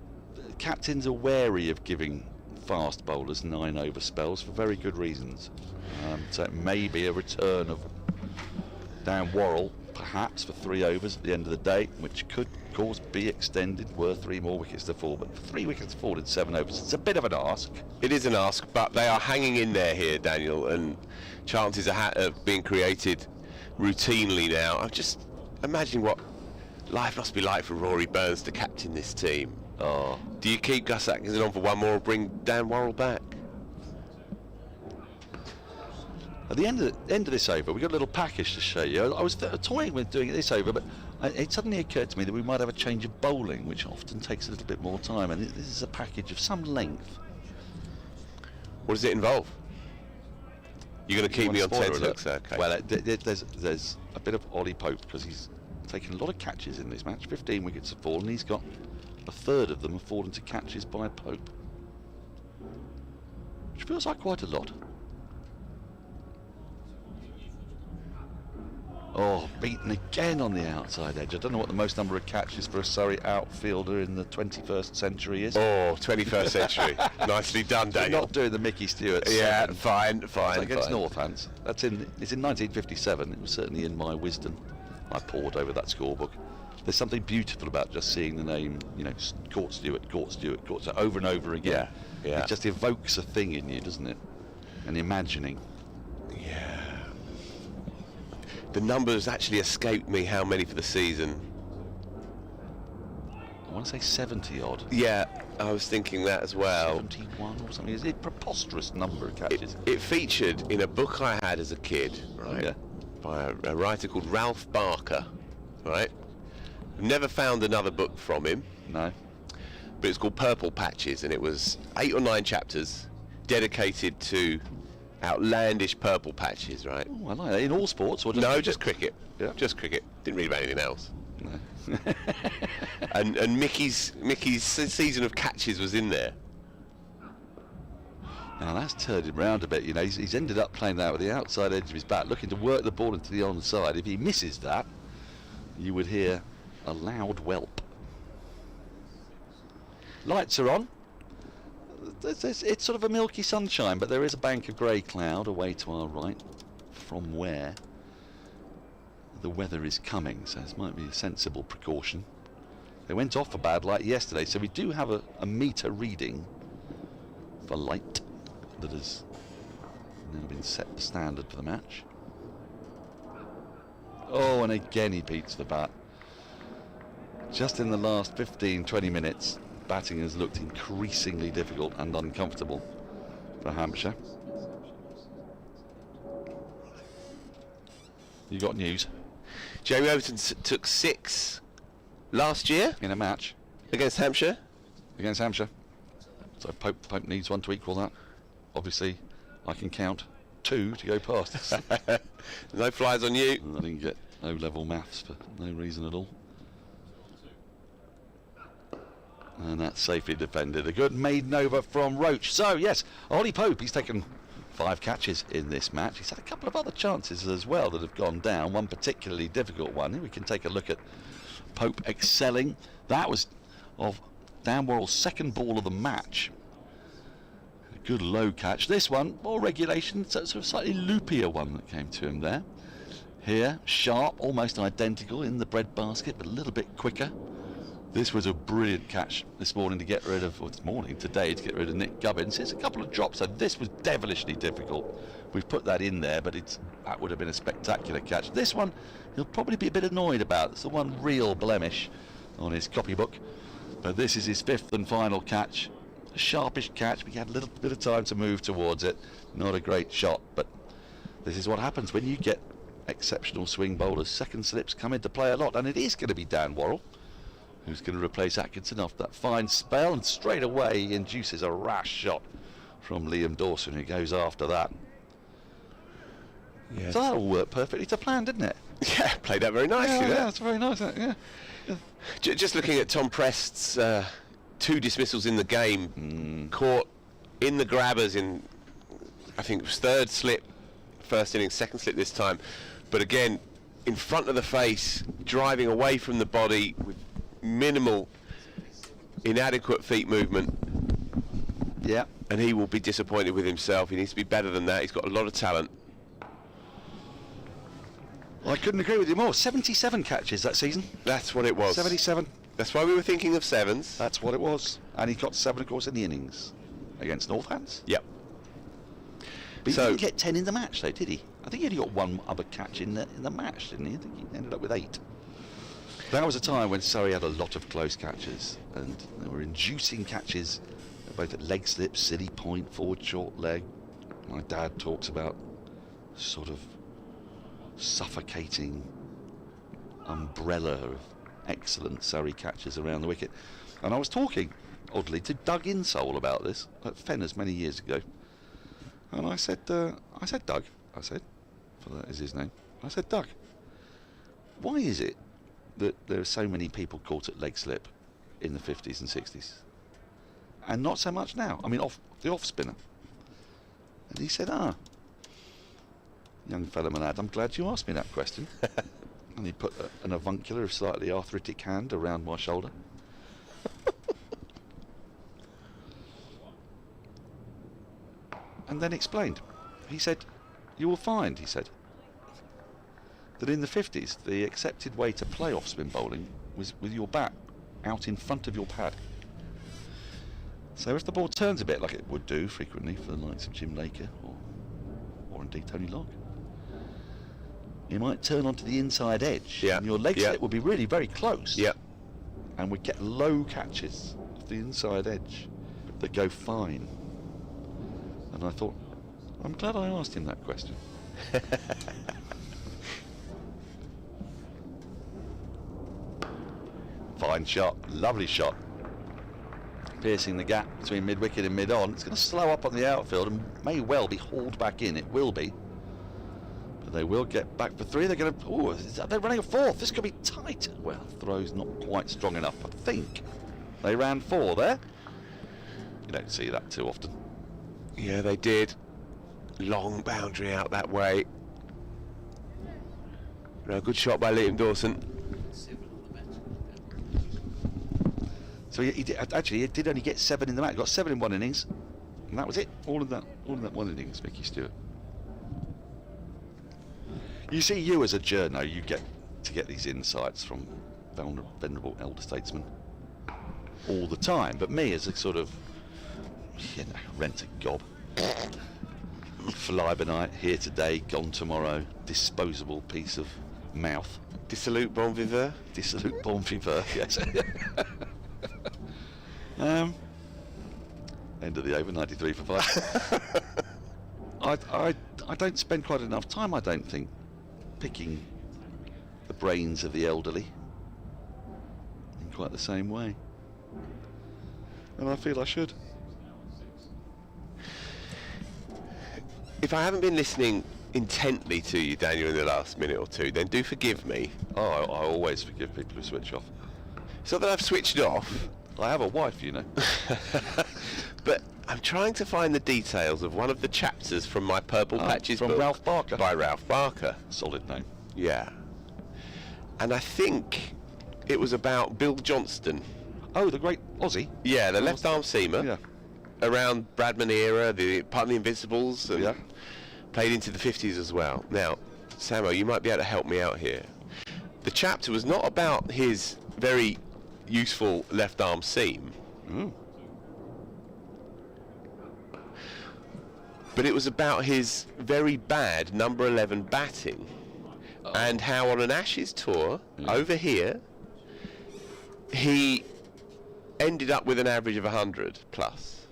Captains are wary of giving fast bowlers 9 over spells for very good reasons. So it may be a return of Dan Warl, perhaps, for 3 overs at the end of the day, which could, of course, be extended were 3 more wickets to fall. But 3 wickets to fall in 7 overs, it's a bit of an ask. It is an ask, but they are hanging in there here, Daniel, and chances are being created routinely now. I'm just imagining what life must be like for Rory Burns to captain this team. Oh. Do you keep Gus Atkinson on for 1 more or bring Dan Warl back? At the end of this over, we've got a little package to show you. I was toying with doing it this over, but it suddenly occurred to me that we might have a change of bowling, which often takes a little bit more time, and this is a package of some length. What does it involve? You're going to keep me on 10 looks, okay. Well, there's a bit of Ollie Pope, because he's taken a lot of catches in this match. 15 wickets have fallen, he's got a third of them have fallen to catches by Pope, which feels like quite a lot. Oh, beaten again on the outside edge. I don't know what the most number of catches for a Surrey outfielder in the 21st century is. Oh, 21st century. Nicely done, Daniel. You're not doing the Mickey Stewart. Yeah, fine. Against Northants. It's in 1957. It was certainly in my Wisden. I pored over that scorebook. There's something beautiful about just seeing the name, Court Stewart, over and over again. Yeah. It just evokes a thing in you, doesn't it? An imagining. Yeah. The numbers actually escaped me how many for the season. I want to say 70 odd. Yeah, I was thinking that as well. 71 or something. Is it a preposterous number of catches? It featured in a book I had as a kid, right? Yeah. By a writer called Ralph Barker, right? Never found another book from him. No. But it's called Purple Patches, and it was 8 or 9 chapters dedicated to outlandish purple patches, right? Oh, I like that. In all sports, or just no, cricket? just cricket. Yeah. Just cricket. Didn't read about anything else. No. and Mickey's season of catches was in there. Now that's turned him round a bit. He's ended up playing that with the outside edge of his bat, looking to work the ball into the onside. If he misses that, you would hear a loud whelp. Lights are on. It's sort of a milky sunshine, but there is a bank of grey cloud away to our right, from where the weather is coming, so this might be a sensible precaution. They went off for bad light yesterday, so we do have a meter reading for light that has now been set the standard for the match. Oh, and again he beats the bat. Just in the last 15-20 minutes, batting has looked increasingly difficult and uncomfortable for Hampshire. You got news? Jamie Overton took 6 last year in a match against Hampshire. So Pope needs 1 to equal that. Obviously, I can count 2 to go past. No flies on you. I didn't get O-level maths for no reason at all. And that's safely defended. A good maiden over from Roach. So, yes, Ollie Pope, he's taken 5 catches in this match. He's had a couple of other chances as well that have gone down. One particularly difficult one. Here we can take a look at Pope excelling. That was of Dan Warl's second ball of the match. A good low catch. This one, more regulation, so sort of slightly loopier one that came to him there. Here, sharp, almost identical in the bread basket, but a little bit quicker. This was a brilliant catch this morning to get rid of, today to get rid of Nick Gobbins. It's a couple of drops, so this was devilishly difficult. We've put that in there, but that would have been a spectacular catch. This one, he'll probably be a bit annoyed about. It's the one real blemish on his copybook. But this is his 5th and final catch. A sharpish catch, but he had a little bit of time to move towards it. Not a great shot, but this is what happens when you get exceptional swing bowlers. Second slips come into play a lot, and it is going to be Dan Warl who's going to replace Atkinson after that fine spell, and straight away he induces a rash shot from Liam Dawson, who goes after that. Yes. So that all worked perfectly to plan, didn't it? Yeah, played out very nicely. Yeah, it's very nice. Yeah. Just looking at Tom Prest's 2 dismissals in the game, caught in the grabbers in, I think it was 3rd slip, first innings, second slip this time. But again, in front of the face, driving away from the body with minimal, inadequate feet movement. Yeah. And he will be disappointed with himself. He needs to be better than that. He's got a lot of talent. I couldn't agree with you more. 77 catches that season. That's what it was. 77. That's why we were thinking of sevens. That's what it was. And he got 7, of course, in the innings against Northants. Yep. But he didn't get 10 in the match, though, did he? I think he only got 1 other catch in the match, didn't he? I think he ended up with 8. That was a time when Surrey had a lot of close catches, and they were inducing catches, both at leg slip, silly point, forward short leg. My dad talks about sort of suffocating umbrella of excellent Surrey catches around the wicket. And I was talking, oddly, to Doug Insole about this at Fenners many years ago. And I said, Doug, for that is his name. I said, Doug, why is it that there are so many people caught at leg slip in the 50s and 60s? And not so much now. I mean, the off spinner. And he said, young fellow, my lad, I'm glad you asked me that question. And he put an avuncular, slightly arthritic hand around my shoulder. And then explained. He said, you will find, he said, that in the 50s, the accepted way to play off-spin bowling was with your bat out in front of your pad. So if the ball turns a bit, like it would do frequently for the likes of Jim Laker or indeed Tony Locke, you might turn onto the inside edge, and your leg slip would be really very close, and we'd get low catches off the inside edge that go fine. And I thought, I'm glad I asked him that question. Fine shot, lovely shot. Piercing the gap between mid-wicket and mid-on. It's going to slow up on the outfield and may well be hauled back in. It will be. But they will get back for 3. They're going to... Oh, they're running a 4th. This could be tight. Well, throw's not quite strong enough, I think. They ran 4 there. You don't see that too often. Yeah, they did. Long boundary out that way. No, good shot by Liam Dawson. So he did only get 7 in the match. Got 7 in 1 innings, and that was it. All of that 1 innings, Mickey Stewart. You see, you as a journo, you get to get these insights from venerable elder statesmen all the time. But me, as a sort of, rent-a-gob, fly-by-night, here today, gone tomorrow, disposable piece of mouth. Dissolute bon vivant. Dissolute bon vivant, yes. End of the over, 93 for 5. I don't spend quite enough time, I don't think, picking the brains of the elderly in quite the same way. And I feel I should. If I haven't been listening intently to you, Daniel, in the last minute or two, then do forgive me. Oh, I always forgive people who switch off. It's not that I've switched off. I have a wife, you know. But I'm trying to find the details of one of the chapters from my Purple Patches from book. Ralph Barker. By Ralph Barker. Solid name. Yeah. And I think it was about Bill Johnston. Oh, the great Aussie? Yeah, the left-arm seamer. Yeah. Around Bradman era, part of the Invincibles, and yeah. Played into the 50s as well. Now, Samo, you might be able to help me out here. The chapter was not about his very useful left-arm seam. But it was about his very bad number 11 batting, and how on an Ashes tour over here, he ended up with an average of 100 plus.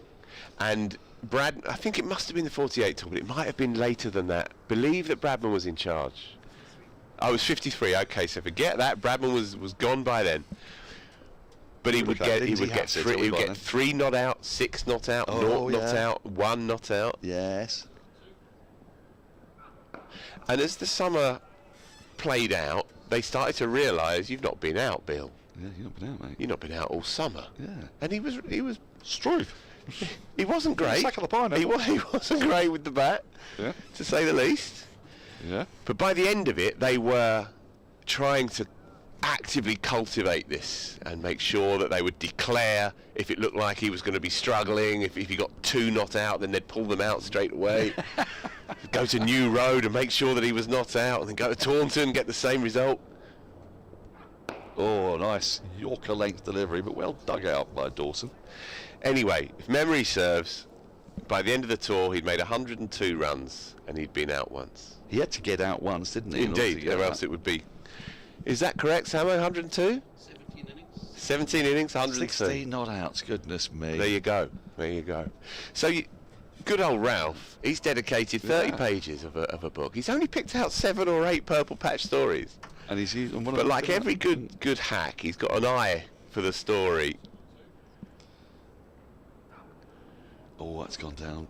And I think it must have been the 48 tour, but it might have been later than that. Believe that Bradman was in charge. I was 53. Okay, so forget that. Bradman was gone by then. But he would get 3 not out, 6 not out, 0 not out, 1 not out. Yes. And as the summer played out, they started to realise, you've not been out, Bill. Yeah, you've not been out, mate. You've not been out all summer. Yeah. And he was Struve. He wasn't great. Sack of the pineapple. He wasn't great with the bat, to say the least. Yeah. But by the end of it, they were trying to actively cultivate this and make sure that they would declare if it looked like he was going to be struggling. If he got 2 not out, then they'd pull them out straight away. Go to New Road and make sure that he was not out, and then go to Taunton and get the same result. Oh, nice Yorker length delivery, but well dug out by Dawson. Anyway, if memory serves, by the end of the tour he'd made 102 runs and he'd been out once. He had to get out once, didn't he? Indeed, or else it would be. Is that correct, Samo? 102? 17 innings. 17 innings, 102. 16 not outs, goodness me. There you go. There you go. So, good old Ralph, he's dedicated 30 pages of a book. He's only picked out 7 or 8 purple patch stories. And he's using one of But like every good hack, he's got an eye for the story. Oh, that's gone down.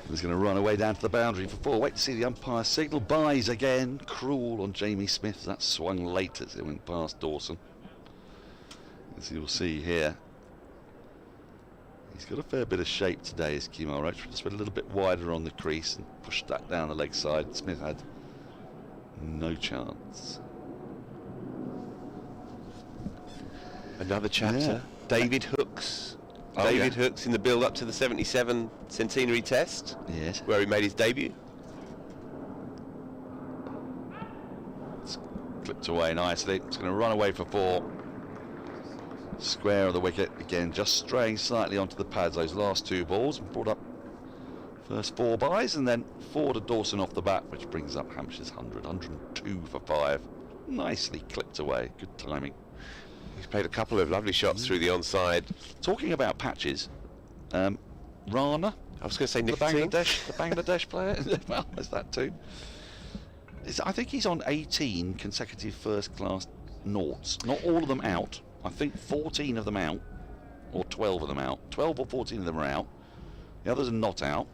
He's going to run away down to the boundary for 4. Wait to see the umpire signal. Buys again. Cruel on Jamie Smith. That swung late as it went past Dawson. As you'll see here. He's got a fair bit of shape today, as Kemar Roach. Just went a little bit wider on the crease and pushed that down the leg side. Smith had no chance. Another chapter. Yeah. David Hooks. Oh, David Hooks in the build-up to the 77 centenary test. Yes. Where he made his debut. It's clipped away nicely. It's going to run away for 4. Square of the wicket. Again, just straying slightly onto the pads those last 2 balls. Brought up first 4 buys and then 4 to Dawson off the bat, which brings up Hampshire's 100. 102 for 5. Nicely clipped away. Good timing. He's played a couple of lovely shots through the onside. Talking about patches, Rana, I was going to say the nicotine. Bangladesh player. Well, there's that too. I think he's on 18 consecutive first-class noughts. Not all of them out. I think 14 of them out, or 12 of them out. 12 or 14 of them are out. The others are not out.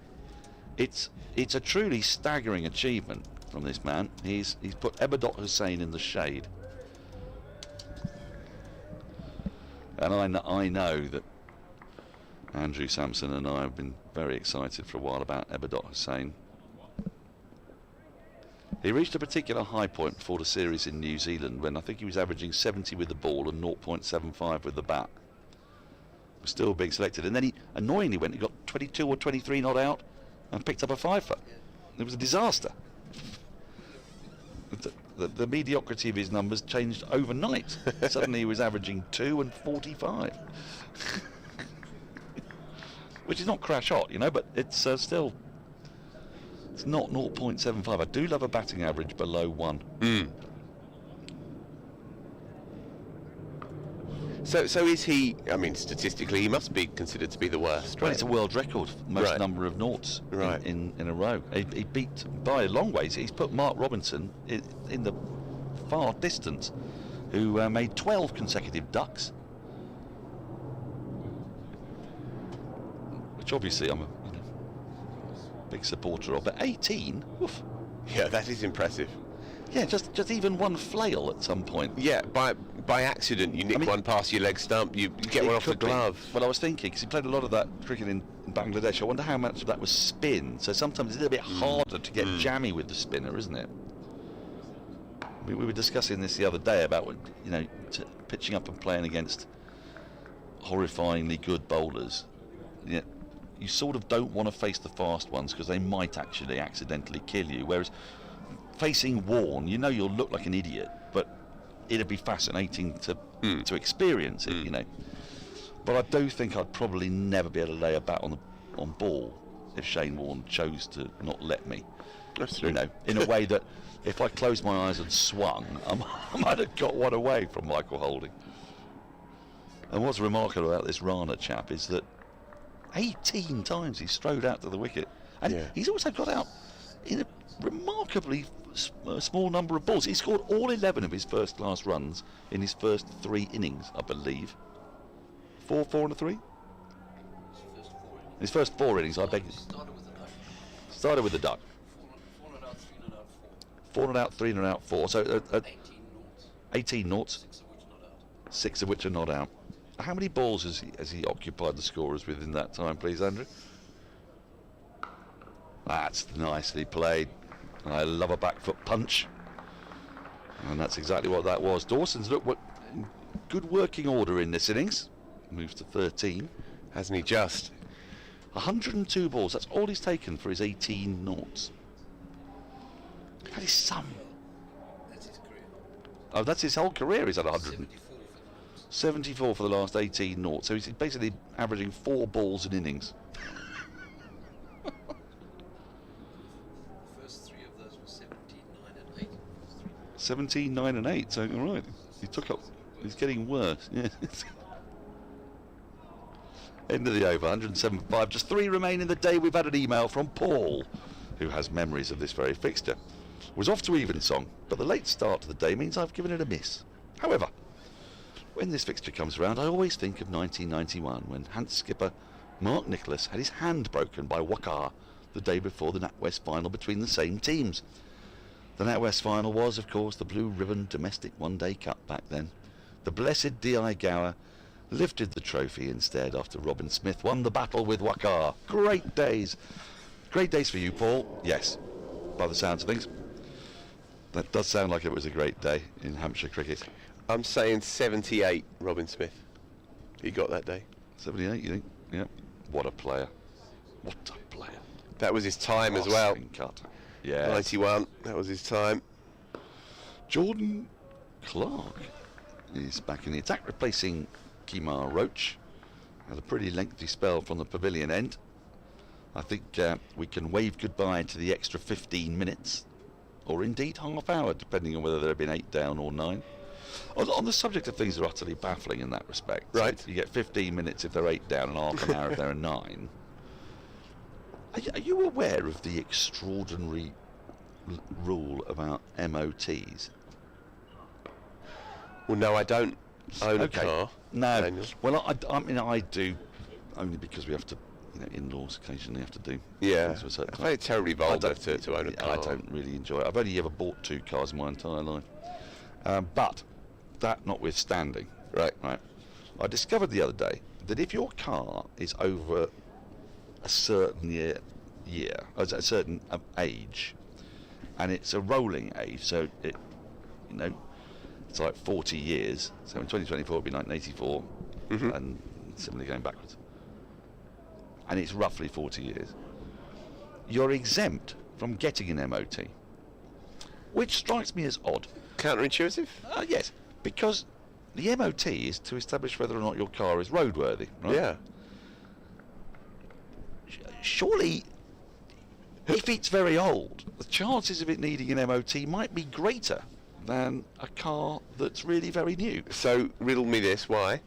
It's a truly staggering achievement from this man. He's put Ebadot Hussain in the shade. And I know that Andrew, Samson and I have been very excited for a while about Ebadot Hussain. He reached a particular high point before the series in New Zealand when I think he was averaging 70 with the ball and 0.75 with the bat. Was still being selected. And then he annoyingly went, he got 22 or 23 not out and picked up a 5-fer. It was a disaster. The mediocrity of his numbers changed overnight. Suddenly he was averaging 2 and 45. Which is not crash hot, you know, but it's still... It's not 0.75. I do love a batting average below 1. So is he, I mean, statistically, he must be considered to be the worst, Well, right? it's a world record, most number of noughts in a row. He beat, by a long ways, he's put Mark Robinson in the far distance, who made 12 consecutive ducks. Which obviously I'm a big supporter of, but 18? Oof. Yeah, that is impressive. Yeah, just even one flail at some point. Yeah, by accident, you nick one past your leg stump, you get one off the glove. Well, I was thinking, because he played a lot of that cricket in Bangladesh, I wonder how much of that was spin. So sometimes it's a little bit harder to get jammy with the spinner, isn't it? We were discussing this the other day about, you know, pitching up and playing against horrifyingly good bowlers. Yeah, you sort of don't want to face the fast ones because they might actually accidentally kill you. Whereas facing Warl, you know you'll look like an idiot, but it'd be fascinating to experience it, you know. But I do think I'd probably never be able to lay a bat on ball if Shane Warne chose to not let me. You know, in a way that if I closed my eyes and swung, I might have got one away from Michael Holding. And what's remarkable about this Rana chap is that 18 times he strode out to the wicket, and he's also got out in a remarkably small number of balls. He scored all 11 of his first-class runs in his first 3 innings, I believe. 4 and a 3? His first 4 innings, I beg. Started with the duck. 4 not out, 3 not out, 4. So 18 noughts. 6 of which are not out. How many balls has he occupied the scorers within that time, please, Andrew? That's nicely played. I love a back foot punch. And that's exactly what that was. Dawson's looked in good working order in this innings. Moves to 13. Hasn't he just? 102 balls. That's all he's taken for his 18 noughts. That is some. That's his career. Oh, that's his whole career. He's had 174 for the last 18 noughts. So he's basically averaging 4 balls an innings. The first 3 of those were 17, 9 and 8. 17, 9 and 8. So, all right. He took up. He's getting worse. Yeah. End of the over, 107.5. Just 3 remain in the day. We've had an email from Paul, who has memories of this very fixture. Was off to evensong, but the late start to the day means I've given it a miss. However, when this fixture comes around, I always think of 1991, when Hants skipper Mark Nicholas had his hand broken by Wakar the day before the NatWest final between the same teams. The NatWest final was, of course, the Blue Ribbon Domestic One-Day Cup back then. The blessed D.I. Gower lifted the trophy instead after Robin Smith won the battle with Wakar. Great days. Great days for you, Paul. Yes, by the sounds of things. That does sound like it was a great day in Hampshire cricket. I'm saying 78, Robin Smith. He got that day. 78, you think? Yeah. What a player. What a player. That was his time as well. Cut. Yeah. 91, that was his time. Jordan Clark is back in the attack, replacing Kemar Roach. Had a pretty lengthy spell from the pavilion end. I think we can wave goodbye to the extra 15 minutes, or indeed half hour, depending on whether there have been 8 down or 9. On the subject of things that are utterly baffling in that respect, right? So you get 15 minutes if they're 8 down and half an hour if there are 9. Are you aware of the extraordinary rule about MOTs? Well, no, I don't own a car. No. Daniel. Well, I mean, I do, only because we have to, in-laws occasionally have to do. Yeah. things of a I find it terribly vulgar to own a car. I don't really enjoy it. I've only ever bought 2 cars in my entire life. But that notwithstanding, right, I discovered the other day that if your car is over a certain a certain age, and it's a rolling age, so it, it's like 40 years. So in 2024 it'll be 1984, and similarly going backwards. And it's roughly 40 years. You're exempt from getting an MOT, which strikes me as odd. Counterintuitive? Yes, because the MOT is to establish whether or not your car is roadworthy, right? Yeah. Surely, if it's very old, the chances of it needing an MOT might be greater than a car that's really very new. So, riddle me this, why?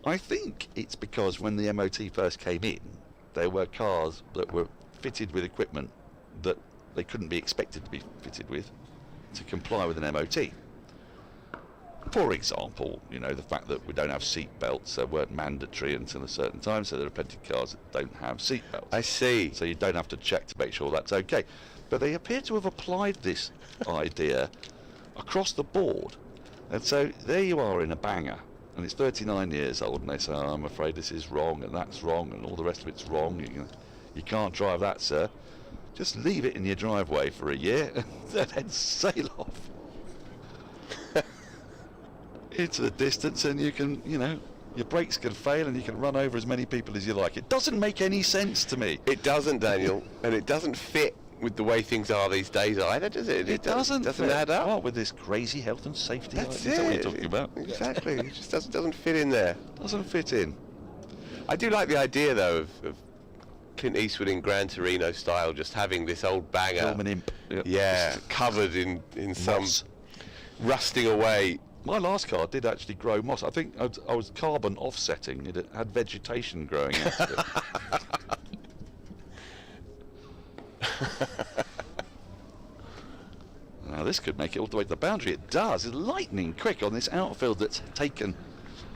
I think it's because when the MOT first came in, there were cars that were fitted with equipment that they couldn't be expected to be fitted with to comply with an MOT. For example, the fact that we don't have seat belts, they weren't mandatory until a certain time, so there are plenty of cars that don't have seat belts. I see. So you don't have to check to make sure that's okay. But they appear to have applied this idea across the board. And so there you are in a banger, and it's 39 years old, and they say, I'm afraid this is wrong, and that's wrong, and all the rest of it's wrong. You can't drive that, sir. Just leave it in your driveway for a year, and then sail off into the distance, and you can, your brakes can fail, and you can run over as many people as you like. It doesn't make any sense to me. It doesn't, Daniel, and it doesn't fit with the way things are these days either, does it? It doesn't add up. Oh, with this crazy health and safety. That's Is that what you're talking about? Exactly. It just doesn't fit in there. Doesn't fit in. I do like the idea, though, of Clint Eastwood in Gran Torino style, just having this old banger. Film an imp. Yep. Yeah, covered in some moss. Rusting away. My last car did actually grow moss. I think I was carbon offsetting. It had vegetation growing out of it. Now this could make it all the way to the boundary. It does. It's lightning quick on this outfield that's taken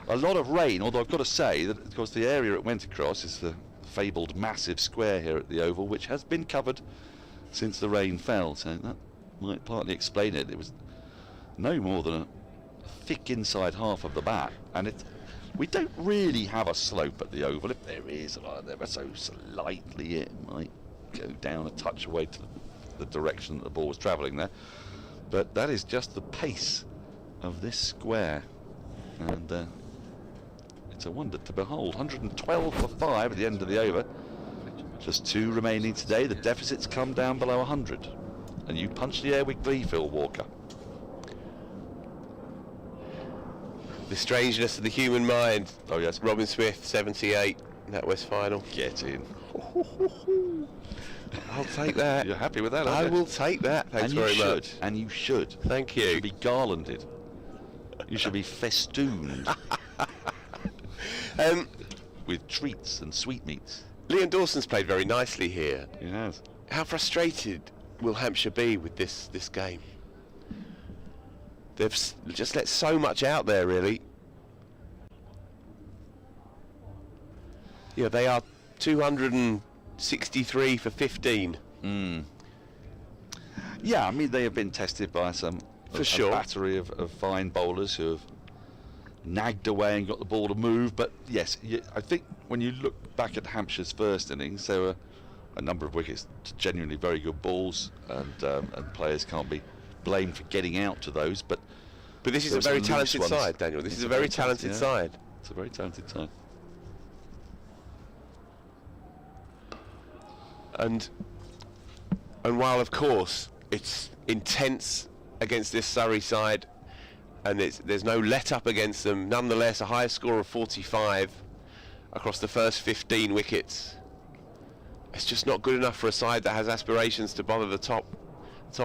a lot of rain, although I've got to say that, of course, the area it went across is the fabled massive square here at the Oval, which has been covered since the rain fell, so that might partly explain it. It was no more than a thick inside half of the bat, and We don't really have a slope at the Oval. If there is, ever so slightly, it might go down a touch away to the direction that the ball was travelling there. But that is just the pace of this square. And it's a wonder to behold. 112 for 5 at the end of the over. Just 2 remaining today. The deficit's come down below 100. And you punch the air with glee, Phil Walker. The strangeness of the human mind. Oh yes. Robin Smith, 78, that West final. Get in. I'll take that. You're happy with that, I aren't you? will take that. Thanks and very you should. much. And you should. Thank you. You should be garlanded. You should be festooned. With treats and sweetmeats. Liam Dawson's played very nicely here. He has. How frustrated will Hampshire be with this game? They've just let so much out there, really. Yeah, they are 263 for 15. Yeah, I mean, they have been tested by a battery of fine bowlers who have nagged away and got the ball to move. But yes, I think when you look back at Hampshire's first innings, there were a number of wickets to genuinely very good balls, and players can't be blamed for getting out to those. But this is a very talented side, Daniel. This is a very talented side. It's a very talented side. And while of course it's intense against this Surrey side, and there's no let up against them, nonetheless a high score of 45 across the first 15 wickets. It's just not good enough for a side that has aspirations to bother the top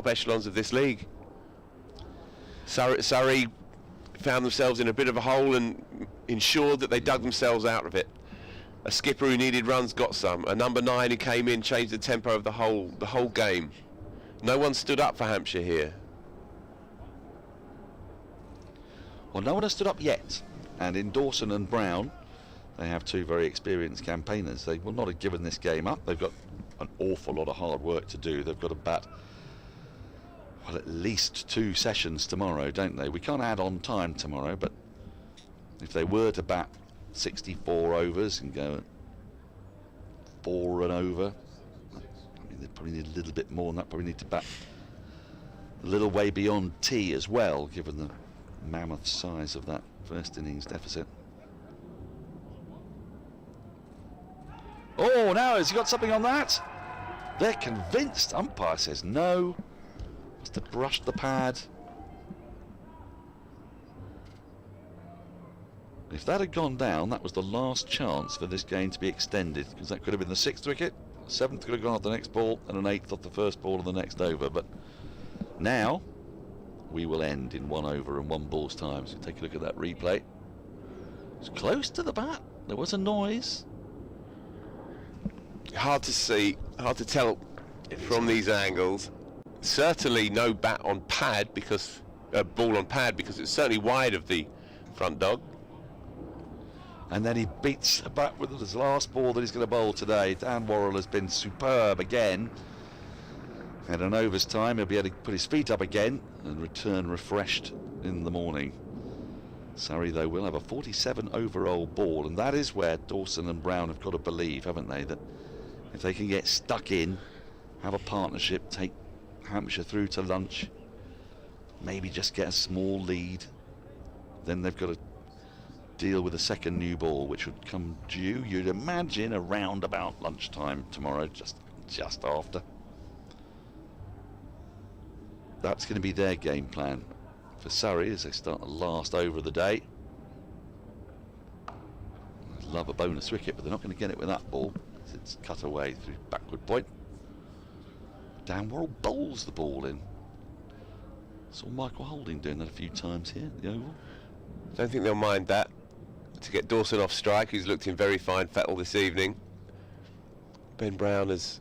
echelons of this league. Surrey found themselves in a bit of a hole and ensured that they dug themselves out of it. A skipper who needed runs got some. A number 9 who came in changed the tempo of the whole game. No one stood up for Hampshire here. Well, no one has stood up yet. And in Dawson and Brown, they have 2 very experienced campaigners. They will not have given this game up. They've got an awful lot of hard work to do. They've got to bat, well, at least 2 sessions tomorrow, don't they? We can't add on time tomorrow, but if they were to bat 64 overs and go 4 and over, I mean, they probably need a little bit more than that. Probably need to bat a little way beyond T as well, given the mammoth size of that first innings deficit. Oh, now has he got something on that? They're convinced. Umpire says no. Must have brushed the pad. If that had gone down, that was the last chance for this game to be extended, because that could have been the 6th wicket, 7th could have gone off the next ball, and an 8th off the first ball of the next over. But now we will end in 1 over and 1 ball's time. So take a look at that replay. It's close to the bat. There was a noise. Hard to see, hard to tell from these angles. Certainly no bat on pad, because ball on pad, because it's certainly wide of the front dog. And then he beats the bat with his last ball that he's going to bowl today. Dan Warl has been superb again. At an over's time, he'll be able to put his feet up again and return refreshed in the morning. Surrey, though, will have a 47 overall ball, and that is where Dawson and Brown have got to believe, haven't they, that if they can get stuck in, have a partnership, take Hampshire through to lunch, maybe just get a small lead, then they've got to deal with a second new ball, which would come due, you'd imagine, around about lunchtime tomorrow, just after. That's going to be their game plan for Surrey as they start the last over of the day. I'd love a bonus wicket, but they're not going to get it with that ball. It's cut away through backward point. Dan Warl bowls the ball in. Saw Michael Holding doing that a few times here at the Oval. Don't think they'll mind that. To get Dawson off strike, who's looked in very fine fettle this evening. Ben Brown has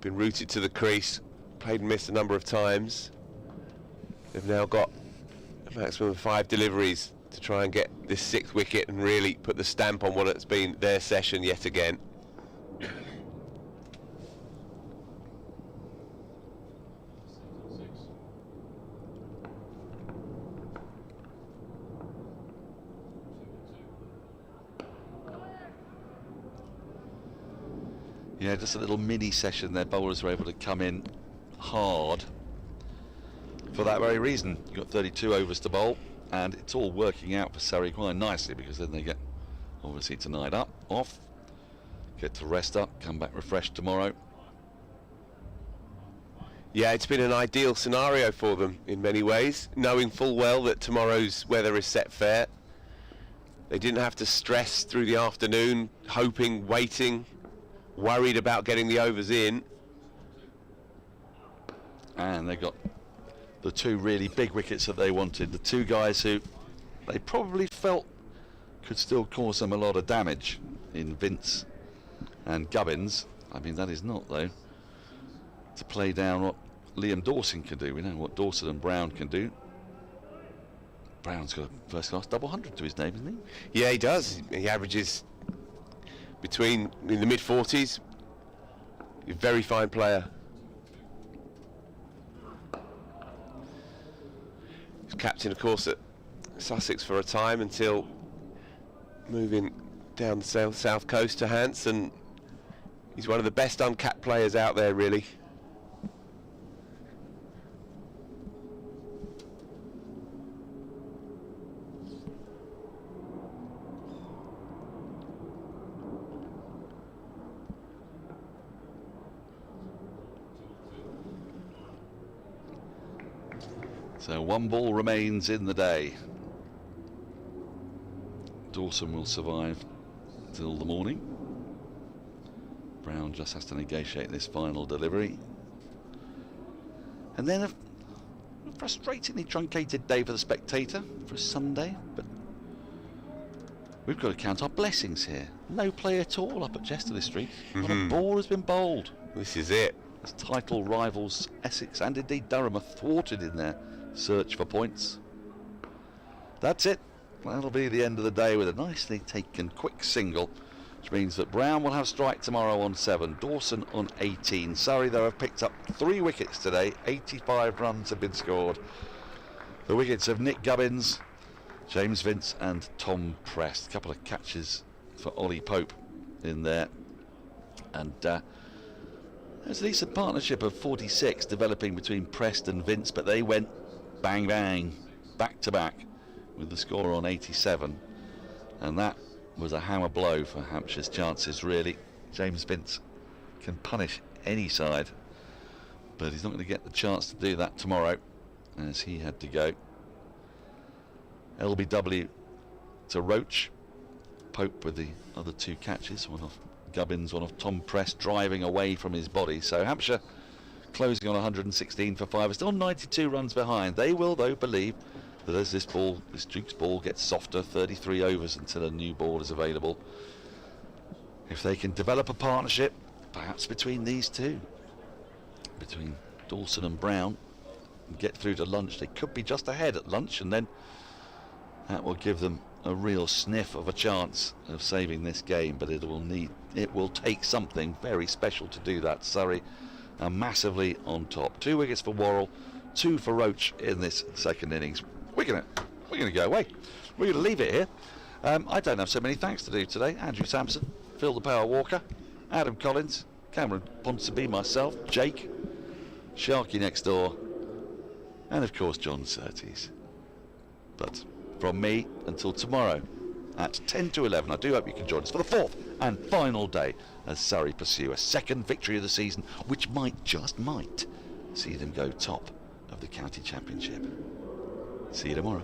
been rooted to the crease, played and missed a number of times. They've now got a maximum of 5 deliveries to try and get this 6th wicket and really put the stamp on what it's been their session yet again. Yeah, just a little mini session there. Bowlers were able to come in hard for that very reason. You've got 32 overs to bowl, and it's all working out for Surrey quite nicely, because then they get, obviously, tonight off, get to rest up, come back refreshed tomorrow. Yeah, it's been an ideal scenario for them in many ways, knowing full well that tomorrow's weather is set fair. They didn't have to stress through the afternoon, hoping, waiting, worried about getting the overs in. And they got the two really big wickets that they wanted, the two guys who they probably felt could still cause them a lot of damage in Vince and Gobbins. I mean, that is not, though, to play down what Liam Dawson can do. We know what Dawson and Brown can do. Brown's got a first-class double hundred to his name, isn't he? Yeah, he does. He averages in the mid-40s. A very fine player. He's captain, of course, at Sussex for a time until moving down the south coast to Hants, and he's one of the best uncapped players out there, really. So one ball remains in the day. Dawson will survive till the morning. Brown just has to negotiate this final delivery. And then a frustratingly truncated day for the Spectator for a Sunday, but we've got to count our blessings here. No play at all up at Chesterley Street. Not a ball has been bowled. This is it. As title rivals Essex and indeed Durham are thwarted in their search for points. That's it. That'll be the end of the day with a nicely taken quick single, which means that Brown will have strike tomorrow on 7, Dawson on 18. Surrey, though, have picked up 3 wickets today. 85 runs have been scored. The wickets of Nick Gobbins, James Vince and Tom Prest. A couple of catches for Ollie Pope in there. And there's a decent partnership of 46 developing between Prest and Vince, but they went bang bang back to back with the score on 87, and that was a hammer blow for Hampshire's chances, really. James Vince can punish any side, but he's not going to get the chance to do that tomorrow, as he had to go. LBW to Roach, Pope with the other 2 catches, one off Gobbins, one off Tom Prest, driving away from his body. So Hampshire closing on 116 for 5, are still 92 runs behind. They will, though, believe that as this Duke's ball gets softer, 33 overs until a new ball is available, if they can develop a partnership, perhaps between these two, between Dawson and Brown, and get through to lunch, they could be just ahead at lunch, and then that will give them a real sniff of a chance of saving this game. But it will take something very special to do that. Surrey are massively on top. 2 wickets for Warl, 2 for Roach in this second innings. We're gonna go away. We're gonna leave it here. I don't have so many thanks to do today. Andrew Samson, Phil the Power Walker, Adam Collins, Cameron Ponsonby, myself, Jake, Sharky next door, and of course John Surtees. But from me until tomorrow at 10 to 11, I do hope you can join us for the 4th and final day as Surrey pursue a second victory of the season, which just might see them go top of the county championship. See you tomorrow.